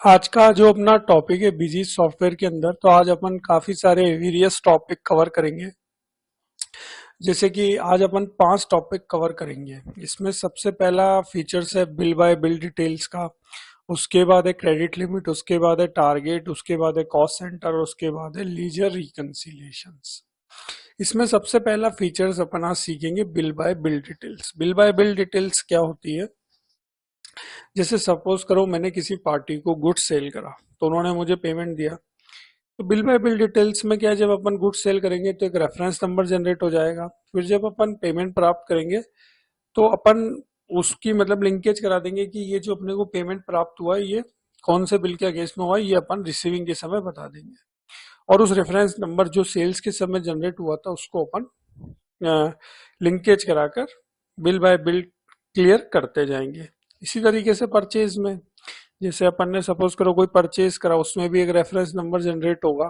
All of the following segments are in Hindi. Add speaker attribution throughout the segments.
Speaker 1: आज का जो अपना टॉपिक है बिजी सॉफ्टवेयर के अंदर, तो आज अपन काफी सारे वेरियस टॉपिक कवर करेंगे। जैसे कि आज अपन 5 टॉपिक कवर करेंगे। इसमें सबसे पहला फीचर्स है बिल बाय बिल डिटेल्स का, उसके बाद है क्रेडिट लिमिट, उसके बाद है टारगेट, उसके बाद है कॉस्ट सेंटर, और उसके बाद है लीजर रिकंसिलिएशंस। इसमें सबसे पहला फीचर्स अपन आज सीखेंगे bill by bill details. Bill by bill details क्या होती है? जैसे सपोज करो मैंने किसी पार्टी को गुड्स सेल करा, तो उन्होंने मुझे पेमेंट दिया। तो बिल बाय बिल डिटेल्स में क्या है, जब अपन गुड्स सेल करेंगे तो एक रेफरेंस नंबर जनरेट हो जाएगा। फिर जब अपन पेमेंट प्राप्त करेंगे तो अपन उसकी मतलब लिंकेज करा देंगे कि ये जो अपने को पेमेंट प्राप्त हुआ है ये कौन से बिल के अगेंस्ट में हुआ है, ये अपन रिसीविंग के समय बता देंगे। और उस रेफरेंस नंबर जो सेल्स के समय जनरेट हुआ था उसको अपन लिंकेज कराकर बिल बाय बिल क्लियर करते जाएंगे। इसी तरीके से परचेज में, जैसे अपन ने सपोज करो कोई परचेज करा, उसमें भी एक रेफरेंस नंबर जनरेट होगा।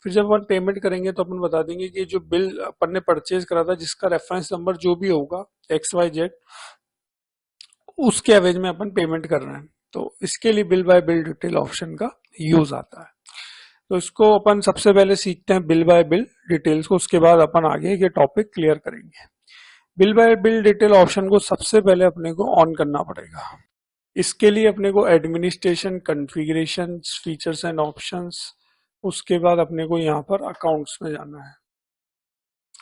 Speaker 1: फिर जब अपन पेमेंट करेंगे तो अपन बता देंगे कि जो बिल अपन ने परचेज करा था जिसका रेफरेंस नंबर जो भी होगा XYZ, उसके एवज में अपन पेमेंट कर रहे हैं। तो इसके लिए bill by bill detail option का यूज आता है। तो इसको अपन सबसे पहले सीखते हैं बिल बाय बिल डिटेल्स को, उसके बाद अपन आगे के टॉपिक क्लियर करेंगे। Bill by bill detail option को सबसे पहले अपने को ऑन करना पड़ेगा। इसके लिए अपने को administration, configuration, features and options, उसके बाद अपने को यहाँ पर अकाउंट्स में जाना है।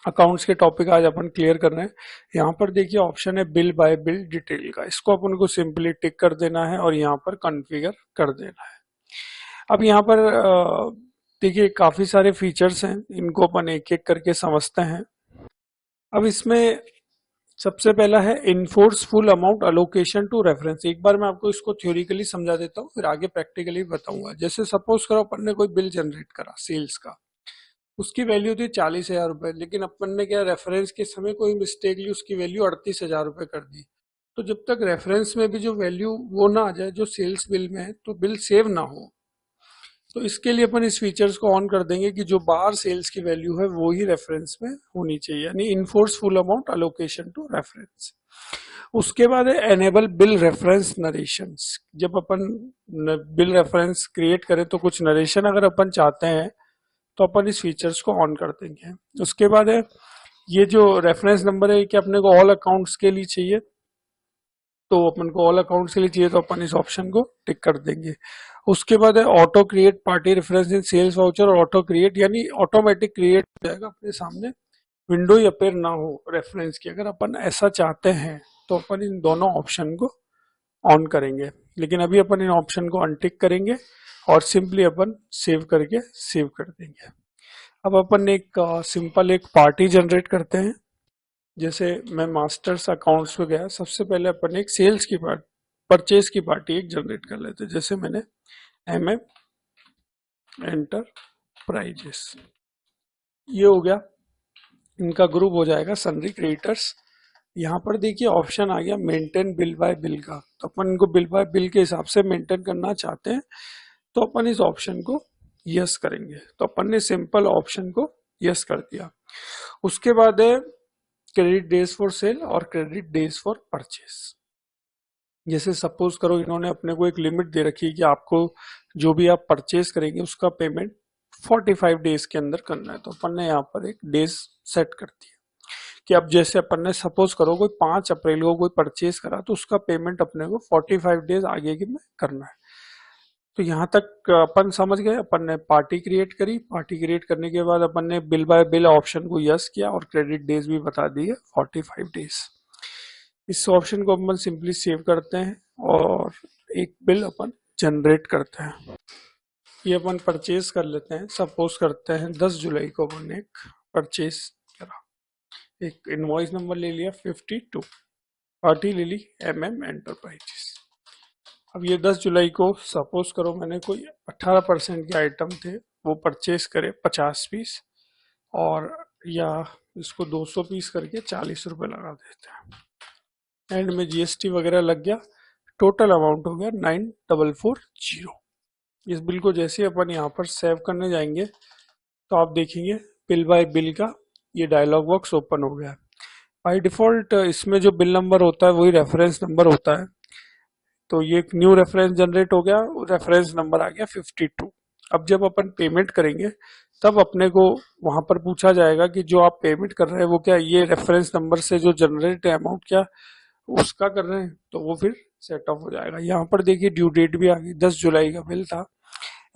Speaker 1: अकाउंट्स के टॉपिक आज अपन क्लियर कर रहे हैं। यहाँ पर देखिए ऑप्शन है बिल बाय बिल डिटेल का, इसको अपन को सिंपली टिक कर देना है और यहाँ पर कॉन्फ़िगर कर देना है। अब यहाँ पर देखिए काफी सारे फीचर्स हैं, इनको अपन एक एक करके समझते हैं। अब इसमें सबसे पहला है enforce full amount allocation to reference. एक बार मैं आपको इसको थ्योरिकली समझा देता हूँ, फिर आगे प्रैक्टिकली बताऊंगा। जैसे सपोज करो अपन ने कोई बिल जनरेट करा सेल्स का, उसकी वैल्यू थी 40,000 रुपए, लेकिन अपन ने क्या रेफरेंस के समय कोई मिस्टेकली उसकी वैल्यू 38,000 रुपए कर दी। तो जब तक रेफरेंस में भी जो वैल्यू वो ना आ जाए जो सेल्स बिल में है, तो बिल सेव ना हो। तो इसके लिए अपन इस फीचर्स को ऑन कर देंगे कि जो बाहर सेल्स की वैल्यू है वो ही रेफरेंस में होनी चाहिए, यानी enforce full amount allocation to reference. उसके बाद है एनेबल बिल रेफरेंस नरेशंस। जब अपन बिल रेफरेंस क्रिएट करें तो कुछ नरेशन अगर अपन चाहते हैं तो अपन इस फीचर्स को ऑन कर देंगे। उसके बाद है ये जो रेफरेंस नंबर है कि अपने को ऑल अकाउंट्स के लिए चाहिए, तो अपन को ऑल अकाउंट्स के लिए चाहिए तो अपन इस ऑप्शन को टिक कर देंगे। उसके बाद है auto create party reference in sales voucher, और ऑटो क्रिएट यानी ऑटोमेटिक क्रिएट हो जाएगा अपने सामने, विंडो ही अपेयर ना हो रेफरेंस की। अगर अपन ऐसा चाहते हैं तो अपन इन दोनों ऑप्शन को ऑन करेंगे, लेकिन अभी अपन इन ऑप्शन को अनटिक करेंगे और सिंपली अपन सेव करके सेव कर देंगे। अब अपन एक सिंपल एक पार्टी जनरेट करते हैं। जैसे मैं मास्टर्स अकाउंट्स में गया, सबसे पहले अपन एक सेल्स की पार्टी, परचेज की पार्टी एक जनरेट कर लेते हैं। जैसे मैंने MM एंटरप्राइजेस, ये हो गया, इनका ग्रुप हो जाएगा सन्ड्री क्रेडिटर्स। यहाँ पर देखिए ऑप्शन आ गया मेंटेन बिल बाय बिल का, तो अपन इनको बिल बाय बिल के हिसाब से मेंटेन करना चाहते हैं तो अपन इस ऑप्शन को यस करेंगे। तो अपन ने सिंपल ऑप्शन को यस कर दिया। उसके बाद है क्रेडिट डेज फॉर सेल और क्रेडिट डेज फॉर परचेस। जैसे सपोज करो इन्होंने अपने को एक लिमिट दे रखी है कि आपको जो भी आप परचेस करेंगे उसका पेमेंट 45 डेज के अंदर करना है, तो अपन ने यहाँ पर एक डेज सेट कर दिया कि अब जैसे अपन ने सपोज करो कोई 5 अप्रैल को कोई परचेस करा तो उसका पेमेंट अपने को 45 डेज आगे के में करना है। तो यहाँ तक अपन समझ गए। अपन ने पार्टी क्रिएट करी, पार्टी क्रिएट करने के बाद अपन ने बिल बाय बिल ऑप्शन को यस किया और क्रेडिट डेज भी बता दिए 45 डेज। इस ऑप्शन को अपन सिंपली सेव करते हैं और एक बिल अपन जनरेट करते हैं। ये अपन परचेज कर लेते हैं। सपोज करते हैं 10 जुलाई को अपन एक परचेज करा, एक इनवॉइस नंबर ले लिया 52, पार्टी ले ली MM एंटरप्राइजेस। अब ये 10 जुलाई को सपोज करो मैंने कोई 18% के आइटम थे वो परचेज करे 50 पीस, और या इसको 200 पीस करके 40 रुपए लगा देते हैं। एंड में GST वगैरह लग गया, टोटल अमाउंट हो गया 9440। इस बिल को जैसे अपन यहाँ पर सेव करने जाएंगे तो आप देखेंगे बिल बाय बिल का ये डायलॉग बॉक्स ओपन हो गया। बाय डिफॉल्ट इसमें जो बिल नंबर होता है वही रेफरेंस नंबर होता है। तो ये एक न्यू रेफरेंस जनरेट हो गया, रेफरेंस नंबर आ गया 52। अब जब अपन पेमेंट करेंगे तब अपने को वहां पर पूछा जाएगा कि जो आप पेमेंट कर रहे हैं वो क्या ये रेफरेंस नंबर से जो जनरेट है अमाउंट क्या उसका कर रहे हैं, तो वो फिर सेट ऑफ हो जाएगा। यहाँ पर देखिए ड्यू डेट भी आ गई, 10 जुलाई का बिल था।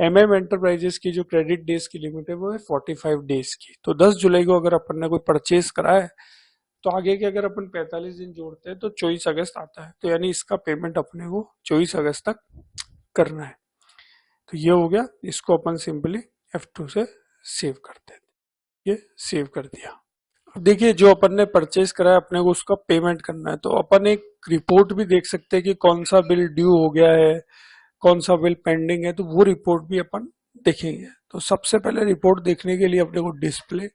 Speaker 1: एंटरप्राइजेस की जो क्रेडिट डेज की लिमिट है वो है 45 डेज की। तो 10 जुलाई को अगर अपन ने कोई परचेज करा है तो आगे के अगर अपन 45 दिन जोड़ते हैं तो 24 अगस्त आता है, तो यानी इसका पेमेंट अपने को 24 अगस्त तक करना है। तो ये हो गया, इसको अपन सिंपली F2 से सेव करते हैं। ये सेव कर दिया। अब देखिए जो अपन ने परचेज करा है अपने को उसका पेमेंट करना है, तो अपन एक रिपोर्ट भी देख सकते हैं कि कौन सा बिल ड्यू हो गया है, कौन सा बिल पेंडिंग है, तो वो रिपोर्ट भी अपन देखेंगे। तो सबसे पहले रिपोर्ट देखने के लिए अपने को डिस्प्ले,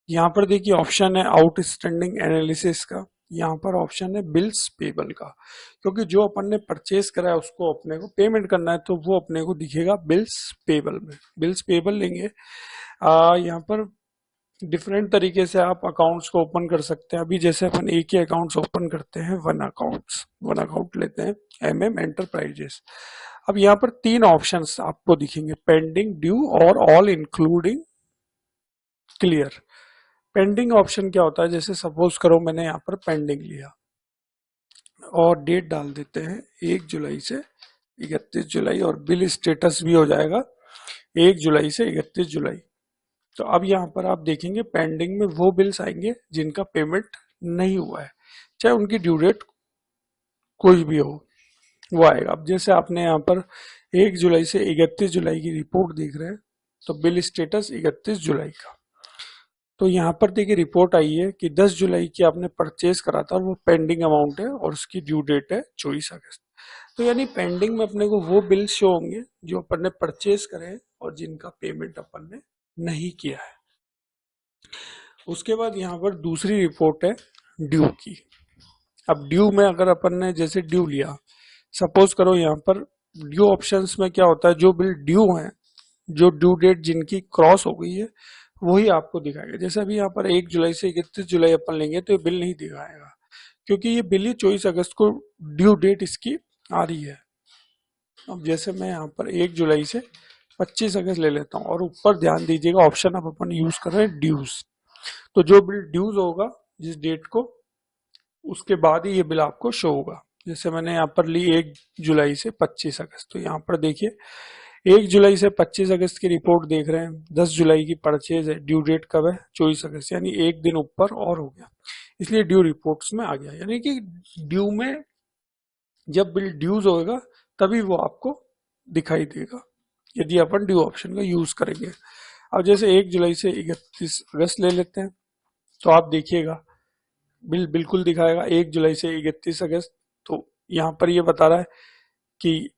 Speaker 1: यहाँ पर देखिए ऑप्शन है आउटस्टैंडिंग एनालिसिस का, यहाँ पर ऑप्शन है बिल्स पेबल का, क्योंकि जो अपन ने परचेज करा है उसको अपने को पेमेंट करना है तो वो अपने को दिखेगा बिल्स पेबल में। बिल्स पेबल लेंगे, यहाँ पर डिफरेंट तरीके से आप अकाउंट्स को ओपन कर सकते हैं। अभी जैसे अपन एक ही अकाउंट्स ओपन करते हैं, वन अकाउंट लेते हैं एंटरप्राइजेस। अब यहाँ पर 3 ऑप्शंस आपको दिखेंगे, पेंडिंग, ड्यू और all including clear. Pending option क्या होता है, जैसे सपोज करो मैंने यहाँ पर पेंडिंग लिया और डेट डाल देते हैं 1 जुलाई से 31 जुलाई और बिल स्टेटस भी हो जाएगा 1 जुलाई से 31 जुलाई। तो अब यहाँ पर आप देखेंगे पेंडिंग में वो बिल्स आएंगे जिनका पेमेंट नहीं हुआ है, चाहे उनकी ड्यू डेट कोई भी हो, वो आएगा। अब जैसे आपने यहाँ पर 1 जुलाई से 31 जुलाई की रिपोर्ट देख रहे हैं, तो बिल स्टेटस 31 जुलाई का। तो यहाँ पर देखिए रिपोर्ट आई है कि 10 जुलाई की आपने परचेज करा था और वो पेंडिंग अमाउंट है और उसकी ड्यू डेट है 24 अगस्त। तो यानी पेंडिंग में अपने को वो बिल शो होंगे जो अपन ने परचेज करे हैं और जिनका पेमेंट अपन ने नहीं किया है। उसके बाद यहाँ पर दूसरी रिपोर्ट है ड्यू की। अब ड्यू में अगर अपन ने जैसे ड्यू लिया, सपोज करो यहाँ पर ड्यू ऑप्शंस में क्या होता है, जो बिल ड्यू है, जो ड्यू डेट जिनकी क्रॉस हो गई है वही आपको दिखाएगा। जैसे अभी यहाँ पर 1 जुलाई से 31 जुलाई अपन लेंगे तो ये बिल नहीं दिखाएगा, क्योंकि ये बिल ही 24 अगस्त को ड्यू डेट इसकी आ रही है। अब जैसे मैं यहाँ पर 1 जुलाई से 25 अगस्त ले लेता हूँ और ऊपर ध्यान दीजिएगा ऑप्शन अब अपन यूज कर रहे हैं ड्यूज। तो जो बिल ड्यूज होगा जिस डेट को, उसके बाद ही ये बिल आपको शो होगा। जैसे मैंने यहाँ पर ली 1 जुलाई से 25 अगस्त, तो यहाँ पर देखिए 1 जुलाई से 25 अगस्त की रिपोर्ट देख रहे हैं, 10 जुलाई की परचेज है, ड्यू डेट कब है 24 अगस्त, यानी एक दिन ऊपर और हो गया, इसलिए ड्यू रिपोर्ट्स में आ गया। यानी कि ड्यू में जब बिल ड्यूज होगा तभी वो आपको दिखाई देगा यदि अपन ड्यू ऑप्शन का यूज करेंगे। अब जैसे 1 जुलाई से 31 अगस्त ले लेते हैं, तो आप देखिएगा बिल बिल्कुल दिखाएगा 1 जुलाई से 31 अगस्त। तो यहाँ पर ये बता रहा है कि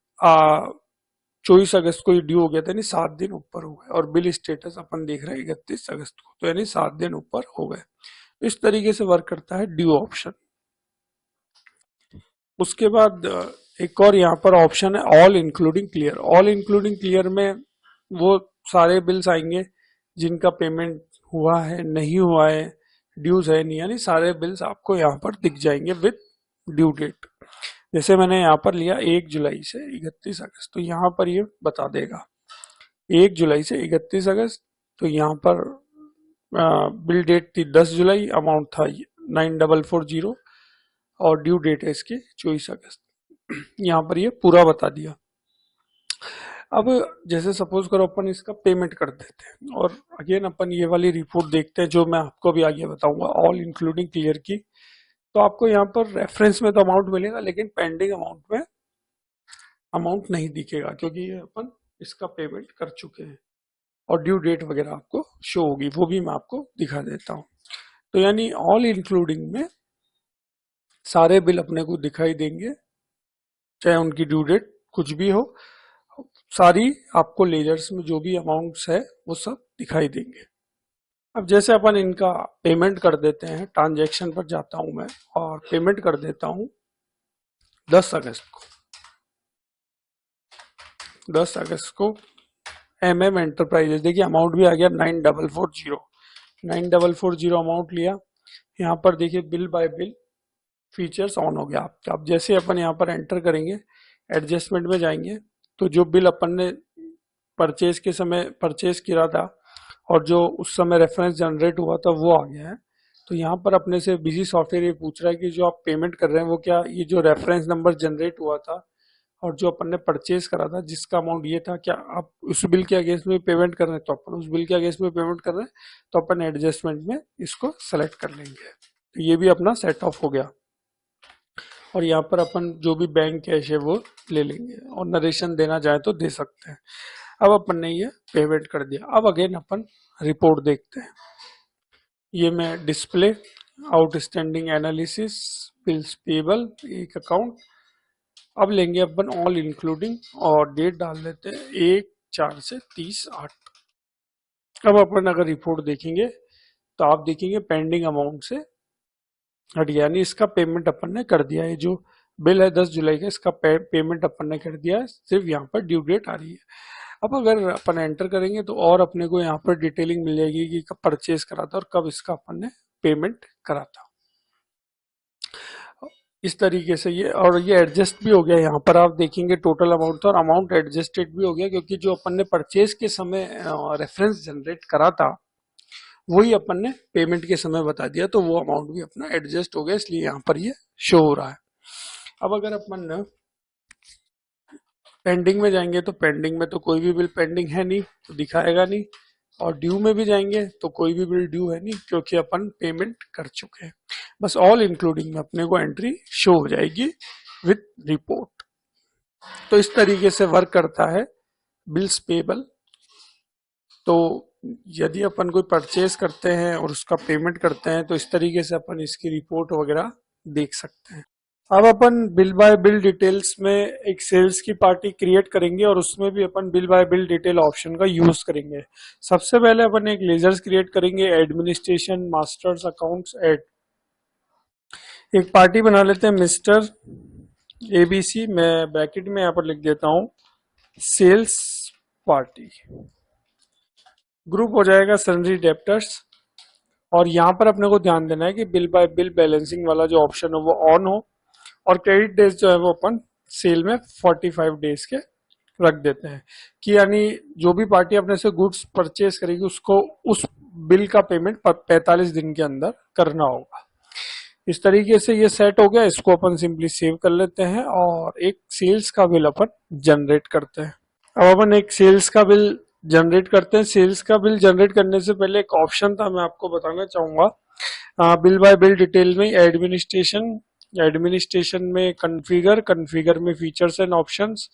Speaker 1: 24 अगस्त को ड्यू हो गया था, यानी 7 दिन ऊपर हो गए, और बिल स्टेटस अपन देख रहे हैं 31 अगस्त को, तो यानी 7 दिन ऊपर हो गए। इस तरीके से वर्क करता है ड्यू ऑप्शन। उसके बाद एक और यहाँ पर ऑप्शन है all including clear. All including clear में वो सारे बिल्स आएंगे जिनका पेमेंट हुआ है, नहीं हुआ है, ड्यूज है नहीं, यानी सारे बिल्स आपको यहाँ पर दिख जाएंगे विद ड्यू डेट। जैसे मैंने यहाँ पर लिया 1 जुलाई से 31 अगस्त, तो यहाँ पर ये बता देगा 1 जुलाई से 31 अगस्त, तो यहाँ पर बिल डेट थी 10 जुलाई, अमाउंट था 9440 और ड्यू डेट है इसकी 24 अगस्त। यहाँ पर ये पूरा बता दिया। अब जैसे सपोज करो अपन इसका पेमेंट कर देते हैं और अगेन अपन ये वाली रिपोर्ट देखते हैं जो मैं आपको भी आगे बताऊंगा ऑल इंक्लूडिंग क्लियर की। तो आपको यहाँ पर रेफरेंस में तो अमाउंट मिलेगा, लेकिन पेंडिंग अमाउंट में अमाउंट नहीं दिखेगा, क्योंकि ये अपन इसका पेमेंट कर चुके हैं और ड्यू डेट वगैरह आपको शो होगी, वो भी मैं आपको दिखा देता हूँ। तो यानी ऑल इंक्लूडिंग में सारे बिल अपने को दिखाई देंगे, चाहे उनकी ड्यू डेट कुछ भी हो, सारी आपको लेजर्स में जो भी अमाउंट्स है वो सब दिखाई देंगे। अब जैसे अपन इनका पेमेंट कर देते हैं, ट्रांजैक्शन पर जाता हूं मैं और पेमेंट कर देता हूं 10 अगस्त को। 10 अगस्त को एंटरप्राइजेस, देखिए अमाउंट भी आ गया 9440 अमाउंट लिया। यहाँ पर देखिए bill by bill features on हो गया आपका। अब जैसे अपन यहाँ पर एंटर करेंगे एडजस्टमेंट में जाएंगे तो जो बिल अपन ने परचेज के समय परचेज किया था और जो उस समय रेफरेंस जनरेट हुआ था वो आ गया है। तो यहाँ पर अपने से बिजी सॉफ्टवेयर ये पूछ रहा है कि जो आप पेमेंट कर रहे हैं वो क्या ये जो रेफरेंस नंबर जनरेट हुआ था और जो अपन ने परचेज करा था जिसका अमाउंट ये था, क्या आप उस बिल के अगेंस्ट में पेमेंट कर रहे हैं? तो अपन उस बिल के अगेंस्ट में पेमेंट कर रहे हैं तो अपन एडजस्टमेंट में इसको सेलेक्ट कर लेंगे। तो ये भी अपना सेट ऑफ हो गया और यहाँ पर अपन जो भी बैंक कैश है वो ले लेंगे और नरेशन देना चाहे तो दे सकते हैं। अब अपन ने ये पेमेंट कर दिया। अब अगेन अपन रिपोर्ट देखते हैं। ये मैं display, outstanding analysis, bills payable, एक अकाउंट। अब लेंगे अपन ऑल इंक्लूडिंग और डेट डाल देते हैं 1/4 से 30/8। अब अपन अगर रिपोर्ट देखेंगे तो आप देखेंगे पेंडिंग अमाउंट से हट गया, यानी इसका पेमेंट अपन ने कर दिया है। जो बिल है 10 जुलाई का इसका पेमेंट अपन ने कर दिया है, सिर्फ यहाँ पर ड्यू डेट आ रही है। अब अगर अपन एंटर करेंगे तो और अपने को यहाँ पर डिटेलिंग मिल जाएगी कि कब परचेज करा था और कब इसका अपन ने पेमेंट करा था। इस तरीके से ये और ये एडजस्ट भी हो गया। यहाँ पर आप देखेंगे टोटल अमाउंट था और अमाउंट एडजस्टेड भी हो गया क्योंकि जो अपन ने परचेज के समय रेफरेंस जनरेट करा था वही अपन ने पेमेंट के समय बता दिया, तो वो अमाउंट भी अपना एडजस्ट हो गया, इसलिए यहाँ पर ये शो हो रहा है। अब अगर अपन पेंडिंग में जाएंगे तो पेंडिंग में तो कोई भी बिल पेंडिंग है नहीं तो दिखाएगा नहीं, और ड्यू में भी जाएंगे तो कोई भी बिल ड्यू है नहीं क्योंकि अपन पेमेंट कर चुके हैं। बस ऑल इंक्लूडिंग में अपने को एंट्री शो हो जाएगी विथ रिपोर्ट। तो इस तरीके से वर्क करता है बिल्स पेबल। तो यदि अपन कोई परचेज करते हैं और उसका पेमेंट करते हैं तो इस तरीके से अपन इसकी रिपोर्ट वगैरह देख सकते हैं। अब अपन बिल बाय बिल डिटेल्स में एक सेल्स की पार्टी क्रिएट करेंगे और उसमें भी अपन bill by bill detail option का यूज करेंगे। सबसे पहले अपन एक लेजर्स क्रिएट करेंगे, एडमिनिस्ट्रेशन मास्टर्स अकाउंट्स एड। एक पार्टी बना लेते हैं मिस्टर एबीसी, मैं ब्रैकेट में यहाँ पर लिख देता हूँ सेल्स पार्टी। ग्रुप हो जाएगा सन्ड्री डेप्टर्स और यहाँ पर अपने को ध्यान देना है कि बिल बाय बिल बैलेंसिंग वाला जो ऑप्शन है वो ऑन हो और क्रेडिट डेज जो है वो अपन सेल में 45 डेज के रख देते हैं कि यानी जो भी पार्टी अपने से गुड्स परचेज करेगी उसको उस बिल का पेमेंट 45 दिन के अंदर करना होगा। इस तरीके से ये सेट हो गया। इसको अपन सिंपली सेव कर लेते हैं और एक सेल्स का बिल अपन जनरेट करते हैं। अब अपन एक सेल्स का बिल जनरेट करते हैं। सेल्स का बिल जनरेट करने से पहले एक ऑप्शन था, मैं आपको बताना चाहूंगा। बिल बाय बिल डिटेल में एडमिनिस्ट्रेशन में कन्फिगर में फीचर्स एंड ऑप्शंस,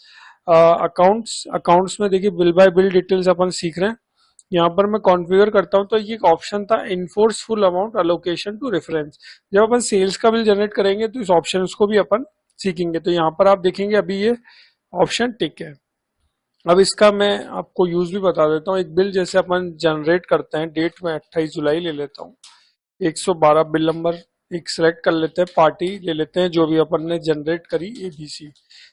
Speaker 1: अकाउंट्स में देखिए बिल बाय बिल डिटेल्स अपन सीख रहे हैं। यहाँ पर मैं कॉन्फ़िगर करता हूँ तो ये एक ऑप्शन था enforce full amount allocation to reference. जब अपन सेल्स का बिल जनरेट करेंगे तो इस ऑप्शन को भी अपन सीखेंगे। तो यहाँ पर आप देखेंगे अभी ये ऑप्शन टिक है। अब इसका मैं आपको यूज भी बता देता हूँ। एक बिल जैसे अपन जनरेट करते हैं, डेट में 28 जुलाई ले लेता हूँ, 112 बिल नंबर एक सिलेक्ट कर लेते हैं, पार्टी ले लेते हैं जो भी अपन ने जनरेट करी एबीसी।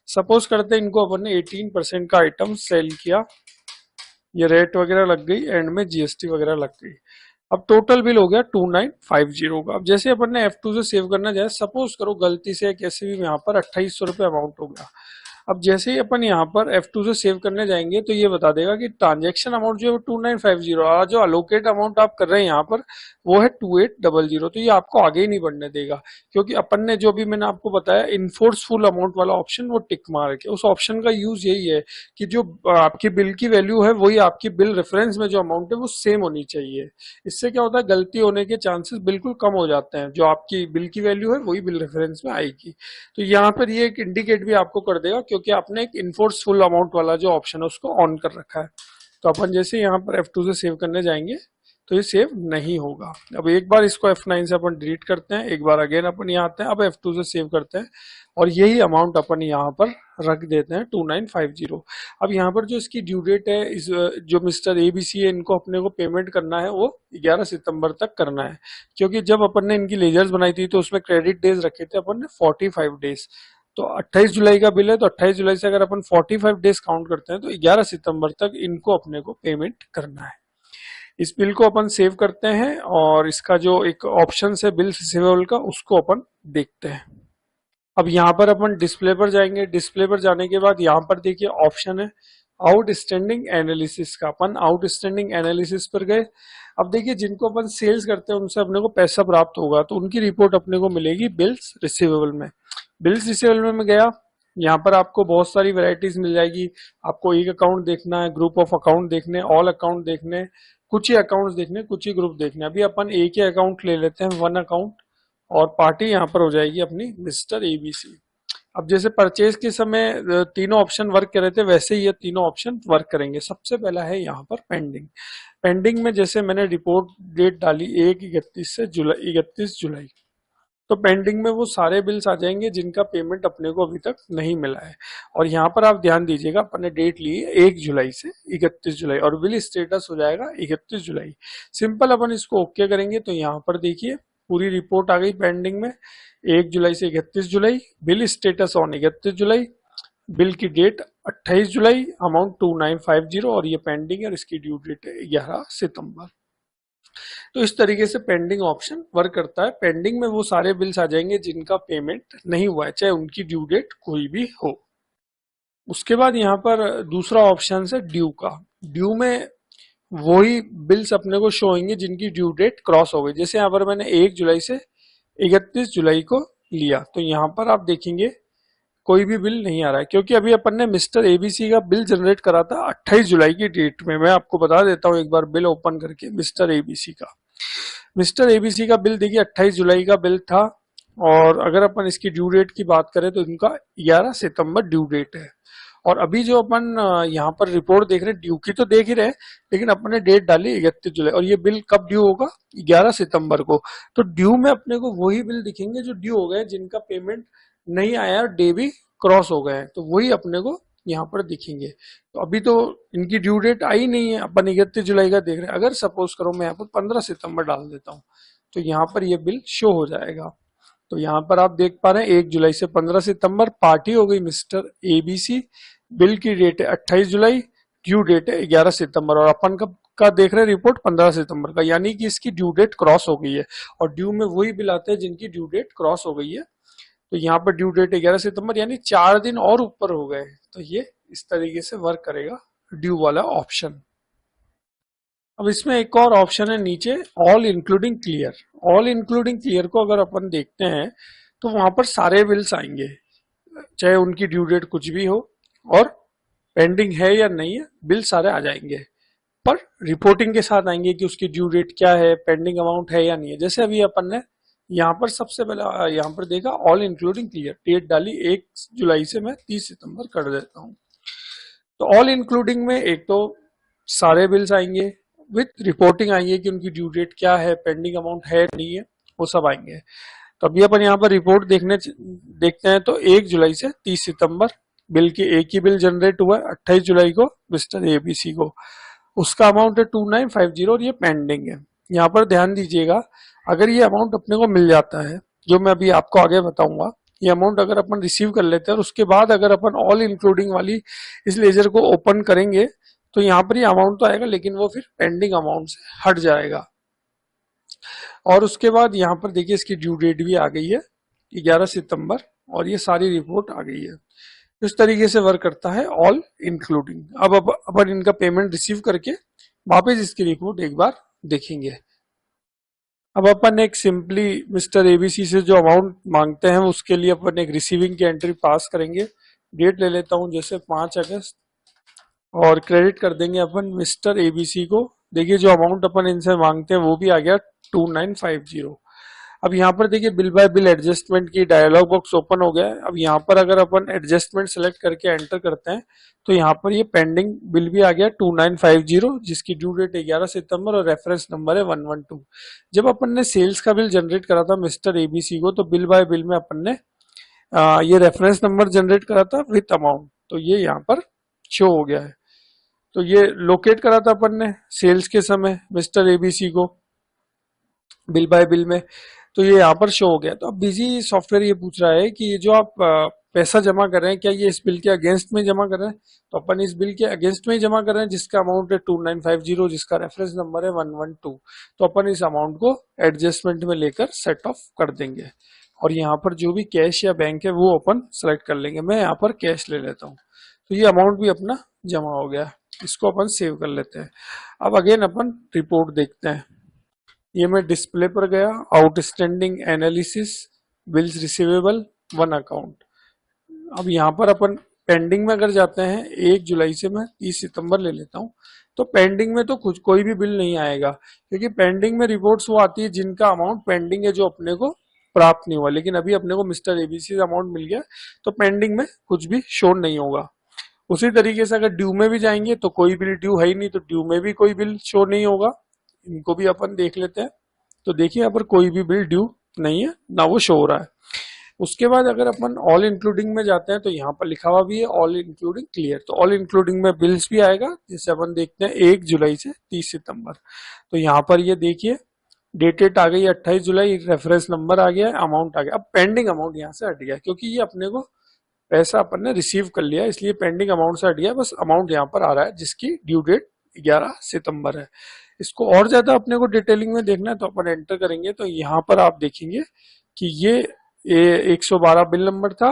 Speaker 1: सपोज करते हैं इनको अपन ने 18% का आइटम सेल किया, ये रेट वगैरह लग गई, एंड में जीएसटी वगैरह लग गई। अब टोटल बिल हो गया 2950 का। अब जैसे अपन ने F2 से सेव करना जाए, सपोज करो गलती से कैसे भी यहाँ पर 2800 रुपये अमाउंट हो गया। अब जैसे ही अपन यहाँ पर F2 से सेव करने जाएंगे तो ये बता देगा कि ट्रांजैक्शन अमाउंट जो है 2950, जो अलोकेट अमाउंट आप कर रहे हैं यहाँ पर वो है 2800। तो ये आपको आगे ही नहीं बढ़ने देगा क्योंकि अपन ने जो भी मैंने आपको बताया इनफोर्स फुल अमाउंट वाला ऑप्शन वो टिक मार के, उस ऑप्शन का यूज यही है कि जो आपकी बिल की वैल्यू है वही आपकी बिल रेफरेंस में जो अमाउंट है वो सेम होनी चाहिए। इससे क्या होता है, गलती होने के चांसेस बिल्कुल कम हो जाते हैं। जो आपकी बिल की वैल्यू है वही बिल रेफरेंस में आएगी। तो यहाँ पर ये एक इंडिकेट भी आपको कर देगा क्योंकि आपने एक इनफोर्स फुल अमाउंट वाला जो ऑप्शन है उसको ऑन कर रखा है। तो अपन जैसे यहाँ पर F2 से सेव करने जाएंगे तो ये सेव नहीं होगा। अब एक बार इसको F9 से अपन डिलीट करते हैं, एक बार अगेन अपन यहाँ आते हैं, अब F2 से सेव करते हैं और यही अमाउंट अपन यहाँ पर रख देते हैं 2950। अब यहाँ पर जो इसकी ड्यू डेट है, इस जो मिस्टर एबीसी है इनको अपने को पेमेंट करना है वो 11 सितंबर तक करना है क्योंकि जब अपन ने इनकी लेजर्स बनाई थी तो उसमें क्रेडिट डेज रखे थे अपन ने 45 डेज। तो 28 जुलाई का बिल है तो 28 जुलाई से अगर अपन 45 डेज काउंट करते हैं तो 11 सितंबर तक इनको अपने को पेमेंट करना है। इस बिल को अपन सेव करते हैं और इसका जो एक ऑप्शन है बिल रिसीवेबल का उसको अपन देखते हैं। अब यहाँ पर अपन डिस्प्ले पर जाएंगे। डिस्प्ले पर जाने के बाद यहाँ पर देखिए ऑप्शन है आउटस्टैंडिंग एनालिसिस का। अपन आउटस्टैंडिंग एनालिसिस पर गए। अब देखिए जिनको अपन सेल्स करते हैं उनसे अपने को पैसा प्राप्त होगा, तो उनकी रिपोर्ट अपने को मिलेगी बिल्स रिसीवेबल में। बिल्स रिसीवेबल में गया, यहाँ पर आपको बहुत सारी वैरायटीज मिल जाएगी। आपको एक अकाउंट देखना है, ग्रुप ऑफ अकाउंट देखने, ऑल अकाउंट देखने, कुछ ही अकाउंट्स देखने, कुछ ही ग्रुप देखने। अभी अपन एक ही अकाउंट ले लेते हैं, वन अकाउंट, और पार्टी यहाँ पर हो जाएगी अपनी मिस्टर एबीसी। अब जैसे परचेज के समय तीनों ऑप्शन वर्क कर रहे थे, वैसे ही ये तीनों ऑप्शन वर्क करेंगे। सबसे पहला है यहाँ पर पेंडिंग। पेंडिंग में जैसे मैंने रिपोर्ट डेट डाली 31 जुलाई, तो पेंडिंग में वो सारे बिल्स आ जाएंगे जिनका पेमेंट अपने को अभी तक नहीं मिला है। और यहाँ पर आप ध्यान दीजिएगा, अपने डेट ली है 1 जुलाई से 31 जुलाई, और बिल स्टेटस हो जाएगा 31 जुलाई। सिंपल अपन इसको ओके करेंगे तो यहाँ पर देखिए पूरी रिपोर्ट आ गई पेंडिंग में। 1 जुलाई से 31 जुलाई, बिल स्टेटस ऑन 31 जुलाई, बिल की डेट 28 जुलाई, अमाउंट 2950, और ये पेंडिंग है और इसकी ड्यू डेट है 11 सितंबर। तो इस तरीके से पेंडिंग ऑप्शन वर्क करता है। पेंडिंग में वो सारे बिल्स आ जाएंगे जिनका पेमेंट नहीं हुआ है, चाहे उनकी ड्यू डेट कोई भी हो। उसके बाद यहाँ पर दूसरा ऑप्शन है ड्यू का। ड्यू में वही बिल्स अपने को शो होंगे जिनकी ड्यू डेट क्रॉस हो गई। जैसे यहाँ पर मैंने 1 जुलाई से 31 जुलाई को लिया, तो यहाँ पर आप देखेंगे कोई भी बिल नहीं आ रहा है, क्योंकि अभी अपन ने मिस्टर एबीसी का बिल जनरेट करा था 28 जुलाई की डेट में। मैं आपको बता देता हूँ एक बार बिल ओपन करके मिस्टर एबीसी का। मिस्टर एबीसी का बिल देखिए 28 जुलाई का बिल था, और अगर अपन इसकी ड्यू डेट की बात करें तो इनका 11 सितंबर ड्यू डेट है। और अभी जो अपन यहाँ पर रिपोर्ट देख रहे हैं, ड्यू की तो देख ही रहे हैं, लेकिन अपन ने डेट डाली 31 जुलाई, और ये बिल कब ड्यू होगा? 11 सितंबर को। तो ड्यू में अपने को वही बिल दिखेंगे जो ड्यू हो गए, जिनका पेमेंट नहीं आया, डे भी क्रॉस हो गए हैं, तो वही अपने को यहाँ पर दिखेंगे। तो अभी तो इनकी ड्यू डेट आई नहीं है, अपन 31 जुलाई का देख रहे हैं। अगर सपोज करो मैं यहाँ पर 15 सितंबर डाल देता हूँ, तो यहाँ पर ये बिल शो हो जाएगा। तो यहाँ पर आप देख पा रहे हैं 1 जुलाई से 15 सितंबर पार्टी हो गई मिस्टर एबीसी, बिल की डेट है 28 जुलाई, ड्यू डेट है 11 सितंबर, और अपन का देख रहे हैं रिपोर्ट 15 सितंबर का, यानी कि इसकी ड्यू डेट क्रॉस हो गई है। और ड्यू में वही बिल आते हैं जिनकी ड्यू डेट क्रॉस हो गई है। तो यहाँ पर ड्यू डेट 11 सितंबर, यानी 4 दिन और ऊपर हो गए। तो ये इस तरीके से वर्क करेगा ड्यू वाला ऑप्शन। अब इसमें एक और ऑप्शन है नीचे, all including clear. All including clear को अगर अपन देखते हैं तो वहां पर सारे बिल्स आएंगे, चाहे उनकी ड्यू डेट कुछ भी हो, और पेंडिंग है या नहीं है, बिल सारे आ जाएंगे, पर रिपोर्टिंग के साथ आएंगे कि उसकी ड्यू डेट क्या है, पेंडिंग अमाउंट है या नहीं है। जैसे अभी अपन ने यहाँ पर सबसे पहले यहाँ पर देखा ऑल इंक्लूडिंग क्लियर, डेट डाली 1 जुलाई से मैं 30 सितंबर कर देता हूँ। तो ऑल इंक्लूडिंग में एक तो सारे बिल्स आएंगे विथ रिपोर्टिंग आएंगे कि उनकी ड्यू डेट क्या है, पेंडिंग अमाउंट है नहीं है, वो सब आएंगे। तो अभी अपन यहाँ पर रिपोर्ट देखते हैं तो 1 जुलाई से 30 सितंबर बिल की एक ही बिल जनरेट हुआ है 28 जुलाई को मिस्टर एबीसी को, उसका अमाउंट है 2950 और ये पेंडिंग है। यहाँ पर ध्यान दीजिएगा, अगर ये अमाउंट अपने को मिल जाता है, जो मैं अभी आपको आगे बताऊंगा, ये अमाउंट अगर अपन रिसीव कर लेते हैं और उसके बाद अगर अपन ऑल इंक्लूडिंग वाली इस लेजर को ओपन करेंगे, तो यहाँ पर ये अमाउंट तो आएगा, लेकिन वो फिर पेंडिंग अमाउंट से हट जाएगा। और उसके बाद यहाँ पर देखिए इसकी ड्यू डेट भी आ गई है 11 सितंबर, और ये सारी रिपोर्ट आ गई है। इस तरीके से वर्क करता है ऑल इंक्लूडिंग। अब अपन इनका पेमेंट रिसीव करके वापस इसकी रिपोर्ट एक बार देखेंगे। अब अपन एक सिंपली मिस्टर एबीसी से जो अमाउंट मांगते हैं उसके लिए अपन एक रिसीविंग की एंट्री पास करेंगे। डेट ले लेता हूं जैसे 5 अगस्त, और क्रेडिट कर देंगे अपन मिस्टर एबीसी को। देखिए जो अमाउंट अपन इनसे मांगते हैं वो भी आ गया 2950। अब यहाँ पर देखिए बिल बाय बिल एडजस्टमेंट की डायलॉग बॉक्स ओपन हो गया है। अब यहाँ पर अगर अपन एडजस्टमेंट सेलेक्ट करके एंटर करते हैं तो यहाँ पर ये पेंडिंग बिल भी आ गया 2950, जिसकी ड्यू डेट 11 सितंबर और रेफरेंस नंबर है 112। जब अपन ने सेल्स का बिल जनरेट करा था मिस्टर एबीसी को, तो बिल बाय बिल में अपन ने ये रेफरेंस नंबर जनरेट करा था विथ अमाउंट, तो ये यहाँ पर शो हो गया है। तो ये लोकेट करा था अपन ने सेल्स के समय मिस्टर एबीसी को बिल बाय बिल में, तो ये यहाँ पर शो हो गया। तो अब बिजी सॉफ्टवेयर ये पूछ रहा है कि ये जो आप पैसा जमा कर रहे हैं क्या ये इस बिल के अगेंस्ट में जमा कर रहे हैं, तो अपन इस बिल के अगेंस्ट में ही जमा कर रहे हैं जिसका अमाउंट है 2950, जिसका रेफरेंस नंबर है 112। तो अपन इस अमाउंट को एडजस्टमेंट में लेकर सेट ऑफ कर देंगे। और यहाँ पर जो भी कैश या बैंक है वो अपन सेलेक्ट कर लेंगे। मैं यहाँ पर कैश ले लेता हूँ, तो ये अमाउंट भी अपना जमा हो गया। इसको अपन सेव कर लेते हैं। अब अगेन अपन रिपोर्ट देखते हैं। ये मैं डिस्प्ले पर गया, outstanding analysis, bills receivable, one account. अब यहाँ पर अपन पेंडिंग में अगर जाते हैं, 1 जुलाई से मैं 30 सितंबर ले लेता हूँ, तो पेंडिंग में तो कुछ कोई भी बिल नहीं आएगा, क्योंकि पेंडिंग में रिपोर्ट्स वो आती है जिनका अमाउंट पेंडिंग है, जो अपने को प्राप्त नहीं हुआ। लेकिन अभी अपने को मिस्टर एबीसी अमाउंट मिल गया, तो पेंडिंग में कुछ भी शो नहीं होगा। उसी तरीके से अगर ड्यू में भी जाएंगे तो कोई बिल ड्यू है ही नहीं, तो ड्यू में भी कोई बिल शो नहीं होगा। इनको भी अपन देख लेते हैं। तो देखिए यहाँ पर कोई भी बिल ड्यू नहीं है, ना वो शो हो रहा है। उसके बाद अगर अपन ऑल इंक्लूडिंग में जाते हैं, तो यहाँ पर लिखा हुआ भी है ऑल इंक्लूडिंग क्लियर। तो ऑल इंक्लूडिंग में बिल्स भी आएगा, जिसे अपन देखते हैं 1 जुलाई से 30 सितंबर। तो यहाँ पर ये देखिए डेटेड आ गई 28 जुलाई, रेफरेंस नंबर आ गया, अमाउंट आ गया। अब पेंडिंग अमाउंट यहाँ से हट गया, क्योंकि ये अपने को पैसा अपन ने रिसीव कर लिया, इसलिए पेंडिंग अमाउंट से हट गया। बस अमाउंट यहाँ पर आ रहा है जिसकी ड्यू डेट 11 सितंबर है। इसको और ज्यादा अपने को डिटेलिंग में देखना है, तो अपन एंटर करेंगे, तो यहाँ पर आप देखेंगे कि ये 112 बिल नंबर था,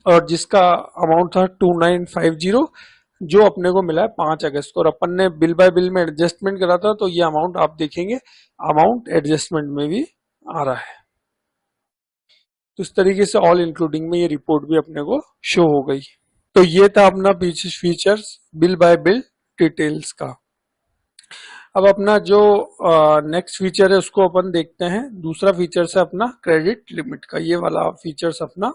Speaker 1: और जिसका अमाउंट था 2950, जो अपने को मिला है 5 अगस्त को। और अपन ने बिल बाय बिल में एडजस्टमेंट करा था, तो ये अमाउंट आप देखेंगे अमाउंट एडजस्टमेंट में भी आ रहा है। तो इस तरीके से ऑल इंक्लूडिंग में ये रिपोर्ट भी अपने को शो हो गई। तो ये था अपना features bill by bill details का। अब अपना जो नेक्स्ट फीचर है उसको अपन देखते हैं। दूसरा फीचर है अपना क्रेडिट लिमिट का। ये वाला फीचर्स अपना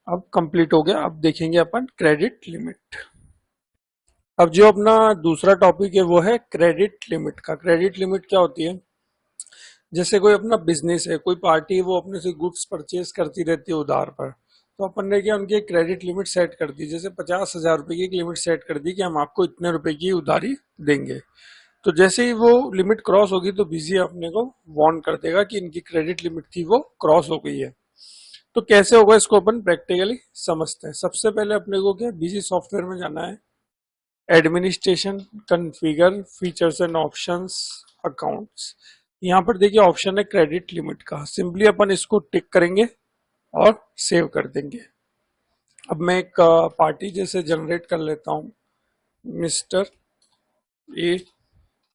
Speaker 1: अब कंप्लीट हो गया। अब देखेंगे अपन क्रेडिट लिमिट। अब जो अपना दूसरा टॉपिक है वो है क्रेडिट लिमिट का। क्रेडिट लिमिट क्या होती है? जैसे कोई अपना बिजनेस है, कोई पार्टी है, वो अपने से गुड्स परचेज करती रहती है उधार पर, तो अपन ने क्या उनकी एक क्रेडिट लिमिट सेट कर दी। जैसे 50,000 रुपए की एक लिमिट सेट कर दी कि हम आपको इतने रुपए की उधारी देंगे। तो जैसे ही वो लिमिट क्रॉस होगी, तो बीजी अपने को वार्न कर देगा कि इनकी क्रेडिट लिमिट थी वो क्रॉस हो गई है। तो कैसे होगा इसको अपन प्रैक्टिकली समझते हैं। सबसे पहले अपने को क्या बीजी सॉफ्टवेयर में जाना है, administration, configure, features and options, accounts. यहाँ पर देखिए ऑप्शन है क्रेडिट लिमिट का। सिंपली अपन इसको टिक करेंगे और सेव कर देंगे। अब मैं एक पार्टी जैसे जनरेट कर लेता हूँ, मिस्टर ए,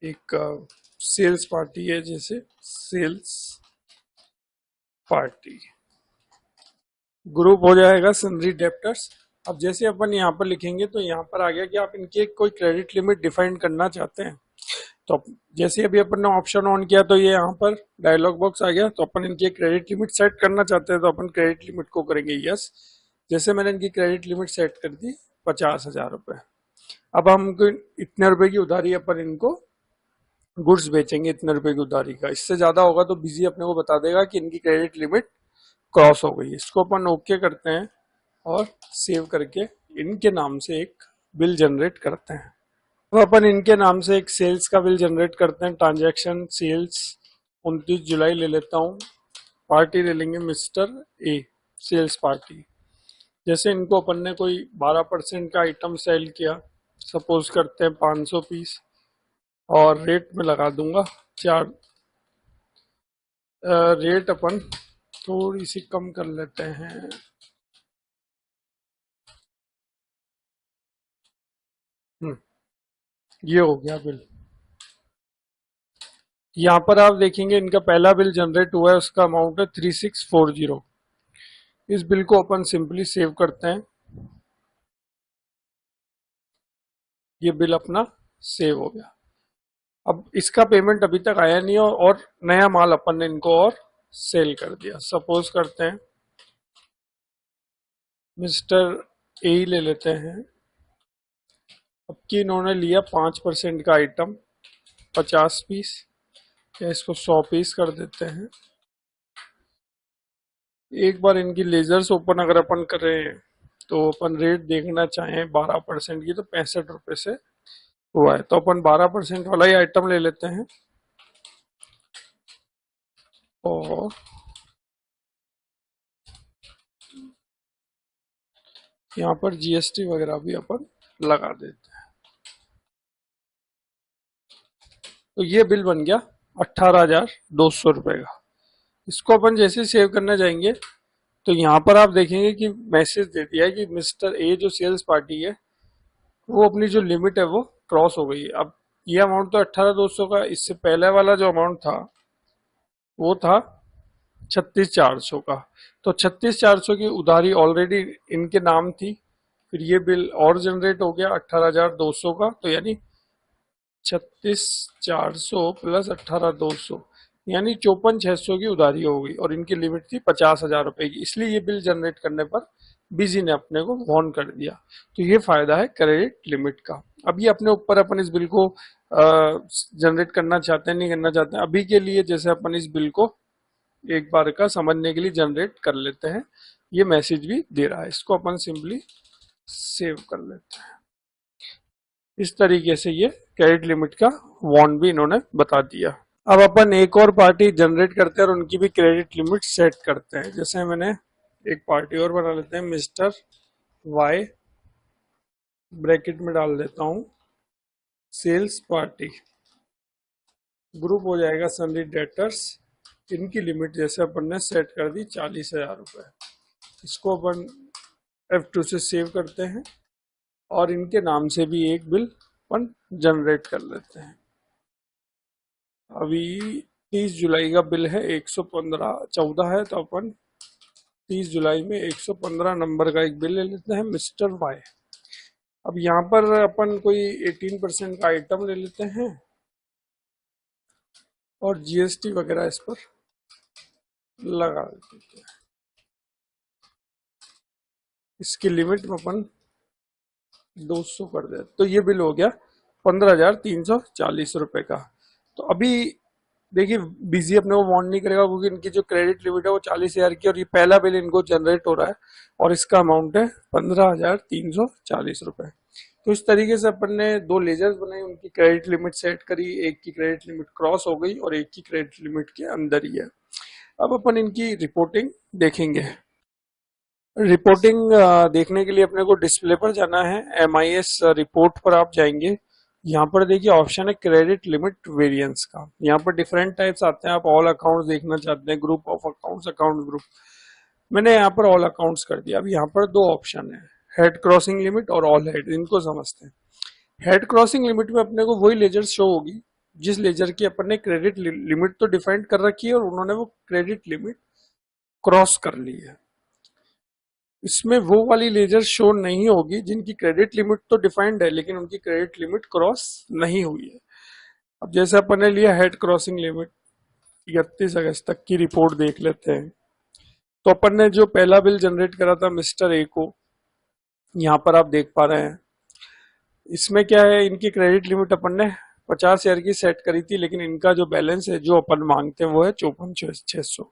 Speaker 1: एक सेल्स पार्टी है, जैसे सेल्स पार्टी। ग्रुप हो जाएगा सन्ड्री डेप्टर्स। अब जैसे अपन यहाँ पर लिखेंगे, तो यहाँ पर आ गया कि आप इनकी कोई क्रेडिट लिमिट डिफाइन करना चाहते हैं। तो जैसे अभी अपन ने ऑप्शन ऑन किया, तो ये यहाँ पर डायलॉग बॉक्स आ गया। तो अपन इनकी क्रेडिट लिमिट सेट करना चाहते हैं, तो अपन क्रेडिट लिमिट को करेंगे यस। जैसे मैंने इनकी क्रेडिट लिमिट सेट कर दी 50,000 रुपए। अब हमको इतने रुपए की उधारी अपन इनको गुड्स बेचेंगे, इतने रुपए की उधारी का। इससे ज्यादा होगा तो बिजी अपने को बता देगा कि इनकी क्रेडिट लिमिट क्रॉस हो गई। इसको अपन ओके करते हैं और सेव करके इनके नाम से एक बिल जनरेट करते हैं। अब अपन इनके नाम से एक सेल्स का बिल जनरेट करते हैं। ट्रांजैक्शन सेल्स 29 जुलाई ले लेता हूँ। पार्टी ले लेंगे मिस्टर ए, सेल्स पार्टी। जैसे इनको अपन ने कोई 12% का आइटम सेल किया, सपोज करते हैं 500 पीस, और रेट में लगा दूंगा 4। रेट अपन थोड़ी सी कम कर लेते हैं। ये हो गया बिल। यहाँ पर आप देखेंगे इनका पहला बिल जनरेट हुआ है, उसका अमाउंट है 3640। इस बिल को अपन सिंपली सेव करते हैं। ये बिल अपना सेव हो गया। अब इसका पेमेंट अभी तक आया नहीं, और नया माल अपन ने इनको और सेल कर दिया। सपोज करते हैं मिस्टर ए ले लेते हैं। अब की इन्होंने लिया 5% का आइटम, 50 पीस, या इसको 100 पीस कर देते हैं। एक बार इनकी लेजर्स ओपन अगर अपन करें, तो अपन रेट देखना चाहें 12% की, तो 65 रुपए से हुआ है। तो अपन 12% वाला ही आइटम ले लेते हैं, और यहाँ पर जीएसटी वगैरह भी अपन लगा देते हैं। तो ये बिल बन गया 18,200 रुपए का। इसको अपन जैसे सेव करना जाएंगे तो यहाँ पर आप देखेंगे कि मैसेज दे दिया है कि मिस्टर ए जो सेल्स पार्टी है वो अपनी जो लिमिट है वो क्रॉस हो गई है। अब ये अमाउंट तो 18,200 का, इससे पहले वाला जो अमाउंट था वो था 36,400 का। तो 36,400 की उधारी ऑलरेडी इनके नाम थी, फिर ये बिल और जनरेट हो गया 18,200 का, तो यानी 36,400 प्लस 18,200 यानी 54,600 की उधारी हो गई और इनकी लिमिट थी 50,000 रुपए की। इसलिए ये बिल जनरेट करने पर बीजी ने अपने को वार्न कर दिया। तो ये फायदा है क्रेडिट लिमिट का। अब ये अपने ऊपर, अपन इस बिल को जनरेट करना चाहते हैं नहीं करना चाहते हैं। अभी के लिए जैसे अपन इस बिल को एक बार का समझने के लिए जनरेट कर लेते हैं, ये मैसेज भी दे रहा है, इसको अपन सिंपली सेव कर लेते हैं। इस तरीके से ये क्रेडिट लिमिट का वार्न भी इन्होंने बता दिया। अब अपन एक और पार्टी जनरेट करते हैं और उनकी भी क्रेडिट लिमिट सेट करते हैं। जैसे मैंने एक पार्टी और बना लेते हैं, मिस्टर वाई, ब्रैकेट में डाल देता हूं सेल्स पार्टी, ग्रुप हो जाएगा सन्नी डेटर्स। इनकी लिमिट जैसे अपन ने सेट कर दी 40,000 रुपए। इसको अपन F2 से सेव करते हैं और इनके नाम से भी एक बिल अपन जनरेट कर लेते हैं। अभी 30 जुलाई का बिल है, 115 है, तो अपन 30 जुलाई में 115 नंबर का एक बिल ले लेते हैं, मिस्टर वाई। अब यहाँ पर अपन कोई 18% का आइटम ले लेते हैं और जीएसटी वगैरह इस पर लगा देते हैं। इसकी लिमिट में अपन 200 कर दे, तो ये बिल हो गया 15,340 रुपए का। तो अभी देखिए बीजी अपने को वार्न नहीं करेगा क्योंकि इनकी जो क्रेडिट लिमिट है वो 40,000 की और ये पहला बिल इनको जनरेट हो रहा है और इसका अमाउंट है 15,340 रुपए। तो इस तरीके से अपन ने दो लेजर्स बनाए, उनकी क्रेडिट लिमिट सेट करी, एक की क्रेडिट लिमिट क्रॉस हो गई और एक की क्रेडिट लिमिट के अंदर ही है। अब अपन इनकी रिपोर्टिंग देखेंगे। रिपोर्टिंग देखने के लिए अपने को डिस्प्ले पर जाना है, MIS रिपोर्ट पर आप जाएंगे। यहाँ पर देखिए ऑप्शन है क्रेडिट लिमिट वेरिएंस का। यहाँ पर डिफरेंट टाइप्स आते हैं, आप ऑल अकाउंट्स देखना चाहते हैं, group of accounts, account group. मैंने यहाँ पर ऑल अकाउंट्स कर दिया। अब यहाँ पर दो ऑप्शन है, हेड क्रॉसिंग लिमिट और ऑल हेड। इनको समझते हैं। हेड क्रॉसिंग लिमिट में अपने को वही लेजर शो होगी जिस लेजर की अपन ने क्रेडिट लिमिट तो डिफाइन कर रखी है और उन्होंने वो क्रेडिट लिमिट क्रॉस कर ली है। इसमें वो वाली लेजर शो नहीं होगी जिनकी क्रेडिट लिमिट तो डिफाइंड है लेकिन उनकी क्रेडिट लिमिट क्रॉस नहीं हुई है। अब जैसे अपन ने लिया हेड क्रॉसिंग लिमिट, 31 अगस्त तक की रिपोर्ट देख लेते हैं। तो अपन ने जो पहला बिल जनरेट करा था मिस्टर ए को, यहाँ पर आप देख पा रहे हैं। इसमें क्या है, इनकी क्रेडिट लिमिट अपन ने 50,000 की सेट करी थी लेकिन इनका जो बैलेंस है जो अपन मांगते हैं वो है 54,600।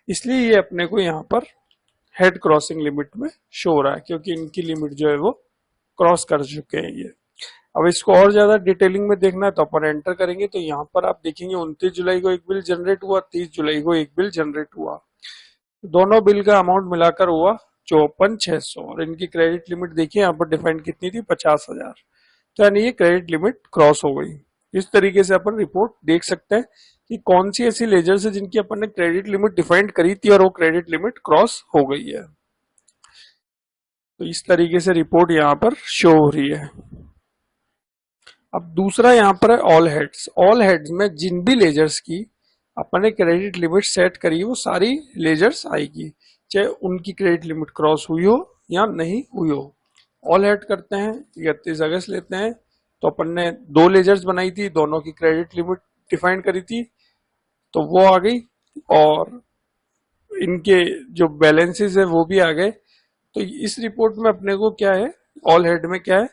Speaker 1: इसलिए ये अपने को यहाँ पर हेड क्रॉसिंग लिमिट में शो हो रहा है क्योंकि इनकी लिमिट जो है वो क्रॉस कर चुके हैं ये। अब इसको और ज्यादा डिटेलिंग में देखना है तो अपन एंटर करेंगे तो यहाँ पर आप देखेंगे 29 जुलाई को एक बिल जनरेट हुआ, 30 जुलाई को एक बिल जनरेट हुआ। दोनों बिल का अमाउंट मिलाकर हुआ 54,600 और इनकी क्रेडिट लिमिट देखिए यहाँ पर डिफाइंड कितनी थी, 50,000। तो यानी ये क्रेडिट लिमिट क्रॉस हो गई। इस तरीके से अपन रिपोर्ट देख सकते हैं कि कौन सी ऐसी लेजर्स है जिनकी अपन ने क्रेडिट लिमिट डिफाइंड करी थी और वो क्रेडिट लिमिट क्रॉस हो गई है। तो इस तरीके से रिपोर्ट यहाँ पर शो हो रही है। अब दूसरा यहाँ पर है ऑल हेड्स। ऑल हेड्स में जिन भी लेजर्स की अपन ने क्रेडिट लिमिट सेट करी वो सारी लेजर्स आएगी, चाहे उनकी क्रेडिट लिमिट क्रॉस हुई हो या नहीं हुई हो। ऑल हेड करते हैं, 31 अगस्त लेते हैं। तो अपन ने दो लेजर्स बनाई थी, दोनों की क्रेडिट लिमिट डिफाइन करी थी तो वो आ गई और इनके जो बैलेंसेस है वो भी आ गए। तो इस रिपोर्ट में अपने को क्या है, ऑल हेड में क्या है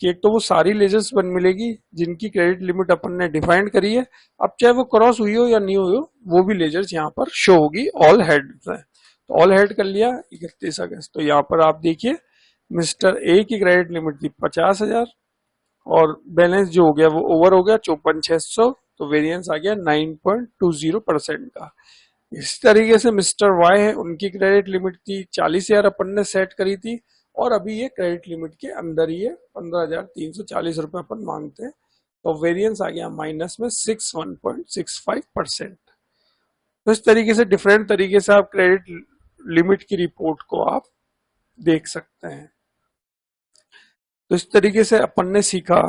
Speaker 1: कि एक तो वो सारी लेजर्स बन मिलेगी जिनकी क्रेडिट लिमिट अपन ने डिफाइंड करी है। अब चाहे वो क्रॉस हुई हो या नहीं हुई हो वो भी लेजर्स यहाँ पर शो होगी ऑल हेड में। तो ऑल हेड कर लिया 31 अगस्त। तो यहाँ पर आप देखिए मिस्टर ए की क्रेडिट लिमिट थी 50,000 और बैलेंस जो हो गया वो ओवर हो गया 54,600। तो वेरिएंस आ गया 9.20% का। इस तरीके से मिस्टर वाई है, उनकी क्रेडिट लिमिट थी 40,000 अपन ने सेट करी थी और अभी ये क्रेडिट लिमिट के अंदर ही है, 15,340 रुपए अपन मांगते हैं। तो वेरिएंस आ गया माइनस में 61.65%। तो इस तरीके से डिफरेंट तरीके से आप क्रेडिट लिमिट की रिपोर्ट को आप देख सकते हैं। तो इस तरीके से अपन ने सीखा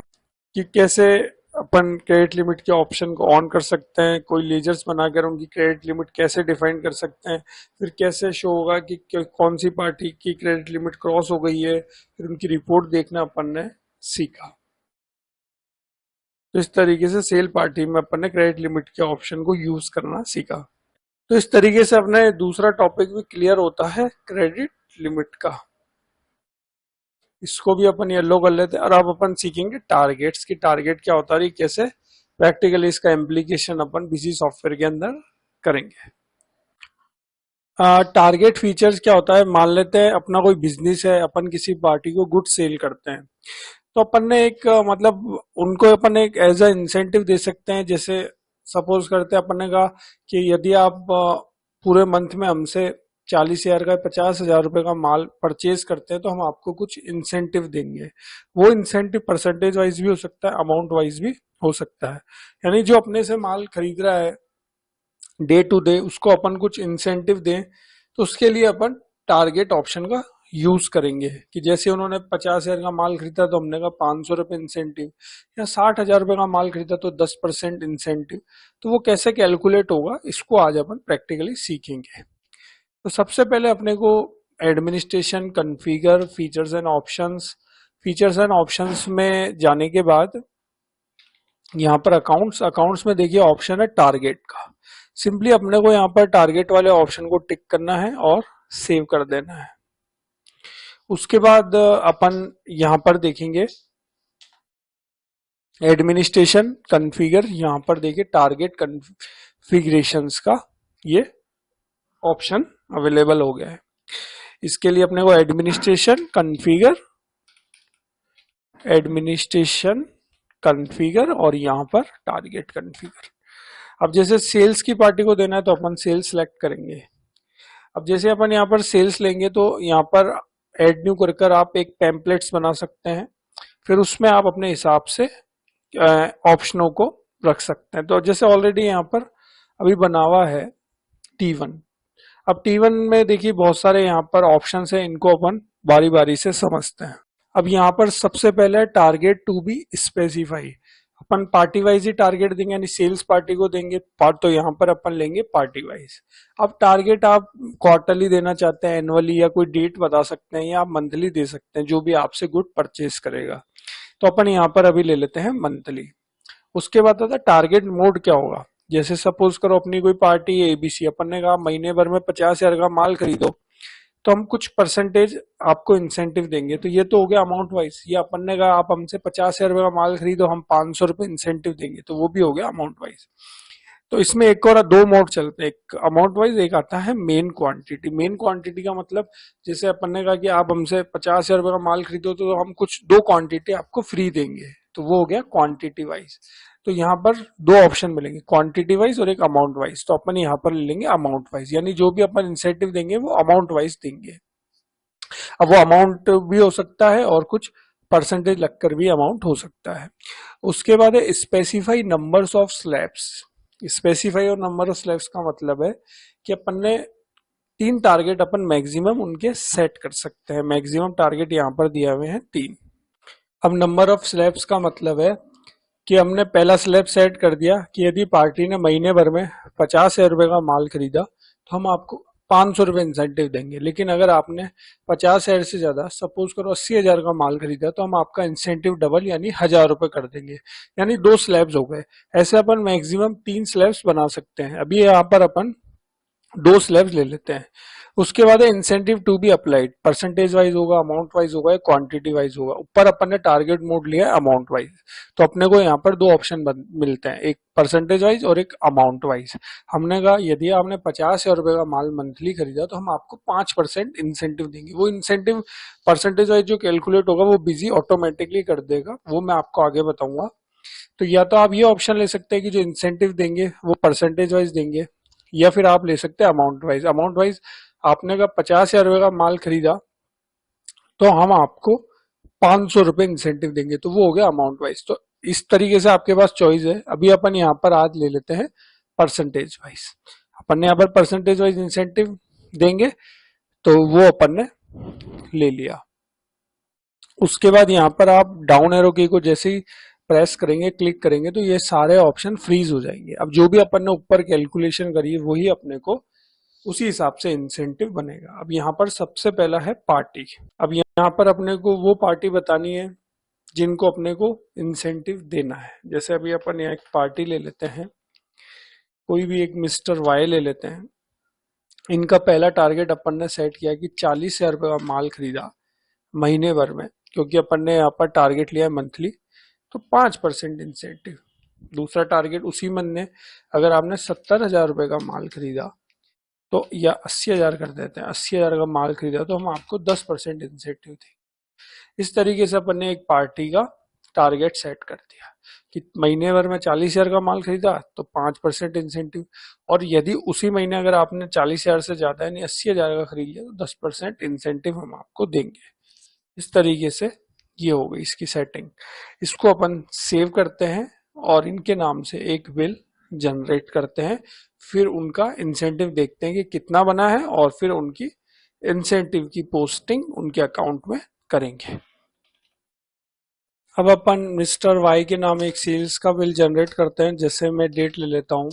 Speaker 1: कि कैसे अपन क्रेडिट लिमिट के ऑप्शन को ऑन कर सकते हैं, कोई लेजर्स बनाकर उनकी क्रेडिट लिमिट कैसे डिफाइन कर सकते हैं, फिर कैसे शो होगा कि कौन सी पार्टी की क्रेडिट लिमिट क्रॉस हो गई है, फिर उनकी रिपोर्ट देखना अपन ने सीखा। तो इस तरीके से सेल पार्टी में अपन ने क्रेडिट लिमिट के ऑप्शन को यूज करना सीखा। तो इस तरीके से अपने दूसरा टॉपिक भी क्लियर होता है क्रेडिट लिमिट का। इसको भी अपन येलो कर लेते हैं और अब अपन सीखेंगे टारगेट्स की टारगेट क्या होता है, कैसे प्रैक्टिकली इसका इम्प्लीकेशन अपन बिजी सॉफ्टवेयर के अंदर करेंगे। टारगेट फीचर्स क्या होता है, मान लेते हैं अपना कोई बिजनेस है, अपन किसी पार्टी को गुड सेल करते हैं, तो अपन ने एक मतलब उनको अपन एक एज अ इंसेंटिव दे सकते हैं। जैसे सपोज करते हैं अपन ने कहा कि यदि आप पूरे मंथ में हमसे 40,000 का 50,000 रुपए का माल परचेज करते हैं तो हम आपको कुछ इंसेंटिव देंगे। वो इंसेंटिव परसेंटेज वाइज भी हो सकता है, अमाउंट वाइज भी हो सकता है। यानी जो अपने से माल खरीद रहा है डे टू डे, उसको अपन कुछ इंसेंटिव दें, तो उसके लिए अपन टारगेट ऑप्शन का यूज करेंगे कि जैसे उन्होंने 50,000 का माल खरीदा तो हमने कहा 500 रुपए इंसेंटिव, या 60,000 रुपए का माल खरीदा तो 10% इंसेंटिव। तो वो कैसे कैलकुलेट होगा, इसको आज अपन प्रैक्टिकली सीखेंगे। तो सबसे पहले अपने को administration, configure, features and options, features and options में जाने के बाद यहाँ पर अकाउंट्स में देखिए ऑप्शन है टारगेट का। सिंपली अपने को यहाँ पर टारगेट वाले ऑप्शन को टिक करना है और सेव कर देना है। उसके बाद अपन यहाँ पर देखेंगे एडमिनिस्ट्रेशन कॉन्फ़िगर, यहाँ पर देखिए टारगेट कॉन्फ़िगरेशंस का ये ऑप्शन अवेलेबल हो गया है। इसके लिए अपने को एडमिनिस्ट्रेशन कॉन्फ़िगर और यहाँ पर टारगेट कॉन्फ़िगर। अब जैसे सेल्स की पार्टी को देना है तो अपन सेल्स सेलेक्ट करेंगे। अब जैसे अपन यहाँ पर सेल्स लेंगे तो यहाँ पर एड न्यू कर आप एक टेम्पलेट्स बना सकते हैं, फिर उसमें आप अपने हिसाब से ऑप्शनों को रख सकते हैं। तो जैसे ऑलरेडी यहाँ पर अभी बना हुआ है T1। अब T1 में देखिए बहुत सारे यहाँ पर ऑप्शन है, इनको अपन बारी बारी से समझते हैं। अब यहाँ पर सबसे पहले टारगेट टू बी स्पेसिफाई, अपन पार्टी वाइज ही टारगेट देंगे, यानी सेल्स पार्टी को देंगे पार्ट, तो यहाँ पर अपन लेंगे पार्टी वाइज। अब टारगेट आप क्वार्टरली देना चाहते हैं, एनुअली, या कोई डेट बता सकते हैं, या आप मंथली दे सकते हैं, जो भी आपसे गुड परचेज करेगा। तो अपन यहाँ पर अभी ले लेते हैं मंथली। उसके बाद आता है टारगेट मोड क्या होगा। जैसे सपोज करो अपनी कोई पार्टी है ABC, अपन ने कहा महीने भर में 50,000 का माल खरीदो, तो हम कुछ परसेंटेज आपको इंसेंटिव देंगे। तो ये तो हो गया अमाउंट वाइज। ये अपन ने कहा आप हमसे 50,000 रुपए का माल खरीदो, हम 500 रुपए इंसेंटिव देंगे, तो वो भी हो गया अमाउंट वाइज। तो इसमें एक और दो मोड चलते हैं, एक अमाउंट वाइज, एक आता है मेन क्वांटिटी। मेन क्वांटिटी का मतलब जैसे अपन ने कहा कि आप हमसे 50,000 रुपए का माल खरीदो तो हम कुछ दो क्वांटिटी आपको फ्री देंगे, तो वो हो गया क्वांटिटी वाइज। तो यहाँ पर दो ऑप्शन मिलेंगे, क्वांटिटी वाइज और एक अमाउंट वाइज। तो अपन यहाँ पर ले लेंगे अमाउंट वाइज, यानी जो भी अपन इंसेंटिव देंगे वो अमाउंट वाइज देंगे। अब वो अमाउंट भी हो सकता है और कुछ परसेंटेज लगकर भी अमाउंट हो सकता है। उसके बाद है specify numbers of slabs. Specify और नंबर ऑफ स्लैब्स का मतलब है कि अपन ने 3 टारगेट अपन मैक्सिमम उनके सेट कर सकते हैं। मैक्सिमम टारगेट यहाँ पर दिए हुए हैं 3। अब नंबर ऑफ स्लैब्स का मतलब है कि हमने पहला स्लैब सेट कर दिया कि यदि पार्टी ने महीने भर में 50,000 रुपए का माल खरीदा तो हम आपको 500 रुपए इंसेंटिव देंगे। लेकिन अगर आपने 50,000 से ज्यादा, सपोज करो 80,000 का माल खरीदा, तो हम आपका इंसेंटिव डबल यानी 1,000 रुपए कर देंगे। यानी 2 स्लैब्स हो गए। ऐसे अपन मैक्सिमम 3 स्लैब्स बना सकते हैं। अभी यहाँ पर अपन 2 स्लैब्स ले लेते हैं। उसके बाद है incentive to be applied, percentage wise होगा, अमाउंट वाइज होगा, क्वांटिटी वाइज होगा। ऊपर अपन ने टारगेट मोड लिया है अमाउंट वाइज, तो अपने को यहाँ पर 2 ऑप्शन मिलते हैं, एक परसेंटेज वाइज और एक अमाउंट वाइज। हमने कहा यदि आपने 50,000 रुपए का माल मंथली खरीदा तो हम आपको 5% इंसेंटिव देंगे। वो इंसेंटिव परसेंटेज वाइज जो कैलकुलेट होगा वो बिजी ऑटोमेटिकली कर देगा, वो मैं आपको आगे बताऊंगा। तो या तो आप ये ऑप्शन ले सकते हैं कि जो इंसेंटिव देंगे वो परसेंटेज वाइज देंगे, या फिर आप ले सकते हैं अमाउंट वाइज। अमाउंट वाइज आपने का 50,000 रुपए का माल खरीदा तो हम आपको 500 रुपए इंसेंटिव देंगे, तो वो हो गया अमाउंट वाइज। तो इस तरीके से आपके पास चॉइस है। अभी अपन यहाँ पर आज ले लेते हैं परसेंटेज वाइज। अपन ने यहाँ पर परसेंटेज वाइज इंसेंटिव देंगे, तो वो अपन ने ले लिया। उसके बाद यहाँ पर आप डाउन एरो की को जैसे ही प्रेस करेंगे, क्लिक करेंगे, तो ये सारे ऑप्शन फ्रीज हो जाएंगे। अब जो भी अपन ने ऊपर कैलकुलेशन करी है वही अपने को उसी हिसाब से इंसेंटिव बनेगा। अब यहाँ पर सबसे पहला है पार्टी। अब यहाँ पर अपने को वो पार्टी बतानी है जिनको अपने को इंसेंटिव देना है। जैसे अभी अपन यहाँ एक पार्टी ले लेते हैं, कोई भी एक मिस्टर वाई ले लेते हैं। इनका पहला टारगेट अपन ने सेट किया कि 40,000 रुपये का माल खरीदा महीने भर में, क्योंकि अपन ने यहाँ पर टारगेट लिया है मंथली, तो 5% इंसेंटिव। दूसरा टारगेट उसी महीने अगर आपने 70,000 रुपये का माल खरीदा तो, या 80,000 कर देते हैं, 80,000 का माल खरीदा तो हम आपको 10% इंसेंटिव देंगे। इस तरीके से अपन ने एक पार्टी का टारगेट सेट कर दिया कि महीने भर में 40,000 का माल खरीदा तो 5% इंसेंटिव, और यदि उसी महीने अगर आपने 40,000 से ज्यादा यानी 80,000 का खरीद लिया तो 10% इंसेंटिव हम आपको देंगे। इस तरीके से ये हो गई इसकी सेटिंग। इसको अपन सेव करते हैं और इनके नाम से एक बिल जनरेट करते हैं, फिर उनका इंसेंटिव देखते हैं कि कितना बना है और फिर उनकी इंसेंटिव की पोस्टिंग उनके अकाउंट में करेंगे। अब अपन मिस्टर वाई के नाम एक सेल्स का बिल जनरेट करते हैं। जैसे मैं डेट ले लेता हूँ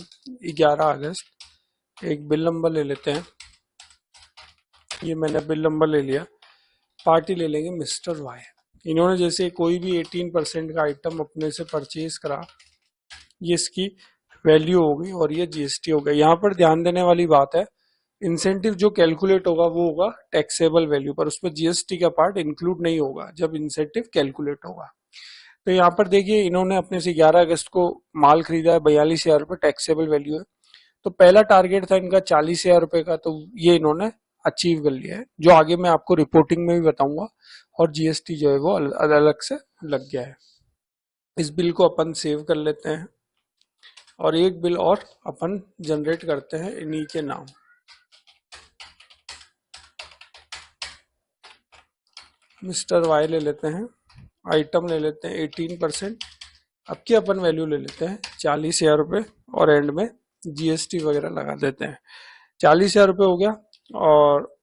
Speaker 1: 11 अगस्त, एक बिल नंबर ले लेते हैं, ये मैंने बिल नंबर ले लिया। पार्टी ले लेंगे मिस्टर वाई। इन्होंने जैसे कोई भी 18% का आइटम अपने से परचेज करा, ये इसकी वैल्यू हो गई और ये जीएसटी हो गया। यहाँ पर ध्यान देने वाली बात है, इंसेंटिव जो कैलकुलेट होगा वो होगा टैक्सेबल वैल्यू पर, उसमें जीएसटी का पार्ट इंक्लूड नहीं होगा जब इंसेंटिव कैलकुलेट होगा। तो यहाँ पर देखिए इन्होंने अपने से 11 अगस्त को माल खरीदा है, 42,000 रुपये टैक्सेबल वैल्यू है। तो पहला टारगेट था इनका 40,000 रुपये का, तो ये इन्होंने अचीव कर लिया है, जो आगे मैं आपको रिपोर्टिंग में भी बताऊंगा। और जीएसटी जो है वो अलग से लग गया है। इस बिल को अपन सेव कर लेते हैं और एक बिल और अपन जनरेट करते हैं इन्हीं के नाम। मिस्टर वाई ले लेते हैं, आइटम ले लेते हैं 18%, अब की अपन वैल्यू ले लेते हैं 40,000 रुपये और एंड में जीएसटी वगैरह लगा देते हैं। 40,000 रुपये हो गया और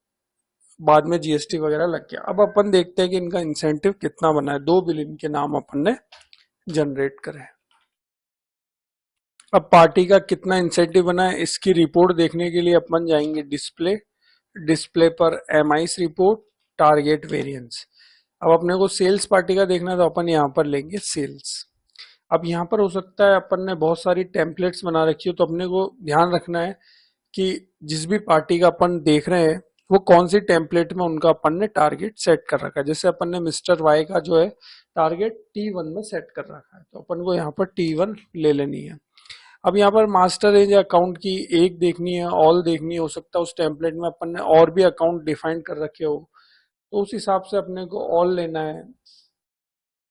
Speaker 1: बाद में जीएसटी वगैरह लग गया। अब अपन देखते हैं कि इनका इंसेंटिव कितना बना है। दो बिल इनके नाम अपन ने जनरेट करे। अब पार्टी का कितना इंसेंटिव बना है इसकी रिपोर्ट देखने के लिए अपन जाएंगे डिस्प्ले, डिस्प्ले पर एमआईस रिपोर्ट, टारगेट वेरिएंस। अब अपने को सेल्स पार्टी का देखना है तो अपन यहाँ पर लेंगे सेल्स। अब यहाँ पर हो सकता है अपन ने बहुत सारी टेम्पलेट्स बना रखी हो, तो अपने को ध्यान रखना है कि जिस भी पार्टी का अपन देख रहे हैं वो कौन सी टेम्पलेट में उनका अपन ने टारगेट सेट कर रखा है। जैसे अपन ने मिस्टर वाई का जो है टारगेट T1 में सेट कर रखा है, तो अपन को यहाँ पर T1 ले लेनी है। अब यहाँ पर मास्टर रेंज अकाउंट की एक देखनी है, ऑल देखनी है, हो सकता है उस टेम्पलेट में अपन ने और भी अकाउंट डिफाइन कर रखे हो, तो उस हिसाब से अपने को ऑल लेना है।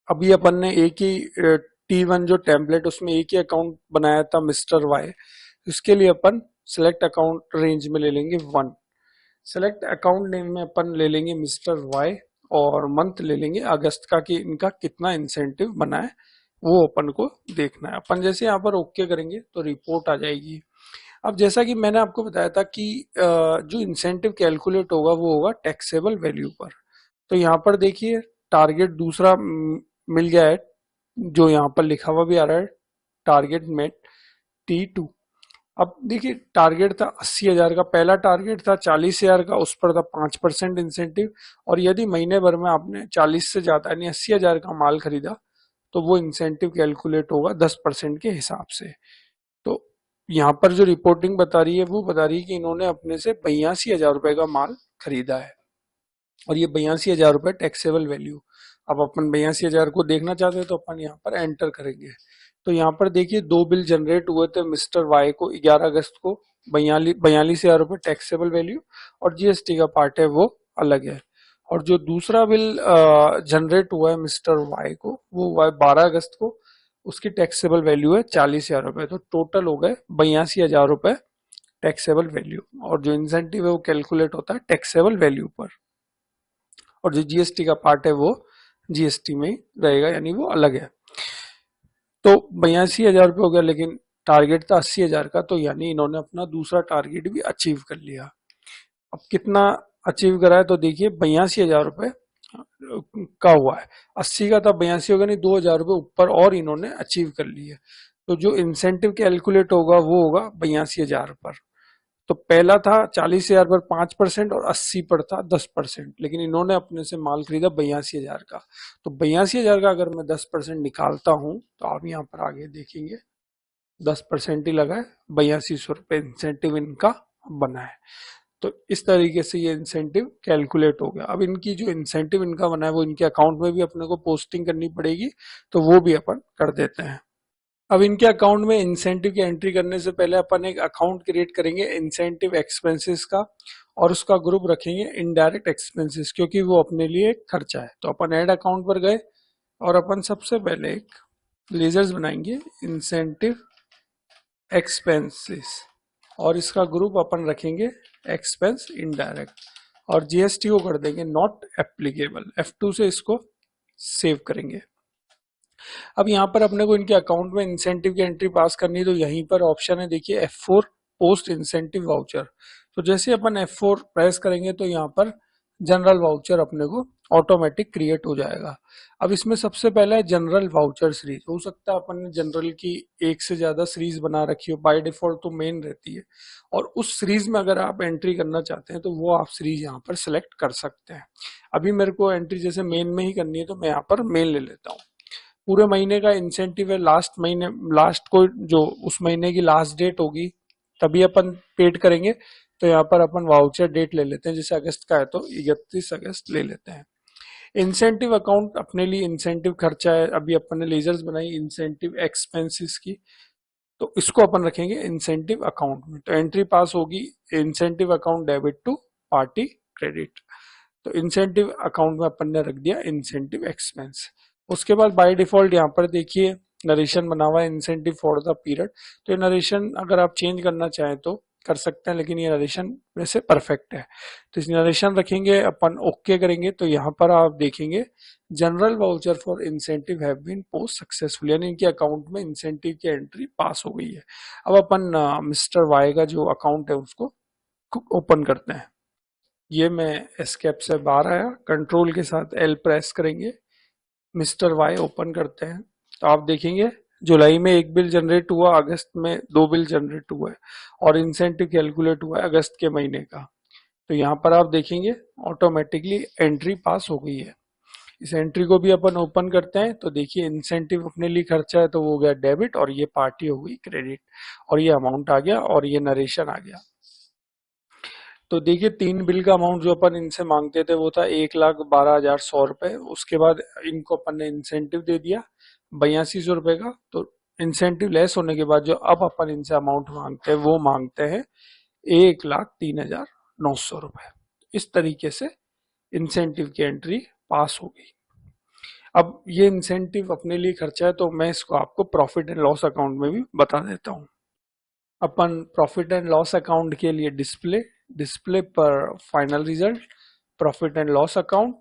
Speaker 1: अभी अपन ने एक ही T1 जो टेम्पलेट उसमें एक ही अकाउंट बनाया था मिस्टर वाई, इसके लिए अपन सिलेक्ट अकाउंट रेंज में ले लेंगे 1। सेलेक्ट अकाउंट नेम में अपन ले लेंगे मिस्टर वाई और मंथ ले लेंगे अगस्त का कि इनका कितना इंसेंटिव बना है वो अपन को देखना है। अपन जैसे यहाँ पर ओके करेंगे तो रिपोर्ट आ जाएगी। अब जैसा कि मैंने आपको बताया था कि जो इंसेंटिव कैलकुलेट होगा वो होगा टैक्सेबल वैल्यू पर। तो यहाँ पर देखिए टारगेट दूसरा मिल गया है, जो यहाँ पर लिखा हुआ भी आ रहा है टारगेट मेट T2। अब देखिए टारगेट था 80,000 का, पहला टारगेट था 40,000 का, उस पर था 5% इंसेंटिव। और यदि महीने भर में आपने 40 से ज्यादा यानी 80,000 का माल खरीदा तो वो इंसेंटिव कैलकुलेट होगा 10% के हिसाब से। तो यहाँ पर जो रिपोर्टिंग बता रही है वो बता रही है कि इन्होंने अपने से 82,000 रुपए का माल खरीदा है और ये 82,000 रुपए टैक्सेबल वैल्यू। अब अपन 82,000 को देखना चाहते हैं तो अपन यहाँ पर एंटर करेंगे। तो यहाँ पर देखिए दो बिल जनरेट हुए थे मिस्टर वाई को 11 अगस्त को, 42,000 रुपए टैक्सेबल वैल्यू और जीएसटी का पार्ट है वो अलग है। और जो दूसरा बिल जनरेट हुआ है मिस्टर वाई को वो हुआ है 12 अगस्त को, उसकी टैक्सेबल वैल्यू है 40,000 रुपए। तो टोटल हो गए 82,000 रुपए टैक्सेबल वैल्यू। और जो इंसेंटिव है वो कैलकुलेट होता है टैक्सेबल वैल्यू पर, और जो जीएसटी का पार्ट है वो जीएसटी में ही रहेगा, यानी वो अलग है। तो 82,000 रुपये हो गया, लेकिन टारगेट था 80,000 का, तो यानी इन्होंने अपना दूसरा टारगेट भी अचीव कर लिया। अब कितना अचीव करा है तो देखिए 82,000 रुपये का हुआ है। 80 का था, 82 होगा, नहीं 2,000 रुपये ऊपर और इन्होंने अचीव कर लिया। तो जो इंसेंटिव कैलकुलेट होगा वो होगा 82,000 पर। तो पहला था 40,000 पर 5% और 80 पर था 10%, लेकिन इन्होंने अपने से माल खरीदा 82,000 का। तो 82,000 का अगर मैं 10% निकालता हूं तो आप यहाँ पर आगे देखेंगे 10% ही लगा है, 8200 रुपये इंसेंटिव इनका बना है। तो इस तरीके से ये इंसेंटिव कैलकुलेट हो गया। अब इनकी जो इंसेंटिव इनका बना है वो इनके अकाउंट में भी अपने को पोस्टिंग करनी पड़ेगी, तो वो भी अपन कर देते हैं। अब इनके अकाउंट में इंसेंटिव की एंट्री करने से पहले अपन एक अकाउंट क्रिएट करेंगे इंसेंटिव एक्सपेंसेस का, और उसका ग्रुप रखेंगे इनडायरेक्ट एक्सपेंसेस, क्योंकि वो अपने लिए एक खर्चा है। तो अपन ऐड अकाउंट पर गए और अपन सबसे पहले एक लेजर्स बनाएंगे इंसेंटिव एक्सपेंसेस, और इसका ग्रुप अपन रखेंगे एक्सपेंस इनडायरेक्ट, और जीएसटी को कर देंगे नॉट एप्लीकेबल। F2 से इसको सेव करेंगे। अब यहाँ पर अपने को इनके अकाउंट में इंसेंटिव की एंट्री पास करनी है, तो यहीं पर ऑप्शन है देखिए F4 पोस्ट इंसेंटिव वाउचर। तो जैसे अपन F4 प्रेस करेंगे तो यहाँ पर जनरल वाउचर अपने को ऑटोमेटिक क्रिएट हो जाएगा। अब इसमें सबसे पहला है जनरल वाउचर सीरीज। हो सकता है अपन ने जनरल की एक से ज्यादा सीरीज बना रखी हो, बाय डिफॉल्ट तो मेन रहती है, और उस सीरीज में अगर आप एंट्री करना चाहते हैं तो वो आप सीरीज यहाँ पर सिलेक्ट कर सकते हैं। अभी मेरे को एंट्री जैसे मेन में ही करनी है तो मैं यहाँ पर मेन ले लेता हूँ। पूरे महीने का इंसेंटिव है, लास्ट को जो उस महीने की लास्ट डेट होगी तभी अपन पेड करेंगे। तो यहाँ पर अपन वाउचर डेट ले लेते हैं, जैसे अगस्त का है तो 31 अगस्त ले लेते हैं। इंसेंटिव अकाउंट अपने लिए इंसेंटिव खर्चा है, अभी अपन ने लेजर्स बनाई इंसेंटिव एक्सपेंसेस की, तो इसको अपन रखेंगे इंसेंटिव अकाउंट में। तो एंट्री पास होगी incentive account debit to party credit. तो इंसेंटिव अकाउंट में अपन ने रख दिया इंसेंटिव एक्सपेंस। उसके बाद बाय डिफॉल्ट यहाँ पर देखिए नरेशन बना हुआ है इंसेंटिव फॉर द पीरियड। तो ये नरेशन अगर आप चेंज करना चाहें तो कर सकते हैं, लेकिन ये नरेशन वैसे परफेक्ट है। तो इस नरेशन रखेंगे, अपन ओके करेंगे तो यहाँ पर आप देखेंगे general voucher for incentive have been post successful, यानी इनके अकाउंट में इंसेंटिव की एंट्री पास हो गई है। अब अपन मिस्टर वाई का जो अकाउंट है उसको ओपन करते हैं। ये मैं एस्केप से बाहर आया, कंट्रोल के साथ L प्रेस करेंगे, मिस्टर वाई ओपन करते हैं। तो आप देखेंगे जुलाई में एक बिल जनरेट हुआ, अगस्त में 2 बिल जनरेट हुआ है, और इंसेंटिव कैलकुलेट हुआ है अगस्त के महीने का। तो यहाँ पर आप देखेंगे ऑटोमेटिकली एंट्री पास हो गई है। इस एंट्री को भी अपन ओपन करते हैं तो देखिए इंसेंटिव अपने लिए खर्चा है तो वो हो गया डेबिट, और ये पार्टी हो गई क्रेडिट, और ये अमाउंट आ गया और ये नरेशन आ गया। तो देखिए 3 बिल का अमाउंट जो अपन इनसे मांगते थे वो था 1,12,100 रुपए। उसके बाद इनको अपन ने इंसेंटिव दे दिया 8200 रुपए का। तो इंसेंटिव लेस होने के बाद जो अब अपन इनसे अमाउंट मांगते हैं वो मांगते हैं 1,03,900 रुपए। इस तरीके से इंसेंटिव की एंट्री पास हो गई। अब ये इंसेंटिव अपने लिए खर्चा है तो मैं इसको आपको प्रॉफिट एंड लॉस अकाउंट में भी बता देता हूँ। अपन प्रॉफिट एंड लॉस अकाउंट के लिए डिस्प्ले पर final result profit and loss account,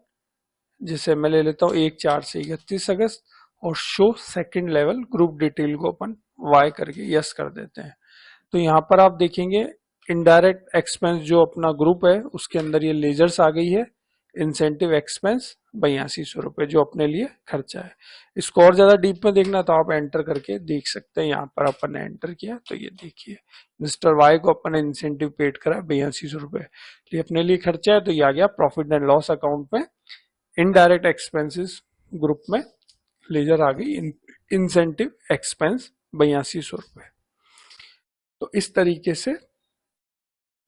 Speaker 1: जिसे मैं ले लेता हूँ 1/4 से 31 अगस्त, और show second level group detail को अपन वाई करके यस कर देते हैं। तो यहाँ पर आप देखेंगे इनडायरेक्ट एक्सपेंस जो अपना ग्रुप है उसके अंदर ये लेजर्स आ गई है, इंसेंटिव एक्सपेंस 8200 रुपए जो अपने लिए खर्चा है। इसको और ज्यादा डीप में देखना तो आप एंटर करके देख सकते हैं। यहाँ पर अपन ने एंटर किया तो ये देखिए मिस्टर वाई को अपन ने इंसेंटिव पेड करा 8200 रुपए, ये अपने लिए खर्चा है। तो ये आ गया प्रॉफिट एंड लॉस अकाउंट में, इनडायरेक्ट एक्सपेंसेस ग्रुप में लेजर आ गई इंसेंटिव एक्सपेंस 8200 रुपए। तो इस तरीके से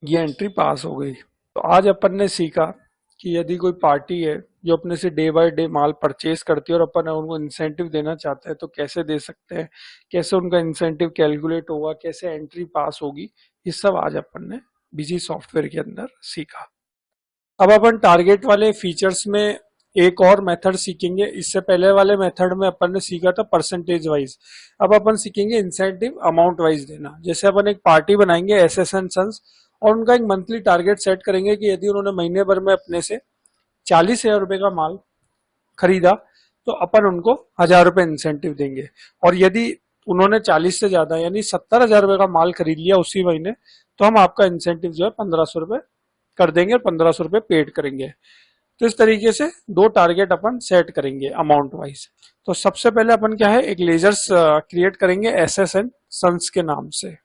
Speaker 1: ये एंट्री पास हो गई। तो आज अपन ने सीखा कि यदि कोई पार्टी है जो अपने से day by day mall purchase करती है और अपन उनको इंसेंटिव देना चाहते हैं तो कैसे दे सकते हैं, कैसे उनका इंसेंटिव कैलकुलेट होगा, कैसे एंट्री पास होगी, ये सब आज अपन ने बिजी सॉफ्टवेयर के अंदर सीखा। अब अपन टारगेट वाले फीचर्स में एक और मेथड सीखेंगे। इससे पहले वाले मेथड में अपन ने सीखा था परसेंटेज वाइज, अब अपन सीखेंगे इंसेंटिव अमाउंट वाइज देना। जैसे अपन एक पार्टी बनाएंगे एस एंड सन्स और उनका एक मंथली टारगेट सेट करेंगे कि यदि उन्होंने महीने भर में अपने से 40,000 रुपए का माल खरीदा तो अपन उनको 1,000 रुपए इंसेंटिव देंगे, और यदि उन्होंने 40 से ज्यादा यानी 70,000 रुपए का माल खरीद लिया उसी महीने, तो हम आपका इंसेंटिव जो है 1500 रुपए कर देंगे और 1500 रुपए पेड करेंगे। तो इस तरीके से दो टारगेट अपन सेट करेंगे अमाउंट वाइज। तो सबसे पहले अपन क्या है, एक लेजर्स क्रिएट करेंगे एसएस एंड सन्स के नाम से,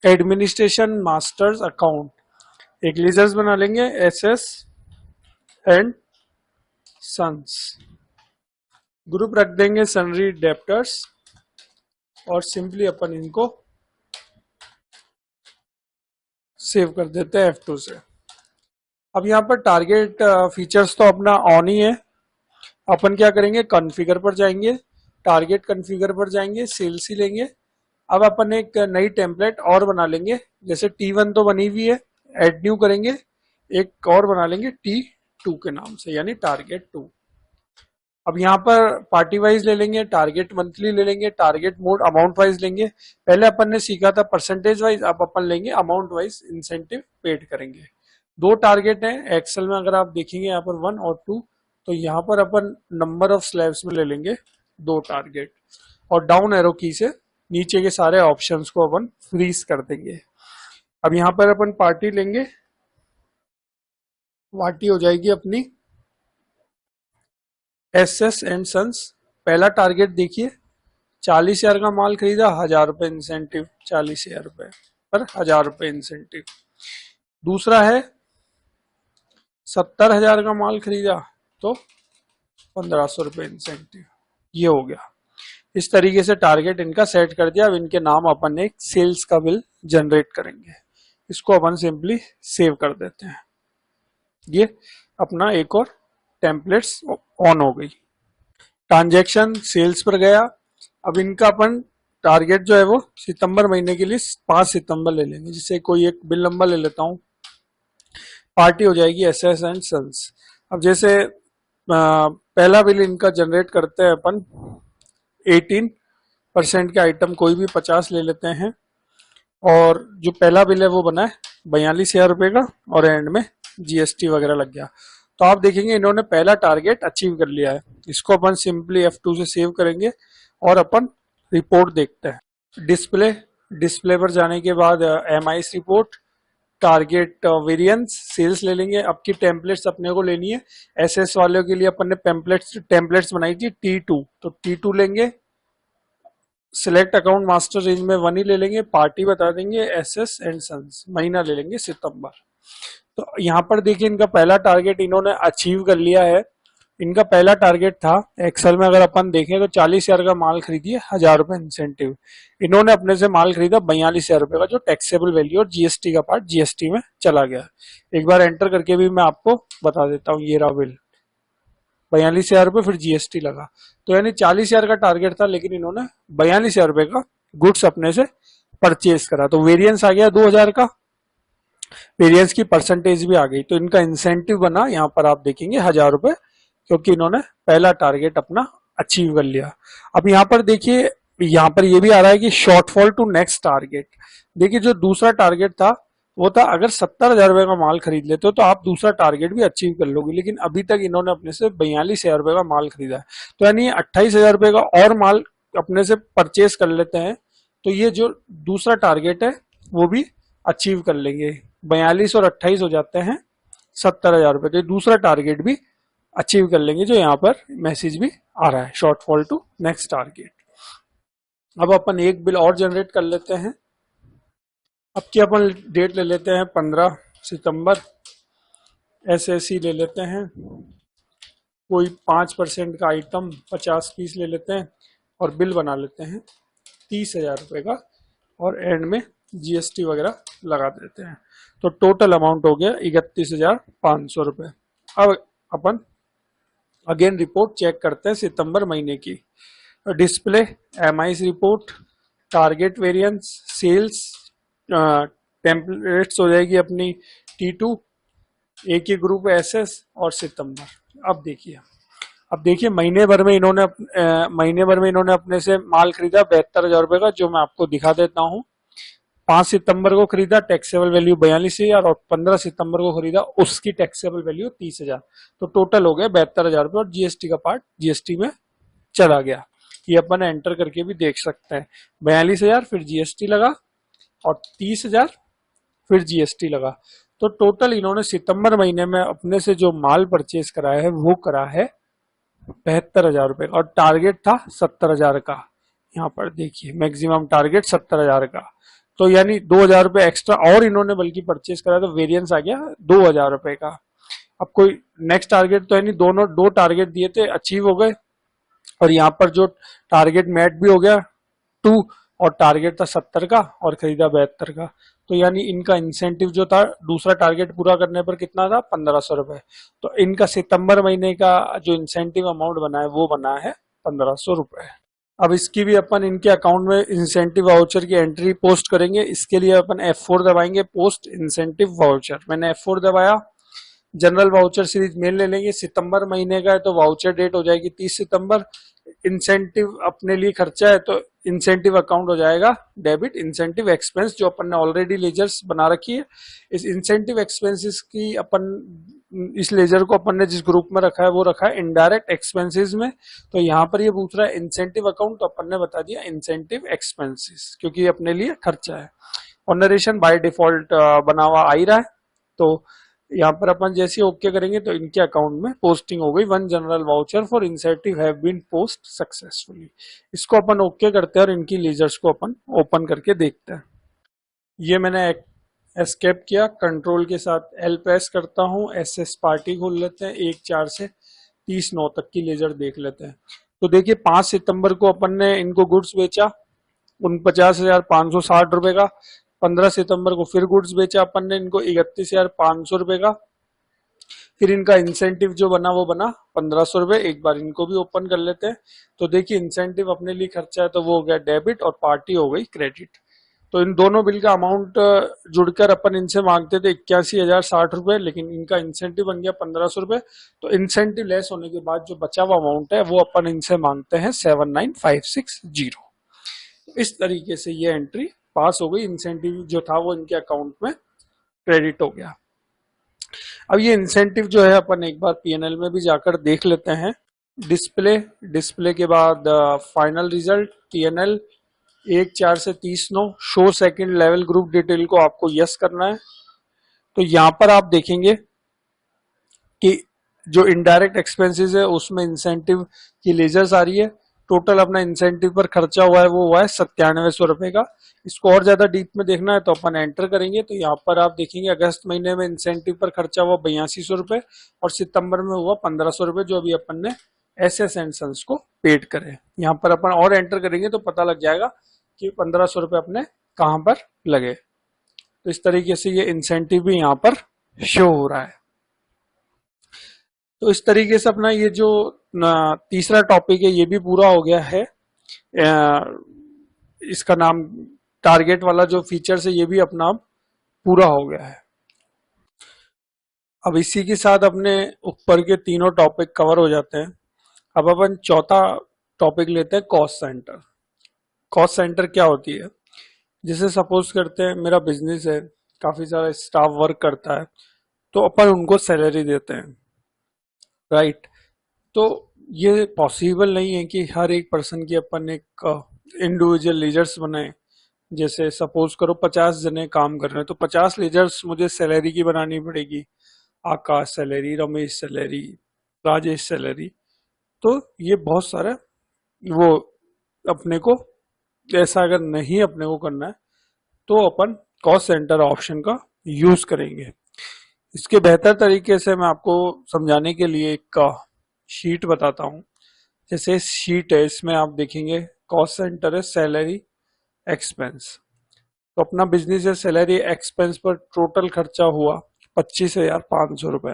Speaker 1: एडमिनिस्ट्रेशन मास्टर्स अकाउंट। एक लेजर्स बना लेंगे एसएस एंड सन्स, ग्रुप रख देंगे सनरी डेप्टर्स और सिंपली अपन इनको सेव कर देते हैं F2 से। अब यहाँ पर टारगेट फीचर्स तो अपना ऑन ही है। अपन क्या करेंगे, कॉन्फ़िगर पर जाएंगे, टारगेट कॉन्फ़िगर पर जाएंगे, सेल्स ही लेंगे। अब अपन एक नई टेम्पलेट और बना लेंगे, जैसे T1 तो बनी हुई है, ऐड न्यू करेंगे, एक और बना लेंगे T2 के नाम से, यानी टारगेट 2। अब यहाँ पर पार्टी वाइज ले लेंगे, टारगेट मंथली ले लेंगे, टारगेट मोड अमाउंट वाइज लेंगे। पहले अपन ने सीखा था परसेंटेज वाइज, अब अपन लेंगे अमाउंट वाइज इंसेंटिव पेड करेंगे। दो टारगेट हैं एक्सेल में, अगर आप देखेंगे यहाँ पर 1 और 2, तो यहाँ पर अपन नंबर ऑफ स्लैब्स में ले लेंगे दो टारगेट और डाउन एरो की से नीचे के सारे ऑप्शंस को अपन फ्रीज कर देंगे। अब यहाँ पर अपन पार्टी लेंगे, पार्टी हो जाएगी अपनी एसएस एंड सन्स। पहला टारगेट देखिए, 40,000 का माल खरीदा, 1,000 रुपए इंसेंटिव, 40,000 रुपए पर 1,000 रुपए इंसेंटिव। दूसरा है 70,000 का माल खरीदा तो 1,500 रुपए इंसेंटिव। ये हो गया। इस तरीके से टारगेट इनका सेट कर दिया। अब इनके नाम अपन एक सेल्स का बिल जनरेट करेंगे, इसको अपन सिंपली सेव कर देते हैं। ये अपना एक और टेम्पलेट्स ऑन हो गई। ट्रांजैक्शन सेल्स पर गया। अब इनका अपन टारगेट जो है वो सितंबर महीने के लिए 5 सितंबर ले लेंगे। जिससे कोई एक बिल नंबर ले लेता हूं, पार्टी हो जाएगी एसएस एंड सन्स। अब जैसे पहला बिल इनका जनरेट करते हैं अपन 18% के आइटम कोई भी 50 ले लेते हैं, और जो पहला बिल है वो बना है 42,000 रुपए का और एंड में जीएसटी वगैरह लग गया। तो आप देखेंगे इन्होंने पहला टारगेट अचीव कर लिया है। इसको अपन सिंपली F2 से सेव करेंगे और अपन रिपोर्ट देखते हैं। डिस्प्ले पर जाने के बाद MIS report, target variance, sales ले लेंगे। अब की टेम्पलेट्स अपने को लेनी है। एसएस वालों के लिए अपन ने टेम्पलेट्स बनाई थी T2, तो T2 लेंगे। सिलेक्ट अकाउंट मास्टर रेंज में 1 ही ले लेंगे, पार्टी बता देंगे एसएस एंड सन्स, महीना ले लेंगे सितंबर। तो यहाँ पर देखिए इनका पहला टारगेट इन्होंने अचीव कर लिया है। इनका पहला टारगेट था एक्सेल में, अगर अपन देखें तो 40,000 का माल खरीदिए, 1,000 रुपए इंसेंटिव। इन्होंने अपने से माल खरीदा 42,000 रुपए का, जो टैक्सेबल वैल्यू और जीएसटी का पार्ट जीएसटी में चला गया। एक बार एंटर करके भी मैं आपको बता देता हूँ। ये रहा बिल, 42,000 रुपए, फिर जीएसटी लगा। तो यानी 40,000 का टारगेट था, लेकिन इन्होंने 42,000 रुपए का गुड्स अपने से परचेज करा। तो वेरिएंस आ गया 2,000 का, वेरिएंस की परसेंटेज भी आ गई। तो इनका इंसेंटिव बना, यहाँ पर आप देखेंगे 1,000 रुपए, क्योंकि इन्होंने पहला टारगेट अपना अचीव कर लिया। अब यहाँ पर देखिए, यहाँ पर ये भी आ रहा है कि शॉर्टफॉल टू नेक्स्ट टारगेट। देखिए जो दूसरा टारगेट था वो था, अगर 70,000 रुपए का माल खरीद लेते हो तो आप दूसरा टारगेट भी अचीव कर लोगे, लेकिन अभी तक इन्होंने अपने से 42,000 रुपए का माल खरीदा है। तो यानी 28,000 रुपए का और माल अपने से परचेज कर लेते हैं, तो ये जो दूसरा टारगेट है वो भी अचीव कर लेंगे। 42 और 28 हो जाते हैं 70,000 रुपए। तो दूसरा टारगेट भी अचीव कर लेंगे, जो यहाँ पर मैसेज भी आ रहा है, शॉर्टफॉल टू नेक्स्ट टारगेट। अब अपन एक बिल और जनरेट कर लेते हैं। अब की अपन डेट ले लेते हैं 15 सितंबर। एसएससी ले लेते हैं, कोई 5% का आइटम 50 पीस ले लेते हैं और बिल बना लेते हैं 30,000 रुपए का, और एंड में जीएसटी वगैरह लगा देते हैं। तो टोटल अमाउंट हो गया 31,500 रुपए। अब अपन अगेन रिपोर्ट चेक करते हैं सितंबर महीने की। Display, MIS report, target variance, sales, templates हो जाएगी अपनी T2, एक ही ग्रुप एसएस और सितंबर। अब देखिए महीने भर में इन्होंने अपने से माल खरीदा 72,000 रुपए का, जो मैं आपको दिखा देता हूँ। 5 सितंबर को खरीदा, टैक्सेबल वैल्यू 42,000, और 15 सितंबर को खरीदा, उसकी टैक्सेबल वैल्यू 30,000। तो टोटल हो गया 72,000 रुपए, और जीएसटी का पार्ट जीएसटी में चला गया। ये अपन एंटर करके भी देख सकते हैं। 42,000 फिर जीएसटी लगा और 30,000 फिर जीएसटी लगा। तो टोटल इन्होंने सितंबर महीने में अपने से जो माल परचेज कराया है वो करा है 72,000 रुपए का, और टारगेट था 70,000 का। यहाँ पर देखिए मैक्सिमम टारगेट 70,000 का, तो यानी 2,000 रुपए एक्स्ट्रा और इन्होंने बल्कि परचेज करा, तो वेरिएंस आ गया 2,000 रुपए का। अब कोई नेक्स्ट टारगेट तो यानी दोनों दो टारगेट दिए थे, अचीव हो गए, और यहाँ पर जो टारगेट मैट भी हो गया 2, और टारगेट था 70 का और खरीदा 72 का। तो यानी इनका इंसेंटिव जो था दूसरा टारगेट पूरा करने पर कितना था, 1,500 रुपए। तो इनका सितंबर महीने का जो इंसेंटिव अमाउंट बना है वो बना है 1,500 रुपए। अब इसकी भी अपन इनके अकाउंट में इंसेंटिव वाउचर की एंट्री पोस्ट करेंगे। इसके लिए अपन F4 दबाएंगे, पोस्ट इंसेंटिव वाउचर। मैंने F4 दबाया, जनरल वाउचर सीरीज मेल ले लेंगे। सितंबर महीने का है तो वाउचर डेट हो जाएगी 30 सितंबर। इंसेंटिव अपने लिए खर्चा है तो इंसेंटिव अकाउंट हो जाएगा डेबिट। इंसेंटिव एक्सपेंस जो अपन ने ऑलरेडी लेजर्स बना रखी है, इस इंसेंटिव एक्सपेंसेस की अपन इस लेजर को अपन ने जिस ग्रुप में रखा है वो रखा है इनडायरेक्ट एक्सपेंसेस में। तो यहाँ पर ये पूछ रहा है इंसेंटिव अकाउंट, तो अपन ने बता दिया इंसेंटिव एक्सपेंसेस, क्योंकि अपने लिए खर्चा है। और नरेशन बाय डिफॉल्ट बना हुआ आ ही रहा है, तो यहाँ पर अपन जैसे ओके करेंगे तो इनके अकाउंट में पोस्टिंग हो गई। 1 general voucher for incentive have been post successfully. इसको अपन ओके करते हैं और इनकी लेजर्स को अपन ओपन करके देखते हैं। ये मैंने एस्केप किया, कंट्रोल के साथ एल प्रेस करता हूँ, एसएस पार्टी खोल लेते हैं, 1/4 से 30/9 तक की लेजर देख लेते हैं। तो देखिए 5 सितंबर को अपन ने इनको गुड्स बेचा 49,560 रुपए का। 15 सितंबर को फिर गुड्स बेचा अपन ने इनको 31,500 रुपए का। फिर इनका इंसेंटिव जो बना वो बना 1,500 रुपए। एक बार इनको भी ओपन कर लेते हैं। तो देखिए इंसेंटिव अपने लिए खर्चा है तो वो हो गया डेबिट और पार्टी हो गई क्रेडिट। तो इन दोनों बिल का अमाउंट जुड़कर अपन इनसे मांगते थे 81,060 रुपए, लेकिन इनका इंसेंटिव बन गया 1,500 रुपए। तो इंसेंटिव लेस होने के बाद जो बचा हुआ अमाउंट है वो अपन इनसे मांगते हैं 79,560। इस तरीके से ये एंट्री पास हो गई, इंसेंटिव जो था वो इनके अकाउंट में क्रेडिट हो गया। अब ये इंसेंटिव जो है अपन एक बार पीएनएल में भी जाकर देख लेते हैं। डिस्प्ले के बाद फाइनल रिजल्ट पीएनएल 1/4 से 30/9। Show second level group detail को आपको यस करना है। तो यहां पर आप देखेंगे कि जो इनडायरेक्ट एक्सपेंसेस है उसमें इंसेंटिव की लेजर्स आ रही है। टोटल अपना इंसेंटिव पर खर्चा हुआ है वो हुआ है 9700 रुपए का। इसको और ज्यादा डीप में देखना है तो अपन एंटर करेंगे। तो यहाँ पर आप देखेंगे अगस्त महीने में इंसेंटिव पर खर्चा हुआ 8200 रुपए और सितंबर में हुआ 1500 रुपए, जो अभी अपन ने एसएस एंड सन्स को पेड करे। यहाँ पर अपन और एंटर करेंगे तो पता लग जाएगा कि 1500 रुपए अपने कहाँ पर लगे। तो इस तरीके से ये इंसेंटिव भी यहाँ पर शो हो रहा है। तो इस तरीके से अपना ये जो तीसरा टॉपिक है ये भी पूरा हो गया है। इसका नाम टारगेट वाला जो फीचर्स है ये भी अपना पूरा हो गया है। अब इसी के साथ अपने ऊपर के तीनों टॉपिक कवर हो जाते हैं। अब अपन चौथा टॉपिक लेते हैं कॉस्ट सेंटर। कॉस्ट सेंटर क्या होती है? जैसे सपोज करते हैं मेरा बिजनेस है, काफी सारा स्टाफ वर्क करता है, तो अपन उनको सैलरी देते हैं, राइट। तो ये पॉसिबल नहीं है कि हर एक पर्सन की अपन एक इंडिविजुअल लीजर्स बनाए। जैसे सपोज करो 50 जने काम कर रहे हैं तो 50 लीजर्स मुझे सैलरी की बनानी पड़ेगी। Akash salary, Ramesh salary, Rajesh salary. तो ये बहुत सारा वो अपने को ऐसा अगर नहीं अपने को करना है तो अपन कॉस्ट सेंटर ऑप्शन का यूज करेंगे। इसके बेहतर तरीके से मैं आपको समझाने के लिए एक शीट बताता हूँ। जैसे शीट है, इसमें आप देखेंगे कॉस्ट सेंटर है सैलरी एक्सपेंस। तो अपना बिजनेस है, सैलरी एक्सपेंस पर टोटल खर्चा हुआ 25,500 रुपए।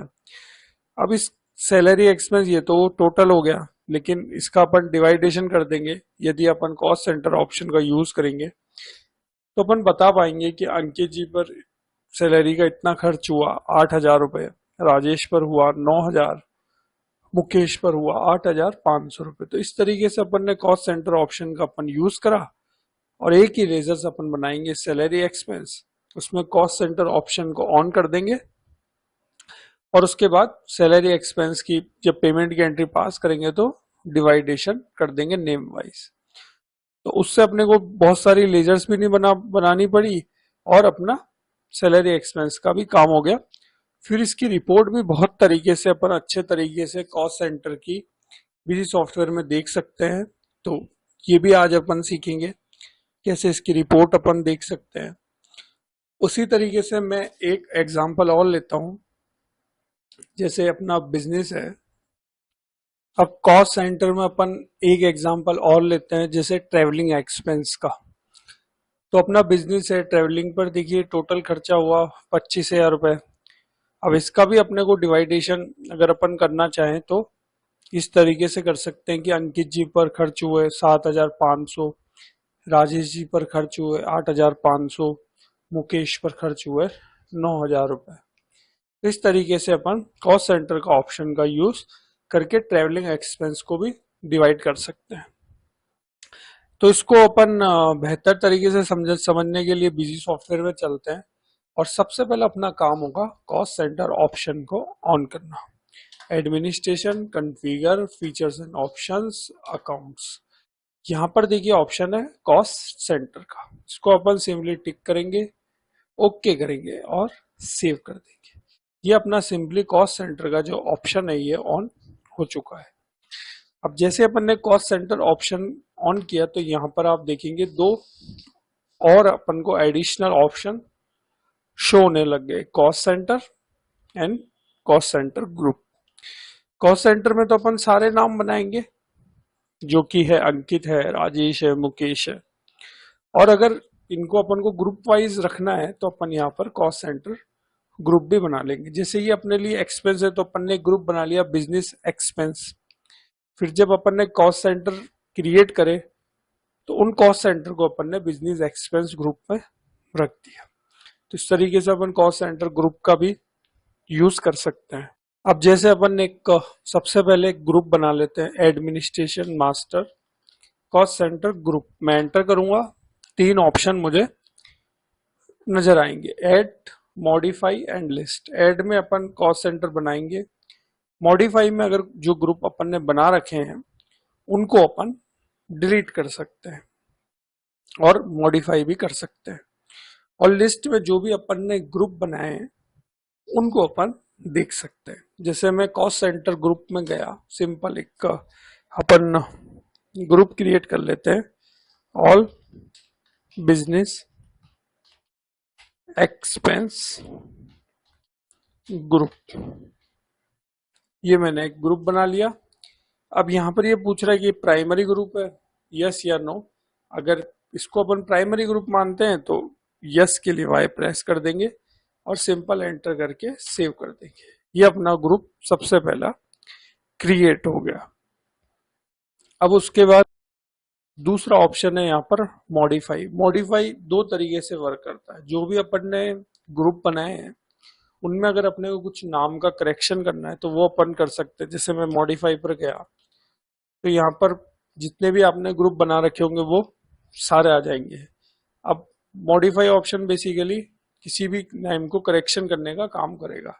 Speaker 1: अब इस सैलरी एक्सपेंस ये तो टोटल हो गया, लेकिन इसका अपन डिवाइडेशन कर देंगे। यदि अपन कॉस्ट सेंटर ऑप्शन का यूज करेंगे तो अपन बता पाएंगे कि अंकित जी पर सैलरी का इतना खर्च हुआ 8,000 रुपए, राजेश पर हुआ 9,000, मुकेश पर हुआ 8,500 रुपए। तो इस तरीके से अपन ने कॉस्ट सेंटर ऑप्शन का अपन यूज करा और एक ही रेजर्स अपन बनाएंगे सैलरी एक्सपेंस, उसमें कॉस्ट सेंटर ऑप्शन को ऑन कर देंगे और उसके बाद सैलरी एक्सपेंस की जब पेमेंट की एंट्री पास करेंगे तो डिवाइडेशन कर देंगे नेम वाइज। तो उससे अपने को बहुत सारी लेजर्स भी नहीं बनानी पड़ी और अपना सैलरी एक्सपेंस का भी काम हो गया। फिर इसकी रिपोर्ट भी बहुत तरीके से अपन अच्छे तरीके से कॉस्ट सेंटर की बिजी सॉफ्टवेयर में देख सकते हैं। तो ये भी आज अपन सीखेंगे कैसे इसकी रिपोर्ट अपन देख सकते हैं। उसी तरीके से मैं एक एग्जांपल और लेता हूं। जैसे अपना बिजनेस है, अब कॉस्ट सेंटर में अपन एक एग्जांपल और लेते हैं, जैसे ट्रेवलिंग एक्सपेंस का। तो अपना बिजनेस है, ट्रेवलिंग पर देखिए टोटल खर्चा हुआ 25,000 रुपए। अब इसका भी अपने को डिवाइडेशन अगर अपन करना चाहें तो इस तरीके से कर सकते हैं कि अंकित जी पर खर्च हुए 7,500, राजेश जी पर खर्च हुए 8,500, मुकेश पर खर्च हुए 9,000 रुपए। इस तरीके से अपन कॉस्ट सेंटर का ऑप्शन का यूज करके ट्रेवलिंग एक्सपेंस को भी डिवाइड कर सकते हैं। तो इसको अपन बेहतर तरीके से समझने के लिए बिजी सॉफ्टवेयर में चलते हैं और सबसे पहले अपना काम होगा कॉस्ट सेंटर ऑप्शन को ऑन करना। Administration, configure, features and options, accounts. यहाँ पर देखिए ऑप्शन है कॉस्ट सेंटर का। इसको अपन सिंपली टिक करेंगे, ओके करेंगे और सेव कर देंगे। ये अपना सिंपली कॉस्ट सेंटर का जो ऑप्शन है ये ऑन हो चुका है। अब जैसे अपन ने कॉस्ट सेंटर ऑप्शन ऑन किया तो यहाँ पर आप देखेंगे दो और अपन को एडिशनल ऑप्शन शो होने लग गए, cost centre and cost centre group. Cost centre में तो अपन सारे नाम बनाएंगे जो कि है अंकित है, राजेश है, मुकेश है। और अगर इनको अपन को ग्रुप वाइज रखना है तो अपन यहाँ पर कॉस्ट सेंटर ग्रुप भी बना लेंगे। जैसे ये अपने लिए एक्सपेंस है तो अपन ने ग्रुप बना लिया बिजनेस एक्सपेंस। फिर जब अपन ने कॉस्ट सेंटर क्रिएट करे तो उन कॉस्ट सेंटर को अपन ने बिजनेस एक्सपेंस ग्रुप में रख दिया। तो इस तरीके से अपन कॉस्ट सेंटर ग्रुप का भी यूज कर सकते हैं। अब जैसे अपन ने सबसे पहले एक ग्रुप बना लेते हैं, administration master cost centre group. मैं एंटर करूंगा, 3 ऑप्शन मुझे नजर आएंगे, add, modify and list. Add में अपन कॉस्ट सेंटर बनाएंगे, मॉडिफाई में अगर जो ग्रुप अपन ने बना रखे हैं उनको अपन डिलीट कर सकते हैं और मॉडिफाई भी कर सकते हैं। और लिस्ट में जो भी अपन ने ग्रुप बनाए हैं उनको अपन देख सकते हैं। जैसे मैं कॉस्ट सेंटर ग्रुप में गया, सिंपल एक अपन ग्रुप क्रिएट कर लेते हैं, ऑल बिजनेस एक्सपेंस ग्रुप। ये मैंने एक ग्रुप बना लिया। अब यहाँ पर ये पूछ रहा है कि प्राइमरी ग्रुप है, यस या नो। अगर इसको अपन प्राइमरी ग्रुप मानते हैं तो यस के लिए वाई प्रेस कर देंगे और सिंपल एंटर करके सेव कर देंगे। ये अपना ग्रुप सबसे पहला क्रिएट हो गया। अब उसके बाद दूसरा ऑप्शन है यहाँ पर मॉडिफाई। मॉडिफाई 2 तरीके से वर्क करता है। जो भी अपन ने ग्रुप बनाए हैं उनमें अगर अपने को कुछ नाम का करेक्शन करना है तो वो अपन कर सकते हैं। जैसे मैं मॉडिफाई पर गया तो यहाँ पर जितने भी आपने ग्रुप बना रखे होंगे वो सारे आ जाएंगे। अब मॉडिफाई ऑप्शन बेसिकली किसी भी नेम को करेक्शन करने का काम करेगा।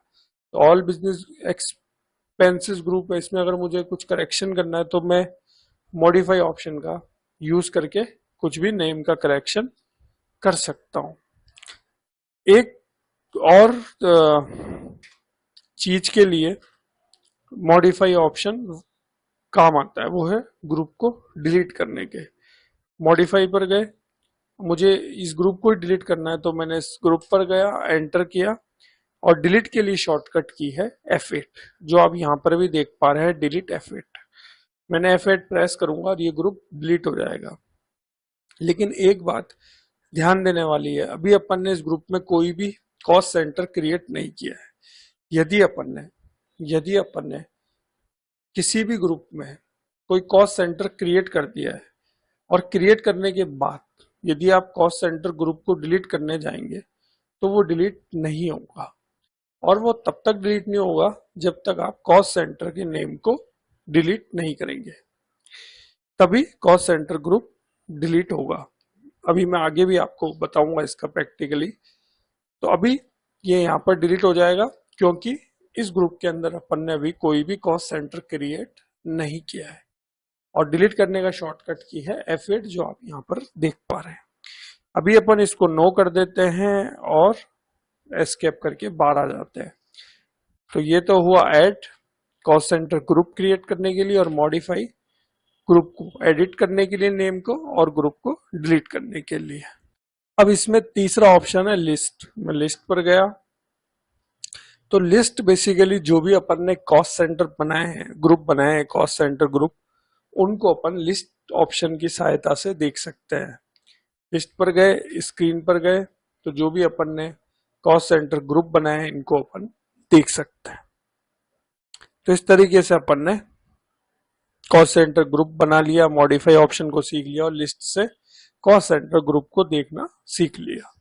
Speaker 1: तो ऑल बिजनेस एक्सपेंसेस ग्रुप है, इसमें अगर मुझे कुछ करेक्शन करना है तो मैं मॉडिफाई ऑप्शन का यूज करके कुछ भी नेम का करेक्शन कर सकता हूं। एक और चीज के लिए मॉडिफाई ऑप्शन काम आता है, वो है ग्रुप को डिलीट करने के। मॉडिफाई पर गए, मुझे इस ग्रुप को डिलीट करना है तो मैंने इस ग्रुप पर गया, एंटर किया और डिलीट के लिए शॉर्टकट की है F8, जो आप यहाँ पर भी देख पा रहे हैं, डिलीट F8। मैंने F8 प्रेस करूंगा और ये ग्रुप डिलीट हो जाएगा। लेकिन एक बात ध्यान देने वाली है, अभी अपन ने इस ग्रुप में कोई भी कॉस्ट सेंटर क्रिएट नहीं किया है। यदि अपन ने किसी भी ग्रुप में कोई कॉस्ट सेंटर क्रिएट कर दिया है और क्रिएट करने के बाद यदि आप कॉस्ट सेंटर ग्रुप को डिलीट करने जाएंगे तो वो डिलीट नहीं होगा। और वो तब तक डिलीट नहीं होगा जब तक आप कॉस्ट सेंटर के नेम को डिलीट नहीं करेंगे, तभी कॉस्ट सेंटर ग्रुप डिलीट होगा। अभी मैं आगे भी आपको बताऊंगा इसका प्रैक्टिकली। तो अभी ये यहाँ पर डिलीट हो जाएगा क्योंकि इस ग्रुप के अंदर अपन ने अभी कोई भी कॉस्ट सेंटर क्रिएट नहीं किया है। और डिलीट करने का शॉर्टकट की है F8 जो आप यहाँ पर देख पा रहे हैं। अभी अपन इसको नो कर देते हैं और एस्केप करके बाहर आ जाते हैं। तो ये तो हुआ add cost centre group create करने के लिए और मॉडिफाई ग्रुप को एडिट करने के लिए नेम को और ग्रुप को डिलीट करने के लिए। अब इसमें तीसरा ऑप्शन है लिस्ट। मैं लिस्ट पर गया तो लिस्ट बेसिकली जो भी अपन ने कॉस्ट सेंटर बनाए हैं, ग्रुप बनाए हैं कॉस्ट सेंटर ग्रुप, उनको अपन लिस्ट ऑप्शन की सहायता से देख सकते हैं। लिस्ट पर गए, स्क्रीन पर गए तो जो भी अपन ने कॉस्ट सेंटर ग्रुप बनाए हैं इनको अपन देख सकते हैं। तो इस तरीके से अपन ने कॉस्ट सेंटर ग्रुप बना लिया, मॉडिफाई ऑप्शन को सीख लिया और लिस्ट से कॉस्ट सेंटर ग्रुप को देखना सीख लिया।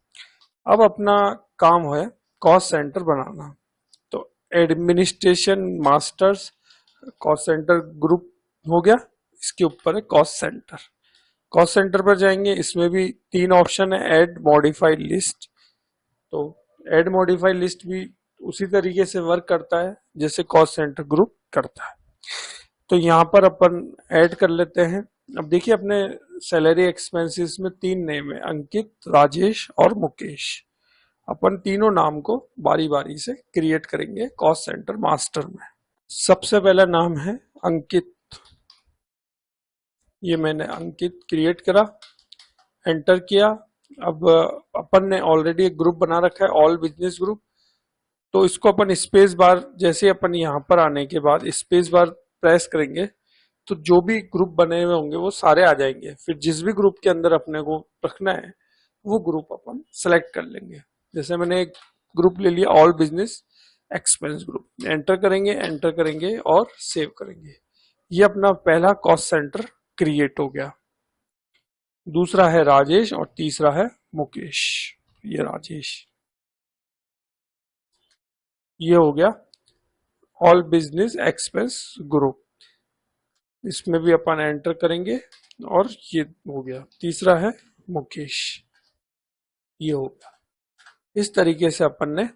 Speaker 1: अब अपना काम है कॉस्ट सेंटर बनाना। तो administration masters cost centre group हो गया, इसके ऊपर है कॉस्ट सेंटर। कॉस्ट सेंटर पर जाएंगे, इसमें भी 3 ऑप्शन है, ऐड मॉडिफाई लिस्ट। तो ऐड मॉडिफाई लिस्ट भी उसी तरीके से वर्क करता है जैसे कॉस्ट सेंटर ग्रुप करता है। तो यहाँ पर अपन ऐड कर लेते हैं। अब देखिए अपने सैलरी एक्सपेंसेस में 3 नेम है, अंकित, राजेश और मुकेश। अपन तीनों नाम को बारी बारी से क्रिएट करेंगे कॉस्ट सेंटर मास्टर में। सबसे पहला नाम है अंकित, ये मैंने अंकित क्रिएट करा, एंटर किया। अब अपन ने ऑलरेडी एक ग्रुप बना रखा है ऑल बिजनेस ग्रुप, तो इसको अपन स्पेस बार, जैसे अपन यहाँ पर आने के बाद स्पेस बार प्रेस करेंगे तो जो भी ग्रुप बने हुए होंगे वो सारे आ जाएंगे। फिर जिस भी ग्रुप के अंदर अपने को रखना है वो ग्रुप अपन सेलेक्ट कर लेंगे। जैसे मैंने एक ग्रुप ले लिया all business expense group, enter करेंगे और सेव करेंगे। ये अपना पहला कॉस्ट सेंटर क्रिएट हो गया। दूसरा है राजेश और तीसरा है मुकेश। ये राजेश, ये हो गया ऑल बिजनेस एक्सपेंस ग्रुप, इसमें भी अपन एंटर करेंगे और ये हो गया। तीसरा है मुकेश, ये हो गया। इस तरीके से अपन ने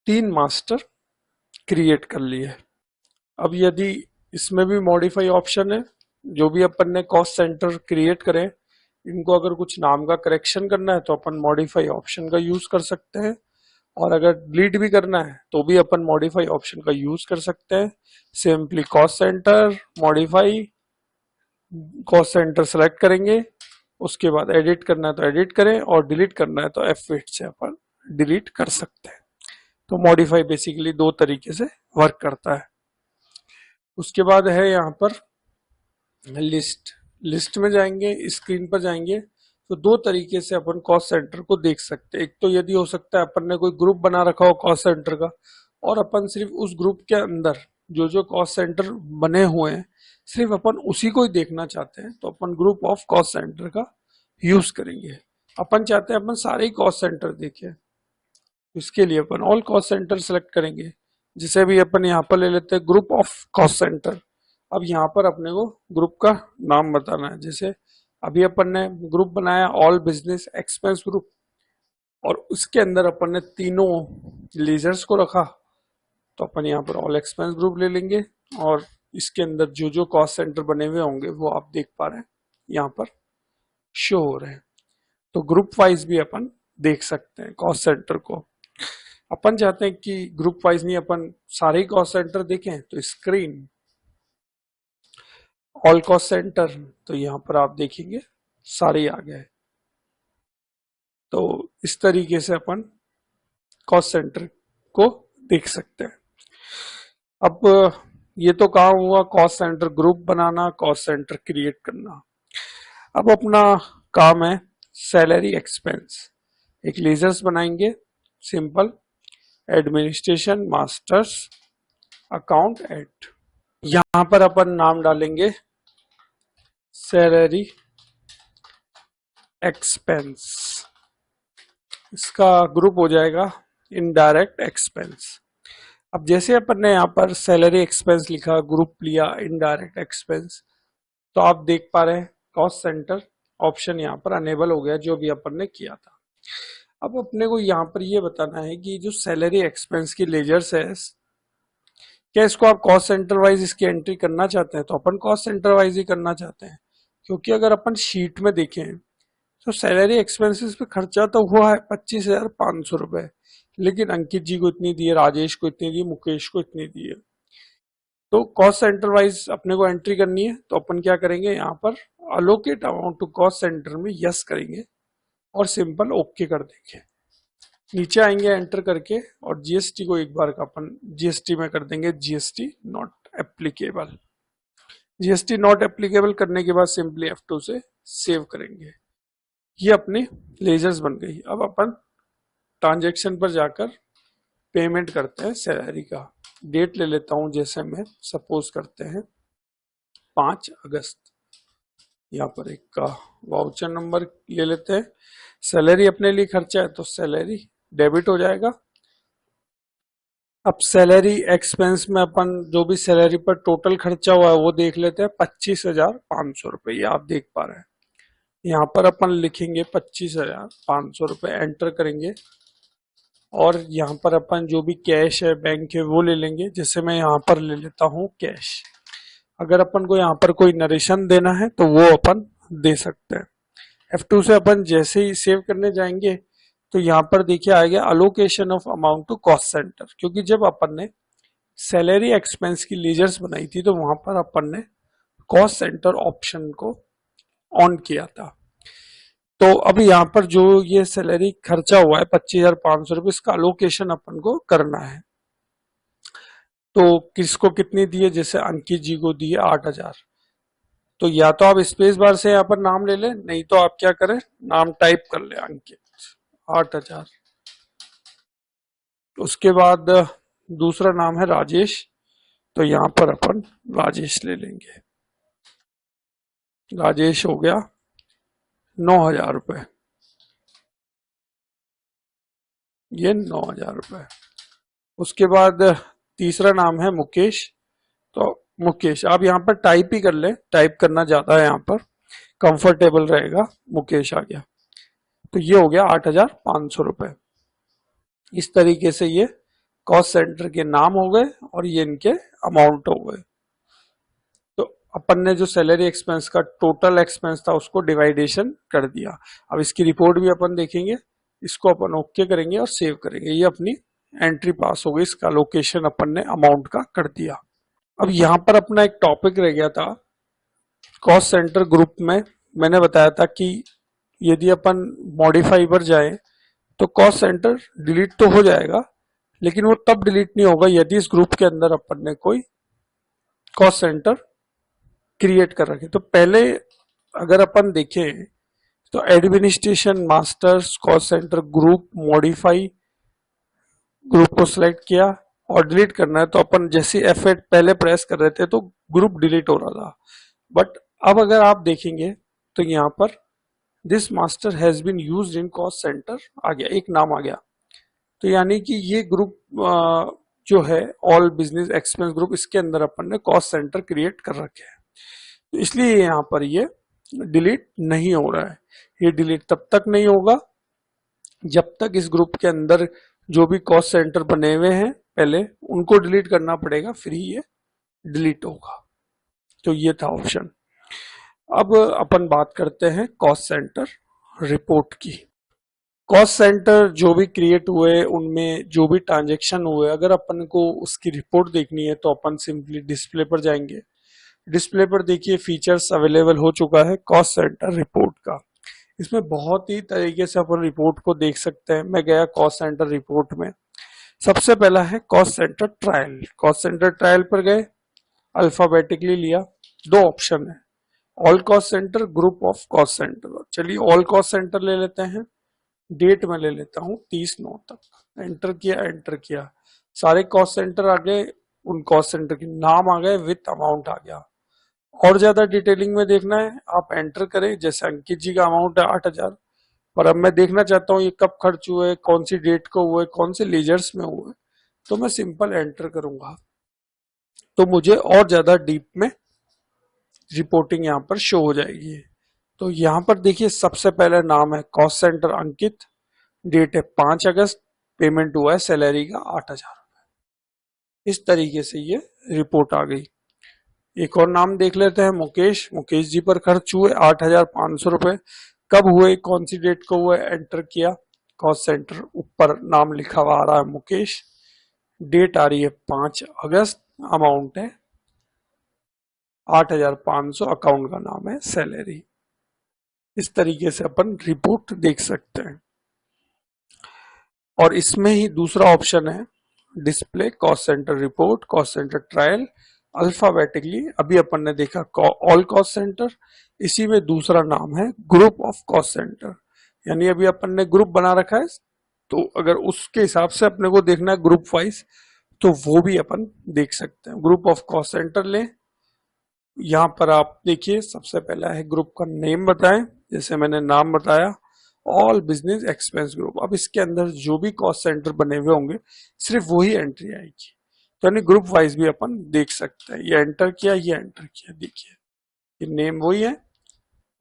Speaker 1: 3 मास्टर क्रिएट कर लिए। अब यदि इसमें भी मॉडिफाई ऑप्शन है, जो भी अपन ने कॉस्ट सेंटर क्रिएट करें इनको अगर कुछ नाम का करेक्शन करना है तो अपन मॉडिफाई ऑप्शन का यूज कर सकते हैं, और अगर डिलीट भी करना है तो भी अपन मॉडिफाई ऑप्शन का यूज कर सकते हैं। Simply cost centre modify, cost centre select करेंगे, उसके बाद एडिट करना है तो एडिट करें और डिलीट करना है तो F8 से अपन डिलीट कर सकते हैं। तो मॉडिफाई बेसिकली 2 तरीके से वर्क करता है। उसके बाद है यहाँ पर लिस्ट। लिस्ट में जाएंगे, स्क्रीन पर जाएंगे तो 2 तरीके से अपन कॉस्ट सेंटर को देख सकते हैं। एक तो यदि हो सकता है अपन ने कोई ग्रुप बना रखा हो कॉस्ट सेंटर का और अपन सिर्फ उस ग्रुप के अंदर जो जो कॉस्ट सेंटर बने हुए हैं सिर्फ अपन उसी को ही देखना चाहते हैं तो अपन ग्रुप ऑफ कॉस्ट सेंटर का यूज करेंगे। अपन चाहते हैं अपन सारे ही कॉस्ट सेंटर देखें, इसके लिए अपन ऑल कॉस्ट सेंटर सेलेक्ट करेंगे। जिसे भी अपन यहाँ पर ले लेते हैं ग्रुप ऑफ कॉस्ट सेंटर। अब यहाँ पर अपने को ग्रुप का नाम बताना है। जैसे अभी अपन ने ग्रुप बनाया ऑल बिजनेस एक्सपेंस ग्रुप और उसके अंदर अपन ने तीनों लीजर्स को रखा, तो अपन यहाँ पर ऑल एक्सपेंस ग्रुप ले लेंगे और इसके अंदर जो जो कॉस्ट सेंटर बने हुए होंगे वो आप देख पा रहे हैं यहाँ पर शो हो रहे हैं। तो ग्रुप वाइज भी अपन देख सकते हैं कॉस्ट सेंटर को। अपन चाहते हैं कि ग्रुप वाइज नहीं अपन सारे ही कॉस्ट सेंटर देखें तो स्क्रीन ऑल कॉस्ट सेंटर, तो यहाँ पर आप देखेंगे सारे आ गए। तो इस तरीके से अपन कॉस्ट सेंटर को देख सकते हैं। अब ये तो काम हुआ कॉस्ट सेंटर ग्रुप बनाना, कॉस्ट सेंटर क्रिएट करना। अब अपना काम है सैलरी एक्सपेंस। एक लेजर्स बनाएंगे simple, administration masters account at. यहां पर अपन नाम डालेंगे सैलरी एक्सपेंस, इसका ग्रुप हो जाएगा इनडायरेक्ट एक्सपेंस। अब जैसे अपन ने यहाँ पर सैलरी एक्सपेंस लिखा, ग्रुप लिया इनडायरेक्ट एक्सपेंस, तो आप देख पा रहे हैं कॉस्ट सेंटर ऑप्शन यहाँ पर अनेबल हो गया जो भी अपन ने किया था। अब अपने को यहाँ पर ये बताना है कि जो सैलरी एक्सपेंस की लेजर्स है क्या इसको आप कॉस्ट सेंटर वाइज इसकी एंट्री करना चाहते हैं? तो अपन कॉस्ट सेंटर वाइज ही करना चाहते हैं, क्योंकि अगर अपन शीट में देखें तो सैलरी एक्सपेंसेस पे खर्चा तो हुआ है 25,500 रुपए, लेकिन अंकित जी को इतनी दी है, राजेश को इतनी दी है, मुकेश को इतनी दी है। तो कॉस्ट सेंटर वाइज अपने को एंट्री करनी है, तो अपन क्या करेंगे, यहाँ पर allocate amount to cost centre में यस करेंगे और सिंपल ओके कर देंगे। नीचे आएंगे एंटर करके और जीएसटी को एक बार का अपन जीएसटी में कर देंगे GST not applicable. GST not applicable करने के बाद सिंपली F2 से सेव करेंगे। ये अपनी लेजर्स बन गई। अब अपन ट्रांजेक्शन पर जाकर पेमेंट करते हैं सैलरी का। डेट ले लेता हूं, जैसे मैं सपोज करते हैं 5 अगस्त। यहाँ पर एक का वाउचर नंबर ले लेते हैं। सैलरी अपने लिए खर्चा है तो सैलरी डेबिट हो जाएगा। अब सैलरी एक्सपेंस में अपन जो भी सैलरी पर टोटल खर्चा हुआ है वो देख लेते हैं, 25,500 रुपये। ये आप देख पा रहे हैं। यहाँ पर अपन लिखेंगे 25,500 रुपये, एंटर करेंगे और यहाँ पर अपन जो भी कैश है बैंक है वो ले लेंगे। जैसे मैं यहाँ पर ले लेता हूँ कैश। अगर अपन को यहाँ पर कोई नरेशन देना है तो वो अपन दे सकते हैं। F2 से अपन जैसे ही सेव करने जाएंगे तो यहाँ पर देखिए आ गया allocation of amount to cost centre, क्योंकि जब अपन ने सैलरी एक्सपेंस की लीजर्स बनाई थी तो वहां पर अपन ने कॉस्ट सेंटर ऑप्शन को ऑन किया था। तो अब यहाँ पर जो ये सैलरी खर्चा हुआ है 25,500 रुपये, इसका अलोकेशन अपन को करना है। तो किसको कितनी दी है? जैसे अंकित जी को दी है 8,000। तो या तो आप स्पेस बार से यहाँ पर नाम ले लें, नहीं तो आप क्या करें, नाम टाइप कर ले अंकित 8,000। उसके बाद दूसरा नाम है राजेश, तो यहाँ पर अपन राजेश ले लेंगे। राजेश हो गया 9,000 रुपये, ये 9,000 रुपये। उसके बाद तीसरा नाम है मुकेश, तो मुकेश आप यहाँ पर टाइप ही कर ले, टाइप करना ज्यादा है यहाँ पर कंफर्टेबल रहेगा। मुकेश आ गया, तो ये हो गया 8,500 रुपये। इस तरीके से ये कॉस्ट सेंटर के नाम हो गए और ये इनके अमाउंट हो गए। तो अपन ने जो सैलरी एक्सपेंस का टोटल एक्सपेंस था उसको डिवाइडेशन कर दिया। अब इसकी रिपोर्ट भी अपन देखेंगे, इसको अपन ओके करेंगे और सेव करेंगे। ये अपनी एंट्री पास हो गई, इसका लोकेशन अपन ने अमाउंट का कर दिया। अब यहाँ पर अपना एक टॉपिक रह गया था कॉस्ट सेंटर ग्रुप में। मैंने बताया था कि यदि अपन मॉडिफाई पर जाए तो कॉस्ट सेंटर डिलीट तो हो जाएगा, लेकिन वो तब डिलीट नहीं होगा यदि इस ग्रुप के अंदर अपन ने कोई कॉस्ट सेंटर क्रिएट कर रखे। तो पहले अगर अपन देखें तो administration masters cost centre group modify, group को सिलेक्ट किया और डिलीट करना है तो अपन जैसे F8 पहले प्रेस कर रहे थे तो ग्रुप डिलीट हो रहा था। बट अब अगर आप देखेंगे तो यहाँ पर this master has been used in cost centre आ गया, एक नाम आ गया। तो यानी कि ये ग्रुप जो है ऑल बिजनेस एक्सपेंस ग्रुप, इसके अंदर अपन ने कॉस्ट सेंटर क्रिएट कर रखे हैं, तो इसलिए यहाँ पर ये डिलीट नहीं हो रहा है। ये डिलीट तब तक नहीं होगा जब तक इस ग्रुप के अंदर जो भी कॉस्ट सेंटर बने हुए हैं पहले उनको डिलीट करना पड़ेगा, फिर ही ये डिलीट होगा। तो ये था ऑप्शन। अब अपन बात करते हैं कॉस्ट सेंटर रिपोर्ट की। कॉस्ट सेंटर जो भी क्रिएट हुए उनमें जो भी ट्रांजेक्शन हुए, अगर अपन को उसकी रिपोर्ट देखनी है तो अपन सिंपली डिस्प्ले पर जाएंगे। डिस्प्ले पर देखिए फीचर्स अवेलेबल हो चुका है कॉस्ट सेंटर रिपोर्ट का। इसमें बहुत ही तरीके से अपन रिपोर्ट को देख सकते हैं। मैं गया कॉस्ट सेंटर रिपोर्ट में, सबसे पहला है cost centre trial. Cost centre trial पर गए, अल्फाबेटिकली लिया, दो ऑप्शन है, all cost centre, group of cost centre. चलिए ऑल कॉस्ट सेंटर ले लेते हैं। डेट में ले लेता हूँ 30/9 तक, एंटर किया, एंटर किया, सारे कॉस्ट सेंटर आ गए, उन कॉस्ट सेंटर के नाम आ गए, विथ अमाउंट आ गया। और ज्यादा डिटेलिंग में देखना है आप एंटर करें, जैसे अंकित जी का अमाउंट है 8,000, पर अब मैं देखना चाहता हूँ ये कब खर्च हुए, कौन सी डेट को हुए, कौन से लेजर्स में हुए, तो मैं सिंपल एंटर करूंगा तो मुझे और ज्यादा डीप में रिपोर्टिंग यहाँ पर शो हो जाएगी। तो यहाँ पर देखिए सबसे पहले नाम है कॉस्ट सेंटर अंकित, डेट है 5 अगस्त, पेमेंट हुआ है सैलरी का 8,000। इस तरीके से ये रिपोर्ट आ गई। एक और नाम देख लेते हैं, मुकेश। मुकेश जी पर खर्च हुए 8,500 रुपए। कब हुए, कौन सी डेट को हुए, एंटर किया। कॉस्ट सेंटर ऊपर नाम लिखा हुआ आ रहा है मुकेश, डेट आ रही है 5 अगस्त, अमाउंट है 8,500, अकाउंट का नाम है सैलरी। इस तरीके से अपन रिपोर्ट देख सकते हैं। और इसमें ही दूसरा ऑप्शन है display cost centre report, cost centre trial, alphabetically. अभी अपन ने देखा ऑल कॉस्ट सेंटर, इसी में दूसरा नाम है ग्रुप ऑफ कॉस्ट सेंटर। यानी अभी अपन ने ग्रुप बना रखा है, तो अगर उसके हिसाब से अपने को देखना है ग्रुप वाइज, तो वो भी अपन देख सकते हैं। ग्रुप ऑफ कॉस्ट सेंटर लें, यहाँ पर आप देखिए सबसे पहला है ग्रुप का नेम बताएं, जैसे मैंने नाम बताया ऑल बिजनेस एक्सपेंस ग्रुप। अब इसके अंदर जो भी कॉस्ट सेंटर बने हुए होंगे सिर्फ वही एंट्री आएगी, तो यानी ग्रुप वाइज भी अपन देख सकते हैं। ये एंटर किया, ये एंटर किया, देखिए ये नेम वही है,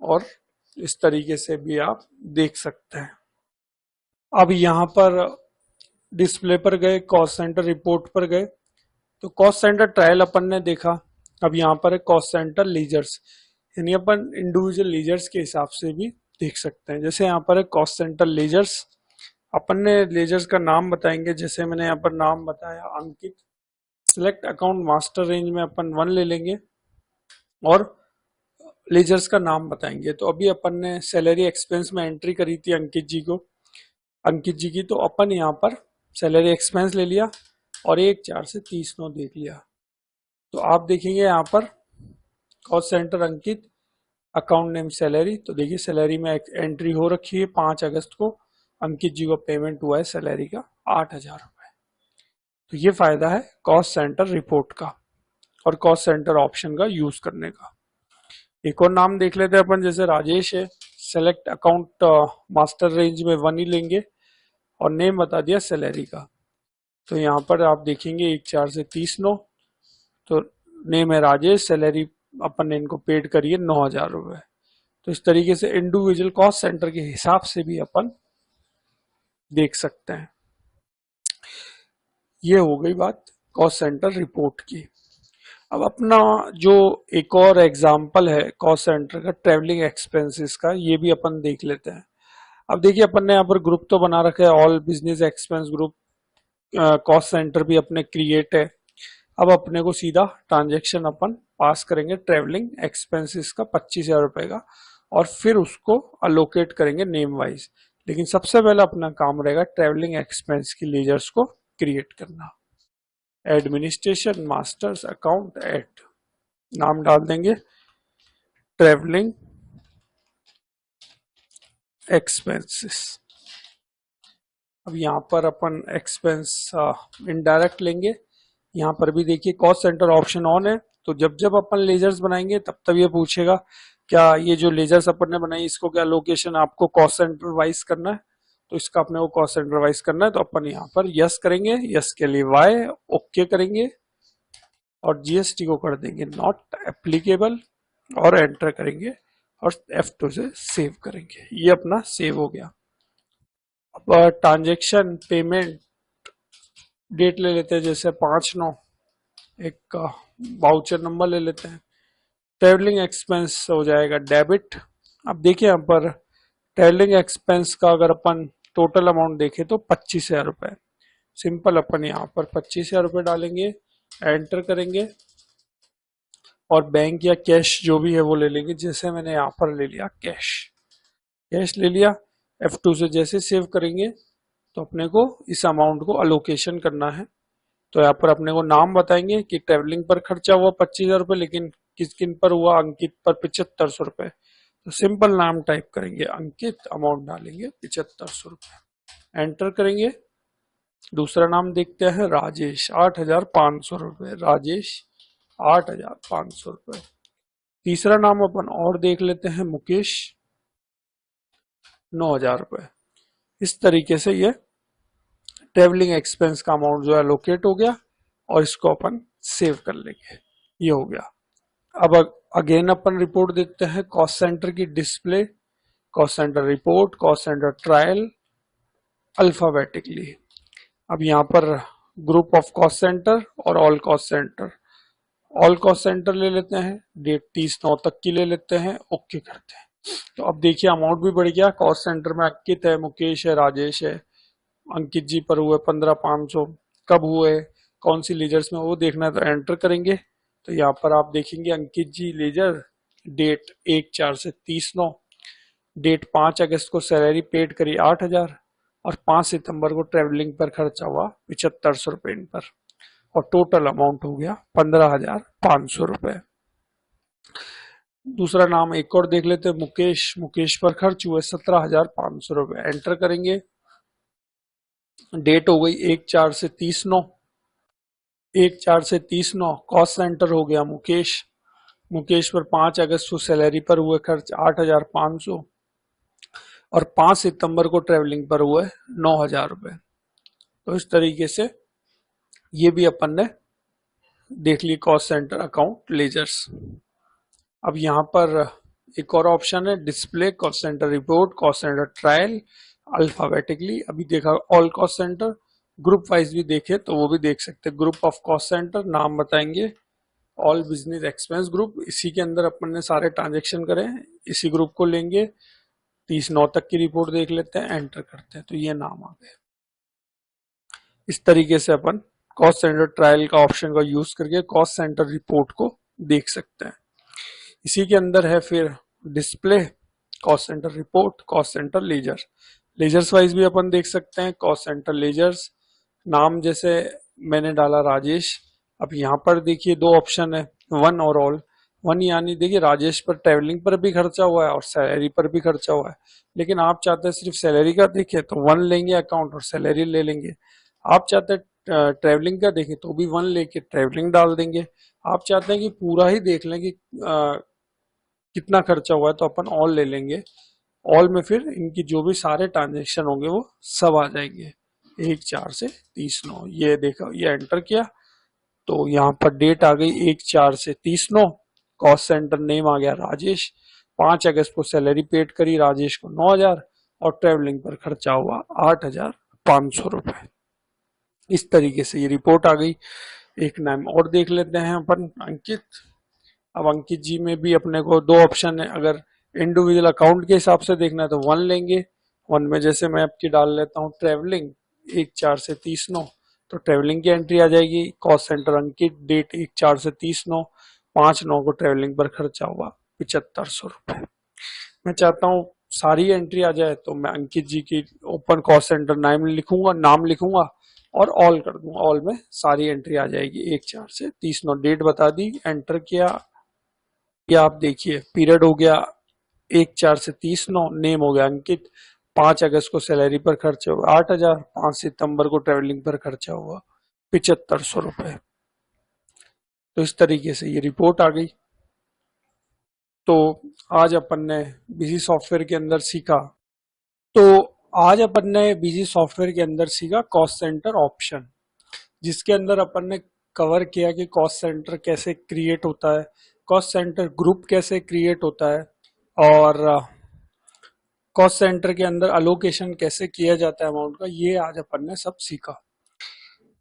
Speaker 1: और इस तरीके से भी आप देख सकते हैं। अब यहाँ पर डिस्प्ले पर गए, कॉस्ट सेंटर रिपोर्ट पर गए, तो कॉस्ट सेंटर ट्रायल अपन ने देखा। अब यहाँ पर है कॉस्ट सेंटर लीजर्स, यानी अपन इंडिविजुअल लीजर्स के हिसाब से भी देख सकते हैं। जैसे यहाँ पर है कॉस्ट सेंटर लीजर्स, अपन ने लीजर्स का नाम बताएंगे। जैसे मैंने यहाँ पर नाम बताया अंकित। सिलेक्ट अकाउंट मास्टर रेंज में अपन 1 ले लेंगे और लीजर्स का नाम बताएंगे। तो अभी अपन ने सैलरी एक्सपेंस में एंट्री करी थी अंकित जी को, अंकित जी की, तो अपन यहाँ पर सैलरी एक्सपेंस ले लिया और 1/4 से 30/9 देख लिया। तो आप देखेंगे यहाँ पर कॉस्ट सेंटर अंकित, अकाउंट नेम सैलरी, तो देखिए सैलरी में एंट्री हो रखी है 5 अगस्त को, अंकित जी को पेमेंट हुआ है सैलरी का 8,000 रुपए। तो ये फायदा है कॉस्ट सेंटर रिपोर्ट का और कॉस्ट सेंटर ऑप्शन का यूज करने का। एक और नाम देख लेते हैं अपन, जैसे राजेश है। सेलेक्ट अकाउंट मास्टर रेंज में 1 ही लेंगे और नेम बता दिया सैलरी का। तो यहाँ पर आप देखेंगे 1/4 से 30/9, तो नेम है राजेश, सैलरी अपन ने इनको पेड करी है 9,000 रुपए। तो इस तरीके से इंडिविजुअल कॉस्ट सेंटर के हिसाब से भी अपन देख सकते हैं। ये हो गई बात कॉस्ट सेंटर रिपोर्ट की। अब अपना जो एक और एग्जाम्पल है कॉस्ट सेंटर का, ट्रेवलिंग एक्सपेंसेस का, ये भी अपन देख लेते हैं। अब देखिए अपन ने यहाँ पर ग्रुप तो बना रखा है all business expense group, cost centre भी अपने क्रिएट है। अब अपने को सीधा ट्रांजेक्शन अपन पास करेंगे ट्रेवलिंग एक्सपेंसेस का 25,000 रुपए का, और फिर उसको अलोकेट करेंगे नेम वाइज। लेकिन सबसे पहले अपना काम रहेगा ट्रेवलिंग एक्सपेंस की लेजर्स को क्रिएट करना। एडमिनिस्ट्रेशन मास्टर्स अकाउंट एट, नाम डाल देंगे ट्रेवलिंग एक्सपेंसेस। अब यहाँ पर अपन एक्सपेंस इनडायरेक्ट लेंगे। यहाँ पर भी देखिए कॉस्ट सेंटर ऑप्शन ऑन है, तो जब जब अपन लेजर्स बनाएंगे तब तब ये पूछेगा क्या ये जो लेजर्स अपन ने बनाई इसको क्या लोकेशन आपको कॉस्ट सेंटर वाइज करना है, तो इसका अपने को कॉस्ट सेंटर वाइज करना है। तो अपन यहाँ पर यस करेंगे, यस के लिए वाई, ओके करेंगे और जीएसटी को कर देंगे नॉट एप्लीकेबल और एंटर करेंगे और F2 से सेव करेंगे। ये अपना सेव हो गया। अब ट्रांजेक्शन पेमेंट डेट ले लेते हैं, जैसे 5/9, एक वाउचर नंबर ले लेते हैं। ट्रेवलिंग एक्सपेंस हो जाएगा डेबिट। अब देखिए यहाँ पर ट्रेवलिंग एक्सपेंस का अगर अपन टोटल अमाउंट देखें तो 25,000 रुपए। सिंपल अपन यहाँ पर 25,000 रुपए डालेंगे, एंटर करेंगे और बैंक या कैश जो भी है वो ले लेंगे। जैसे मैंने यहाँ पर ले लिया कैश, कैश ले लिया। F2 से जैसे सेव करेंगे तो अपने को इस अमाउंट को अलोकेशन करना है। तो यहाँ पर अपने को नाम बताएंगे कि ट्रेवलिंग पर खर्चा हुआ 25,000 रुपए, लेकिन किस किन पर हुआ, अंकित पर 7,500 रुपए। तो सिंपल नाम टाइप करेंगे अंकित, अमाउंट डालेंगे 7,500 रुपए, एंटर करेंगे। दूसरा नाम देखते हैं राजेश, 8,500 रुपए, राजेश 8,500 रुपए। तीसरा नाम अपन और देख लेते हैं मुकेश, 9,000 रुपए। इस तरीके से ये ट्रेवलिंग एक्सपेंस का अमाउंट जो है लोकेट हो गया और इसको अपन सेव कर लेंगे। ये हो गया। अब अगेन अपन रिपोर्ट देखते हैं कॉस्ट सेंटर की, display cost centre report, cost centre trial, alphabetically. अब यहाँ पर ग्रुप ऑफ कॉस्ट सेंटर और all cost centre. All cost centre ले लेते हैं, डेट 30/9 तक की ले लेते हैं, ओके करते हैं। तो अब देखिए अमाउंट भी बढ़ गया। कॉस्ट सेंटर में अंकित है, मुकेश है, राजेश है, अंकित जी पर हुए 15,500। कब हुए, कौन सी लेजर्स में, वो देखना है तो एंटर करेंगे। तो यहाँ पर आप देखेंगे अंकित जी लेजर, डेट 1/4 से 30/9, डेट 5 अगस्त को सैलरी पेड करी 8,000 और 5 सितंबर को ट्रेवलिंग पर खर्चा हुआ 7500 रुपये इन पर, और टोटल अमाउंट हो गया 15,500 रुपए। दूसरा नाम एक और देख लेते हैं, मुकेश। मुकेश पर खर्च हुए 17,500 रुपए, एंटर करेंगे। डेट हो गई 1/4 से 30/9, 1/4 से 30/9, कॉस्ट सेंटर हो गया मुकेश। मुकेश पर 5 अगस्त को सैलरी पर हुए खर्च 8,500 और 5 सितंबर को ट्रेवलिंग पर हुए 9,000 रुपए। तो इस तरीके से ये भी अपन ने देख ली कॉस्ट सेंटर अकाउंट लेजर्स। अब यहाँ पर एक और ऑप्शन है, display cost centre report, cost centre trial, alphabetically. अभी देखा all cost centre, group wise भी देखे तो वो भी देख सकते हैं। ग्रुप ऑफ कॉस्ट सेंटर, नाम बताएंगे ऑल बिजनेस एक्सपेंस ग्रुप, इसी के अंदर अपन ने सारे ट्रांजेक्शन करे, इसी ग्रुप को लेंगे। 30/9 तक की रिपोर्ट देख लेते हैं, एंटर करते हैं तो ये नाम आ गए। इस तरीके से अपन कॉस्ट सेंटर ट्रायल का ऑप्शन का यूज करके कॉस्ट सेंटर रिपोर्ट को देख सकते हैं। इसी के अंदर है फिर display cost centre report, cost centre ledger. Ledgers wise भी अपन देख सकते हैं कॉस्ट सेंटर लेजर्स। नाम जैसे मैंने डाला राजेश। अब यहाँ पर देखिए दो ऑप्शन है, वन और ऑल। वन यानी देखिए राजेश पर ट्रेवलिंग पर भी खर्चा हुआ है और सैलरी पर भी खर्चा हुआ है, लेकिन आप चाहते हैं सिर्फ सैलरी का देखें तो वन लेंगे अकाउंट और सैलरी ले लेंगे। आप चाहते हैं ट्रेवलिंग का देखें तो भी वन लेके ट्रेवलिंग डाल देंगे। आप चाहते हैं कि पूरा ही देख लें कि कितना खर्चा हुआ है तो अपन ऑल ले लेंगे। ऑल में फिर इनकी जो भी सारे ट्रांजेक्शन होंगे वो सब आ जाएंगे 1/4 से 30/9। ये देखा, ये एंटर किया तो यहाँ पर डेट आ गई 1/4 से 30/9, कॉस्ट सेंटर नेम आ गया राजेश। 5 अगस्त को सैलरी पेड करी राजेश को 9,000 और ट्रेवलिंग पर खर्चा हुआ 8,500 रुपए। इस तरीके से ये रिपोर्ट आ गई। एक नाम और देख लेते हैं अपन, अंकित। अब अंकित जी में भी अपने को दो ऑप्शन है, अगर इंडिविजुअल अकाउंट के हिसाब से देखना है तो वन लेंगे। वन में जैसे मैं आपकी डाल लेता हूँ ट्रेवलिंग 1/4 से 30/9, तो ट्रेवलिंग की एंट्री आ जाएगी। कॉस्ट सेंटर अंकित, डेट 1/4 से 30/9, 5/9 को ट्रेवलिंग पर खर्चा हुआ 7500 रुपए। मैं चाहता हूँ सारी एंट्री आ जाए तो मैं अंकित जी की ओपन कॉस्ट सेंटर नाम लिखूंगा और ऑल कर दूंगा। ऑल में सारी एंट्री आ जाएगी 1/4 से 30/9। डेट बता दी, एंटर किया। ये आप देखिए पीरियड हो गया 1/4 से 30/9, नेम हो गया अंकित। 5 अगस्त को सैलरी पर खर्चा हुआ 8,000, 5 सितंबर को ट्रेवलिंग पर खर्चा हुआ 7500 रुपए। तो इस तरीके से ये रिपोर्ट आ गई। तो आज अपन ने बिजी सॉफ्टवेयर के अंदर सीखा कॉस्ट सेंटर ऑप्शन, जिसके अंदर अपन ने कवर किया कि कॉस्ट सेंटर कैसे क्रिएट होता है, कॉस्ट सेंटर ग्रुप कैसे क्रिएट होता है, और कॉस्ट सेंटर के अंदर अलोकेशन कैसे किया जाता है अमाउंट का। ये आज अपन ने सब सीखा।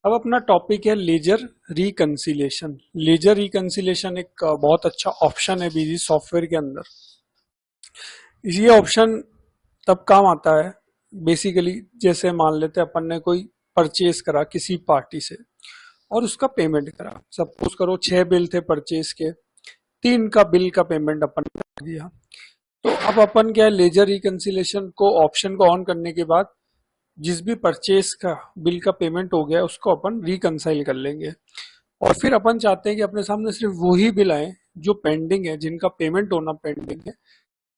Speaker 1: अब अपना टॉपिक है लेजर रिकंसिलेशन। लेजर रिकंसिलेशन एक बहुत अच्छा ऑप्शन है बिजी सॉफ्टवेयर के अंदर। ये ऑप्शन तब काम आता है बेसिकली, जैसे मान लेते हैं अपन ने कोई परचेज करा किसी पार्टी से और उसका पेमेंट करा। सपोज करो 6 बिल थे परचेज के, 3 का बिल का पेमेंट अपन ने कर दिया। तो अब अपन क्या है, लेजर रिकंसिलेशन को ऑप्शन को ऑन करने के बाद जिस भी परचेज का बिल का पेमेंट हो गया उसको अपन रिकंसाइल कर लेंगे। और फिर अपन चाहते हैं कि अपने सामने सिर्फ वही बिल आए जो पेंडिंग है, जिनका पेमेंट होना पेंडिंग है,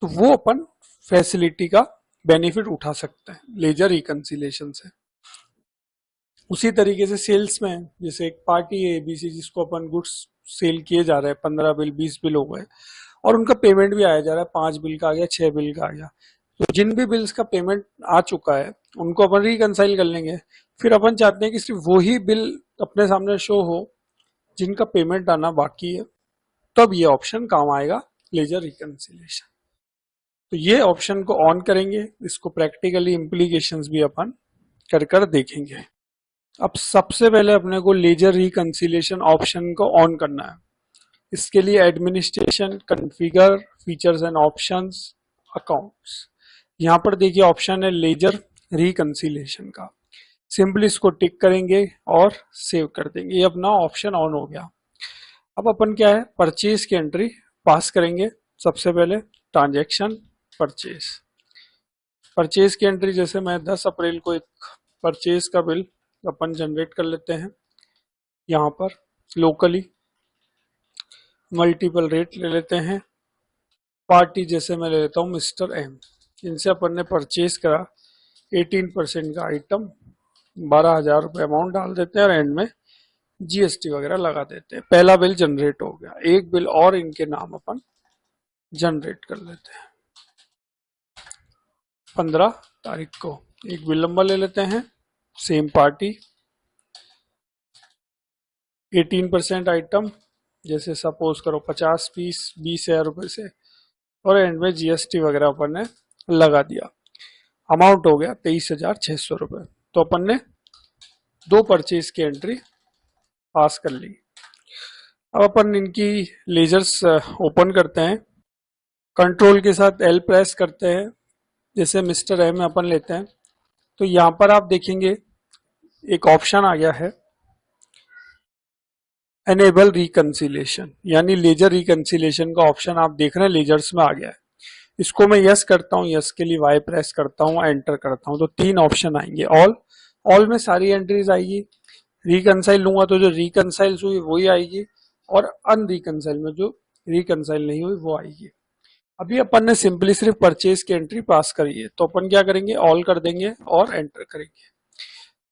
Speaker 1: तो वो अपन फैसिलिटी का बेनिफिट उठा सकते हैं लेजर रिकंसिलेशन से। उसी तरीके से सेल्स में, जैसे एक पार्टी है एबीसी जिसको अपन गुड्स सेल किए जा रहे हैं, 15 बिल 20 बिल हो गए और उनका पेमेंट भी आया जा रहा है, 5 बिल का आ गया, 6 बिल का आ गया। तो जिन भी बिल्स का पेमेंट आ चुका है उनको अपन रिकंसाइल कर लेंगे। फिर अपन चाहते हैं कि सिर्फ वही बिल अपने सामने शो हो जिनका पेमेंट आना बाकी है, तब ये ऑप्शन काम आएगा लेजर रिकंसिलेशन। तो ये ऑप्शन को ऑन करेंगे, इसको प्रैक्टिकली इम्प्लीकेशंस भी अपन कर देखेंगे। अब सबसे पहले अपने को लेजर रिकंसिलिएशन ऑप्शन को ऑन करना है। इसके लिए administration, configure, features and options, accounts, यहाँ पर देखिए ऑप्शन है लेजर रिकंसिलिएशन का। सिंपली इसको टिक करेंगे और सेव कर देंगे, ये अपना ऑप्शन ऑन हो गया। अब अपन क्या है, परचेज की एंट्री पास करेंगे। सबसे पहले ट्रांजैक्शन परचेज, परचेज की एंट्री जैसे मैं 10 अप्रैल को एक परचेज का बिल अपन जनरेट कर लेते हैं। यहाँ पर लोकली मल्टीपल रेट ले लेते हैं। पार्टी जैसे मैं ले लेता हूँ मिस्टर एम, इनसे अपन ने परचेज करा 18% का आइटम, 12,000 रुपये अमाउंट डाल देते हैं और एंड में जीएसटी वगैरह लगा देते हैं। पहला बिल जनरेट हो गया। एक बिल और इनके नाम अपन जनरेट कर लेते हैं। 15 तारीख को एक बिल नंबर ले लेते हैं, सेम पार्टी, 18% आइटम, जैसे सपोज करो 50 पीस 20,000 रुपये से, और एंड में जीएसटी वगैरह अपन ने लगा दिया। अमाउंट हो गया 23,600 रुपये। तो अपन ने 2 परचेज की एंट्री पास कर ली। अब अपन इनकी लेजर्स ओपन करते हैं। कंट्रोल के साथ एल प्रेस करते हैं। जैसे मिस्टर एम अपन लेते हैं तो यहाँ पर आप देखेंगे एक ऑप्शन आ गया है एनेबल रिकंसिलिएशन, यानी लेजर रिकंसिलिएशन का ऑप्शन आप देख रहे हैं लेजर्स में आ गया है। इसको मैं यस करता हूँ, यस के लिए वाई प्रेस करता हूँ, एंटर करता हूँ, तो 3 ऑप्शन आएंगे। ऑल में सारी एंट्रीज आएगी। रिकंसाइल लूंगा तो जो रिकंसाइल हुई वही आएगी, और अनरिकंसाइल में जो रिकंसाइल नहीं हुई वो आएगी। अभी अपन ने सिंपली सिर्फ परचेज की एंट्री पास करी है, तो अपन क्या करेंगे, ऑल कर देंगे और एंटर करेंगे।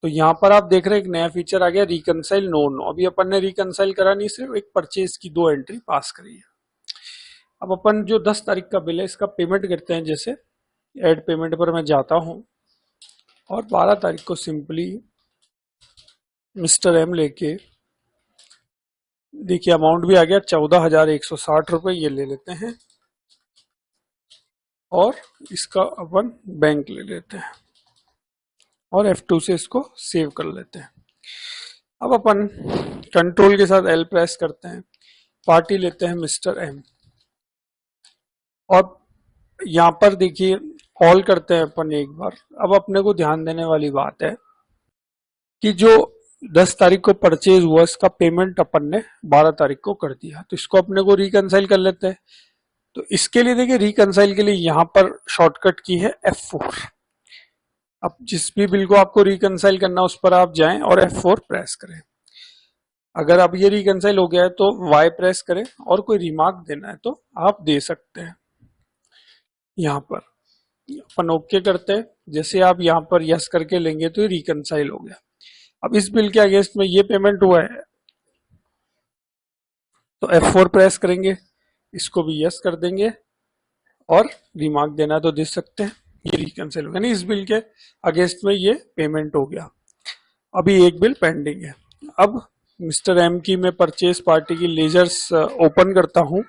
Speaker 1: तो यहाँ पर आप देख रहे हैं एक नया फीचर आ गया, रिकंसाइल नो नो। अभी अपन ने रिकंसाइल करा नहीं, सिर्फ एक परचेज की 2 एंट्री पास करी है। अब अपन जो 10 तारीख का बिल है इसका पेमेंट करते हैं। जैसे ऐड पेमेंट पर मैं जाता हूँ और 12 तारीख को सिंपली मिस्टर एम लेके, देखिए अमाउंट भी आ गया 14,160 रुपये, ये ले लेते हैं और इसका अपन बैंक ले लेते हैं और F2 से इसको सेव कर लेते हैं। अब अपन कंट्रोल के साथ एल प्रेस करते हैं, पार्टी लेते हैं मिस्टर एम, और यहाँ पर देखिए ऑल करते हैं अपन एक बार। अब अपने को ध्यान देने वाली बात है कि जो 10 तारीख को परचेज हुआ इसका पेमेंट अपन ने 12 तारीख को कर दिया, तो इसको अपने को रिकंसाइल कर लेते हैं। तो इसके लिए देखिए रिकंसाइल के लिए यहाँ पर शॉर्टकट की है F4। अब जिस भी बिल को आपको रिकंसाइल करना उस पर आप जाएं और F4 प्रेस करें। अगर अब ये रिकंसाइल हो गया है तो Y प्रेस करें, और कोई रिमार्क देना है तो आप दे सकते हैं। यहाँ पर अपन ओके करते हैं। जैसे आप यहाँ पर यस करके लेंगे तो ये रिकंसाइल हो गया। अब इस बिल के अगेंस्ट में ये पेमेंट हुआ है तो F4 प्रेस करेंगे, इसको भी यस कर देंगे, और रिमार्क देना तो दे सकते हैं। ये रिकंसिल हो गया, नहीं इस बिल के अगेंस्ट में ये पेमेंट हो गया। अभी एक बिल पेंडिंग है। अब मिस्टर एम की मैं परचेज पार्टी की लेजर्स ओपन करता हूं।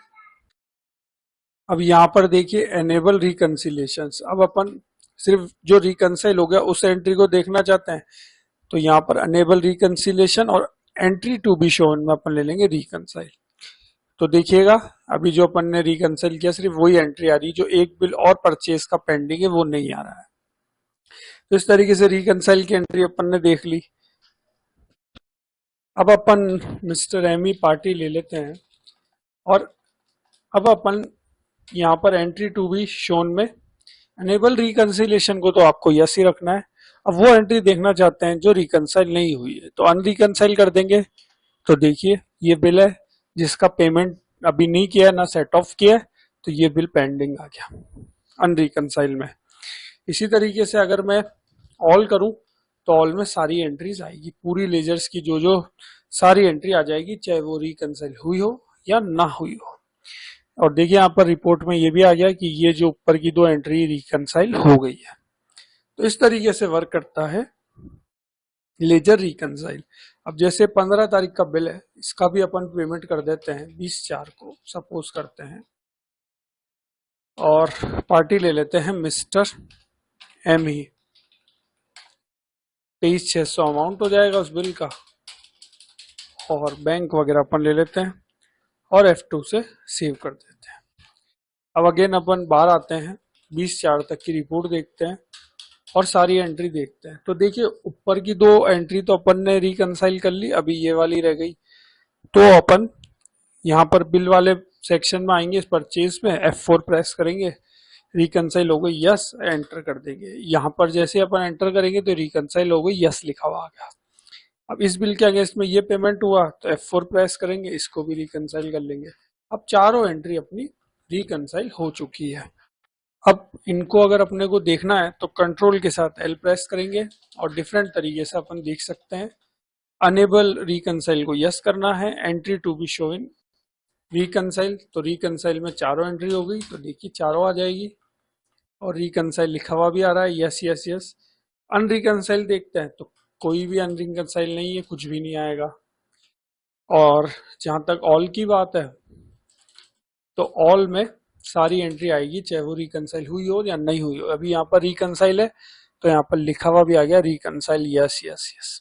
Speaker 1: अब यहाँ पर देखिए एनेबल रिकंसिलिएशंस। अब अपन सिर्फ जो रिकंसाइल हो गया उस एंट्री को देखना चाहते हैं, तो यहाँ पर अनेबल रिकंसिलिएशन और एंट्री टू बी शोन में अपन ले लेंगे रिकंसाइल। तो देखिएगा अभी जो अपन ने रिकंसाइल किया सिर्फ वही एंट्री आ रही है, जो एक बिल और परचेज का पेंडिंग है वो नहीं आ रहा है। तो इस तरीके से रिकंसाइल की एंट्री अपन ने देख ली। अब अपन मिस्टर एमी पार्टी ले लेते हैं, और अब अपन यहाँ पर एंट्री टू बी शोन में अनेबल रिकंसिलिएशन को तो आपको यस ही रखना है। अब वो एंट्री देखना चाहते हैं जो रिकंसाइल नहीं हुई है, तो अनरिकंसाइल कर देंगे। तो देखिए ये बिल है जिसका पेमेंट अभी नहीं किया ना सेट ऑफ किया है, तो ये बिल पेंडिंग आ गया अनरिकंसाइल में। इसी तरीके से अगर मैं ऑल करूं तो ऑल में सारी एंट्रीज आएगी, पूरी लेजर्स की जो जो सारी एंट्री आ जाएगी, चाहे वो रिकंसाइल हुई हो या ना हुई हो। और देखिए यहाँ पर रिपोर्ट में ये भी आ गया कि ये जो ऊपर की 2 एंट्री रिकंसाइल हो गई है। तो इस तरीके से वर्क करता है लेजर रिकंसाइल। अब जैसे 15 तारीख का बिल है, इसका भी अपन पेमेंट कर देते हैं 20/4 को सपोज करते हैं, और पार्टी ले लेते हैं मिस्टर एम ही। 23,600 अमाउंट हो जाएगा उस बिल का। और बैंक वगैरह अपन ले लेते हैं और F2 से सेव कर देते हैं। अब अगेन अपन बाहर आते हैं, 20/4 तक की रिपोर्ट देखते हैं और सारी एंट्री देखते हैं। तो देखिए ऊपर की 2 एंट्री तो अपन ने रिकंसाइल कर ली, अभी ये वाली रह गई। तो अपन यहाँ पर बिल वाले सेक्शन में आएंगे, इस परचेज में F4 प्रेस करेंगे, रिकंसाइल हो गई, यस, एंटर कर देंगे। यहाँ पर जैसे अपन एंटर करेंगे तो रिकंसाइल हो गई, यस लिखा हुआ आ गया। अब इस बिल के अगेंस्ट में ये पेमेंट हुआ तो F4 प्रेस करेंगे, इसको भी रिकंसाइल कर लेंगे। अब चारों एंट्री अपनी रिकंसाइल हो चुकी है। अब इनको अगर अपने को देखना है तो कंट्रोल के साथ L प्रेस करेंगे और डिफरेंट तरीके से अपन देख सकते हैं। अनेबल रिकंसाइल को यस करना है, entry to be show in reconcile, तो रिकंसाइल में चारों एंट्री हो गई, तो देखिए चारों आ जाएगी और रिकंसाइल लिखा हुआ भी आ रहा है, यस यस यस। अनरिकंसाइल देखते हैं तो कोई भी अनरिकंसाइल नहीं है, कुछ भी नहीं आएगा। और जहां तक ऑल की बात है तो ऑल में सारी एंट्री आएगी, चाहे वो रिकंसाइल हुई हो या नहीं हुई हो। अभी यहाँ पर रिकंसाइल है तो यहाँ पर लिखा हुआ भी आ गया रिकंसाइल, यस यस यस।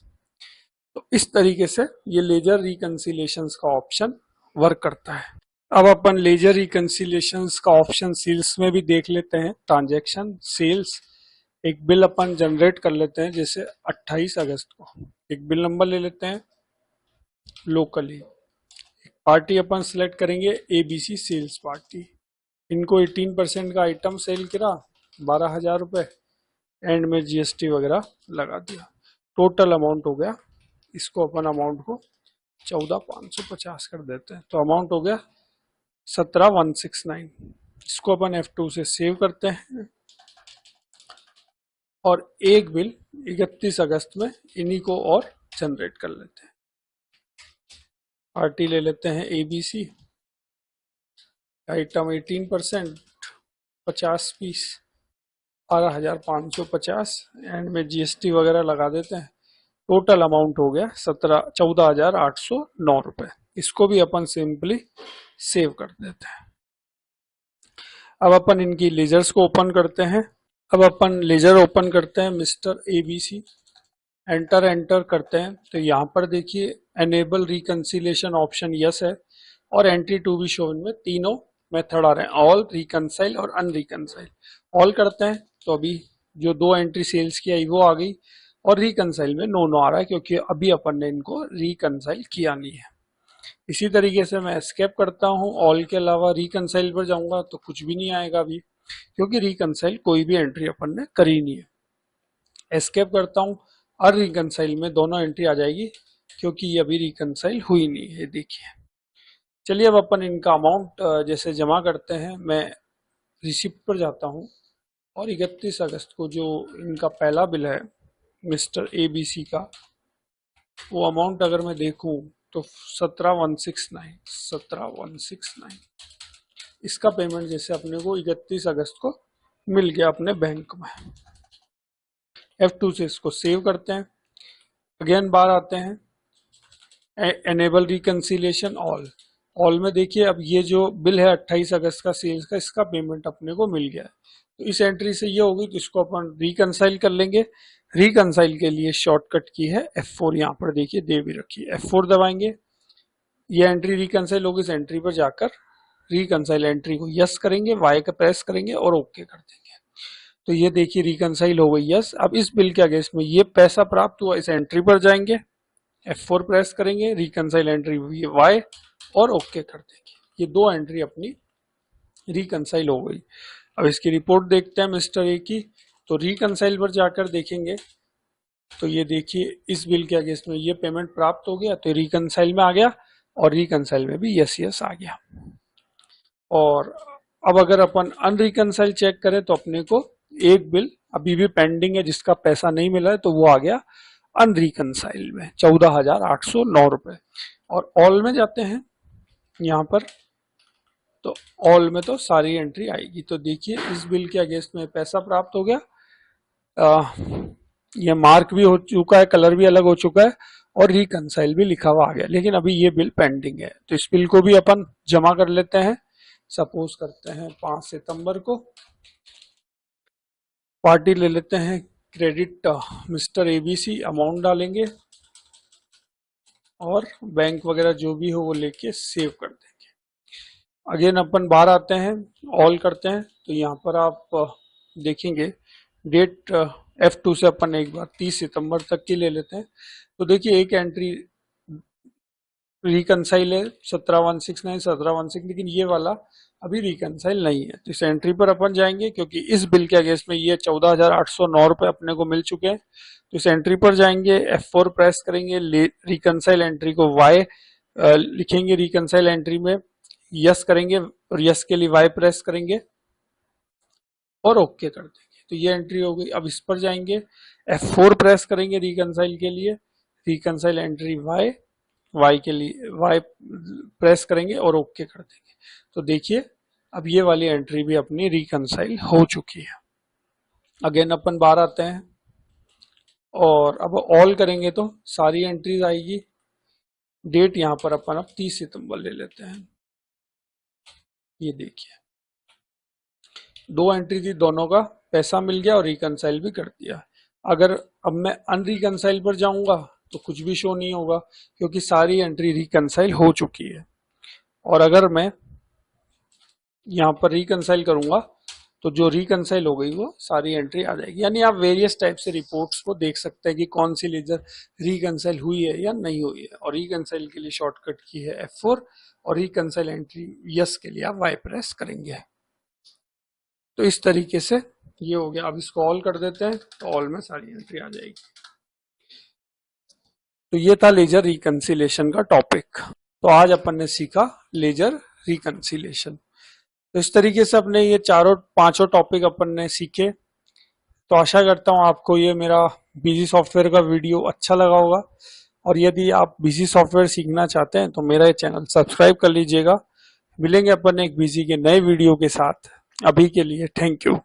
Speaker 1: तो इस तरीके से ये लेजर रिकंसिलेशंस का ऑप्शन वर्क करता है। अब अपन लेजर रिकंसिलेशंस का ऑप्शन सेल्स में भी देख लेते हैं। ट्रांजैक्शन सेल्स, एक बिल अपन जनरेट कर लेते हैं, जैसे 28 अगस्त को एक बिल नंबर ले लेते हैं लोकली। एक पार्टी अपन सिलेक्ट करेंगे ABC सेल्स पार्टी, इनको 18% का आइटम सेल करा, 12,000 रुपये, एंड में GST वगैरह लगा दिया, टोटल अमाउंट हो गया। इसको अपन अमाउंट को 14,550 कर देते हैं, तो अमाउंट हो गया 17,169। इसको अपन F2 से सेव करते हैं और एक बिल 31 अगस्त में इन्हीं को और जनरेट कर लेते हैं। पार्टी ले लेते हैं ABC, आइटम 18%, 50 पीस, 12,550, एंड में GST वगैरह लगा देते हैं। टोटल अमाउंट हो गया 14,809 रुपये। इसको भी अपन सिंपली सेव कर देते हैं। अब अपन इनकी लेजर्स को ओपन करते हैं। अब अपन लेजर ओपन करते हैं मिस्टर ABC, एंटर करते हैं तो यहाँ पर देखिए एनेबल रिकंसिलेशन ऑप्शन यस है और एंट्री टू बी शोन में तीनों मेथड आ रहे हैं, ऑल, रिकंसाइल और अनरिकंसाइल। ऑल करते हैं तो अभी जो 2 एंट्री सेल्स की आई वो आ गई, और रिकंसाइल में नो आ रहा है क्योंकि अभी अपन ने इनको रिकंसाइल किया नहीं है। इसी तरीके से मैं एस्केप करता हूँ, ऑल के अलावा रिकंसाइल पर जाऊंगा तो कुछ भी नहीं आएगा अभी, क्योंकि रिकंसाइल कोई भी एंट्री अपन ने करी नहीं है। एस्केप करता हूँ, अनरिकंसाइल में दोनों एंट्री आ जाएगी क्योंकि ये अभी रिकंसाइल हुई नहीं है। देखिए, चलिए अब अपन इनका अमाउंट जैसे जमा करते हैं। मैं रिसिप्ट पर जाता हूँ और 31 अगस्त को जो इनका पहला बिल है मिस्टर ABC का, वो अमाउंट अगर मैं देखूं तो 17,169 इसका पेमेंट जैसे अपने को 31 अगस्त को मिल गया अपने बैंक में। F2 से इसको सेव करते हैं। अगेन बाहर आते हैं, एनेबल रिकंसिलेशन ऑल में देखिए अब ये जो बिल है 28 अगस्त का सेल्स का, इसका पेमेंट अपने को मिल गया है। तो इस एंट्री से ये होगी तो इसको अपन रिकंसाइल कर लेंगे। रिकंसाइल के लिए शॉर्टकट की है F4, यहाँ पर देखिए दे भी रखी है, F4 दबाएंगे, ये एंट्री रिकंसाइल होगी। इस एंट्री पर जाकर रिकंसाइल एंट्री को यस करेंगे, Y का प्रेस करेंगे और ओके कर देंगे। तो ये देखिए रिकंसाइल हो गई यस। अब इस बिल के अगेंस्ट में ये पैसा प्राप्त हुआ, इस एंट्री पर जाएंगे, F4 प्रेस करेंगे, रिकंसाइल एंट्री Y और ओके कर देंगे। ये 2 एंट्री अपनी रिकंसाइल हो गई। अब इसकी रिपोर्ट देखते हैं मिस्टर A की, तो रिकंसाइल पर जाकर देखेंगे तो ये देखिए इस बिल के अगेंस्ट में ये पेमेंट प्राप्त हो गया, तो रिकंसाइल में आ गया और रिकंसाइल में भी यस यस आ गया। और अब अगर अपन अनरिकंसाइल चेक करें तो अपने को एक बिल अभी भी पेंडिंग है जिसका पैसा नहीं मिला है, तो वो आ गया अनरिकंसाइल में 14,809 रुपए। और ऑल में जाते हैं यहाँ पर, तो ऑल में तो सारी एंट्री आएगी। तो देखिए इस बिल के अगेंस्ट में पैसा प्राप्त हो गया, ये मार्क भी हो चुका है, कलर भी अलग हो चुका है और रिकंसाइल भी लिखा हुआ आ गया, लेकिन अभी ये बिल पेंडिंग है। तो इस बिल को भी अपन जमा कर लेते हैं। सपोज करते हैं 5 सितंबर को, पार्टी ले लेते हैं क्रेडिट मिस्टर एबीसी अमाउंट डालेंगे और बैंक वगैरह जो भी हो वो लेके सेव कर देंगे। अगेन अपन बाहर आते हैं, ऑल करते हैं, तो यहाँ पर आप देखेंगे डेट F2 से अपन एक बार 30 सितंबर तक की ले लेते हैं। तो देखिए एक एंट्री रिकनसाइल है 17169 1716, लेकिन ये वाला अभी रिकनसाइल नहीं है। तो इस एंट्री पर अपन जाएंगे क्योंकि इस बिल के अगेंस्ट में ये 14,809 रुपए अपने को मिल चुके हैं। तो इस एंट्री पर जाएंगे, F4 प्रेस करेंगे, रिकनसाइल एंट्री को Y लिखेंगे, रिकनसाइल एंट्री में यस करेंगे और यस के लिए Y प्रेस करेंगे और ओके कर देंगे। तो ये एंट्री हो गई। अब इस पर जाएंगे, F4 प्रेस करेंगे रिकनसाइल के लिए, रिकनसाइल एंट्री Y के लिए Y प्रेस करेंगे और ओके कर देंगे। तो देखिए अब ये वाली एंट्री भी अपनी रिकनसाइल हो चुकी है। अगेन अपन बाहर आते हैं और अब ऑल करेंगे तो सारी एंट्रीज आएगी। डेट यहाँ पर अपन अब 30 सितंबर ले लेते हैं। ये देखिए दो एंट्री थी, दोनों का पैसा मिल गया और रिकनसाइल भी कर दिया। अगर अब मैं अनरिकनसाइल पर जाऊंगा तो कुछ भी शो नहीं होगा क्योंकि सारी एंट्री रिकनसाइल हो चुकी है। और अगर मैं यहाँ पर रिकनसाइल करूंगा तो जो रिकनसाइल हो गई वो सारी एंट्री आ जाएगी। यानी आप वेरियस टाइप से रिपोर्ट्स को देख सकते हैं कि कौन सी लेजर रिकनसाइल हुई है या नहीं हुई है। और रिकनसाइल के लिए शॉर्टकट की है F4 और रिकनसाइल एंट्री यस के लिए आप Y प्रेस करेंगे। तो इस तरीके से ये हो गया। अब इसको ऑल कर देते हैं तो ऑल में सारी एंट्री आ जाएगी। तो ये था लेजर रिकंसिलेशन का टॉपिक। तो आज अपन ने सीखा लेजर रिकंसिलेशन। तो इस तरीके से अपने ये चारों पांचों टॉपिक अपन ने सीखे। तो आशा करता हूँ आपको ये मेरा बीजी सॉफ्टवेयर का वीडियो अच्छा लगा होगा। और यदि आप बीजी सॉफ्टवेयर सीखना चाहते हैं तो मेरा ये चैनल सब्सक्राइब कर लीजिएगा। मिलेंगे अपन एक बीजी के नए वीडियो के साथ। अभी के लिए थैंक यू।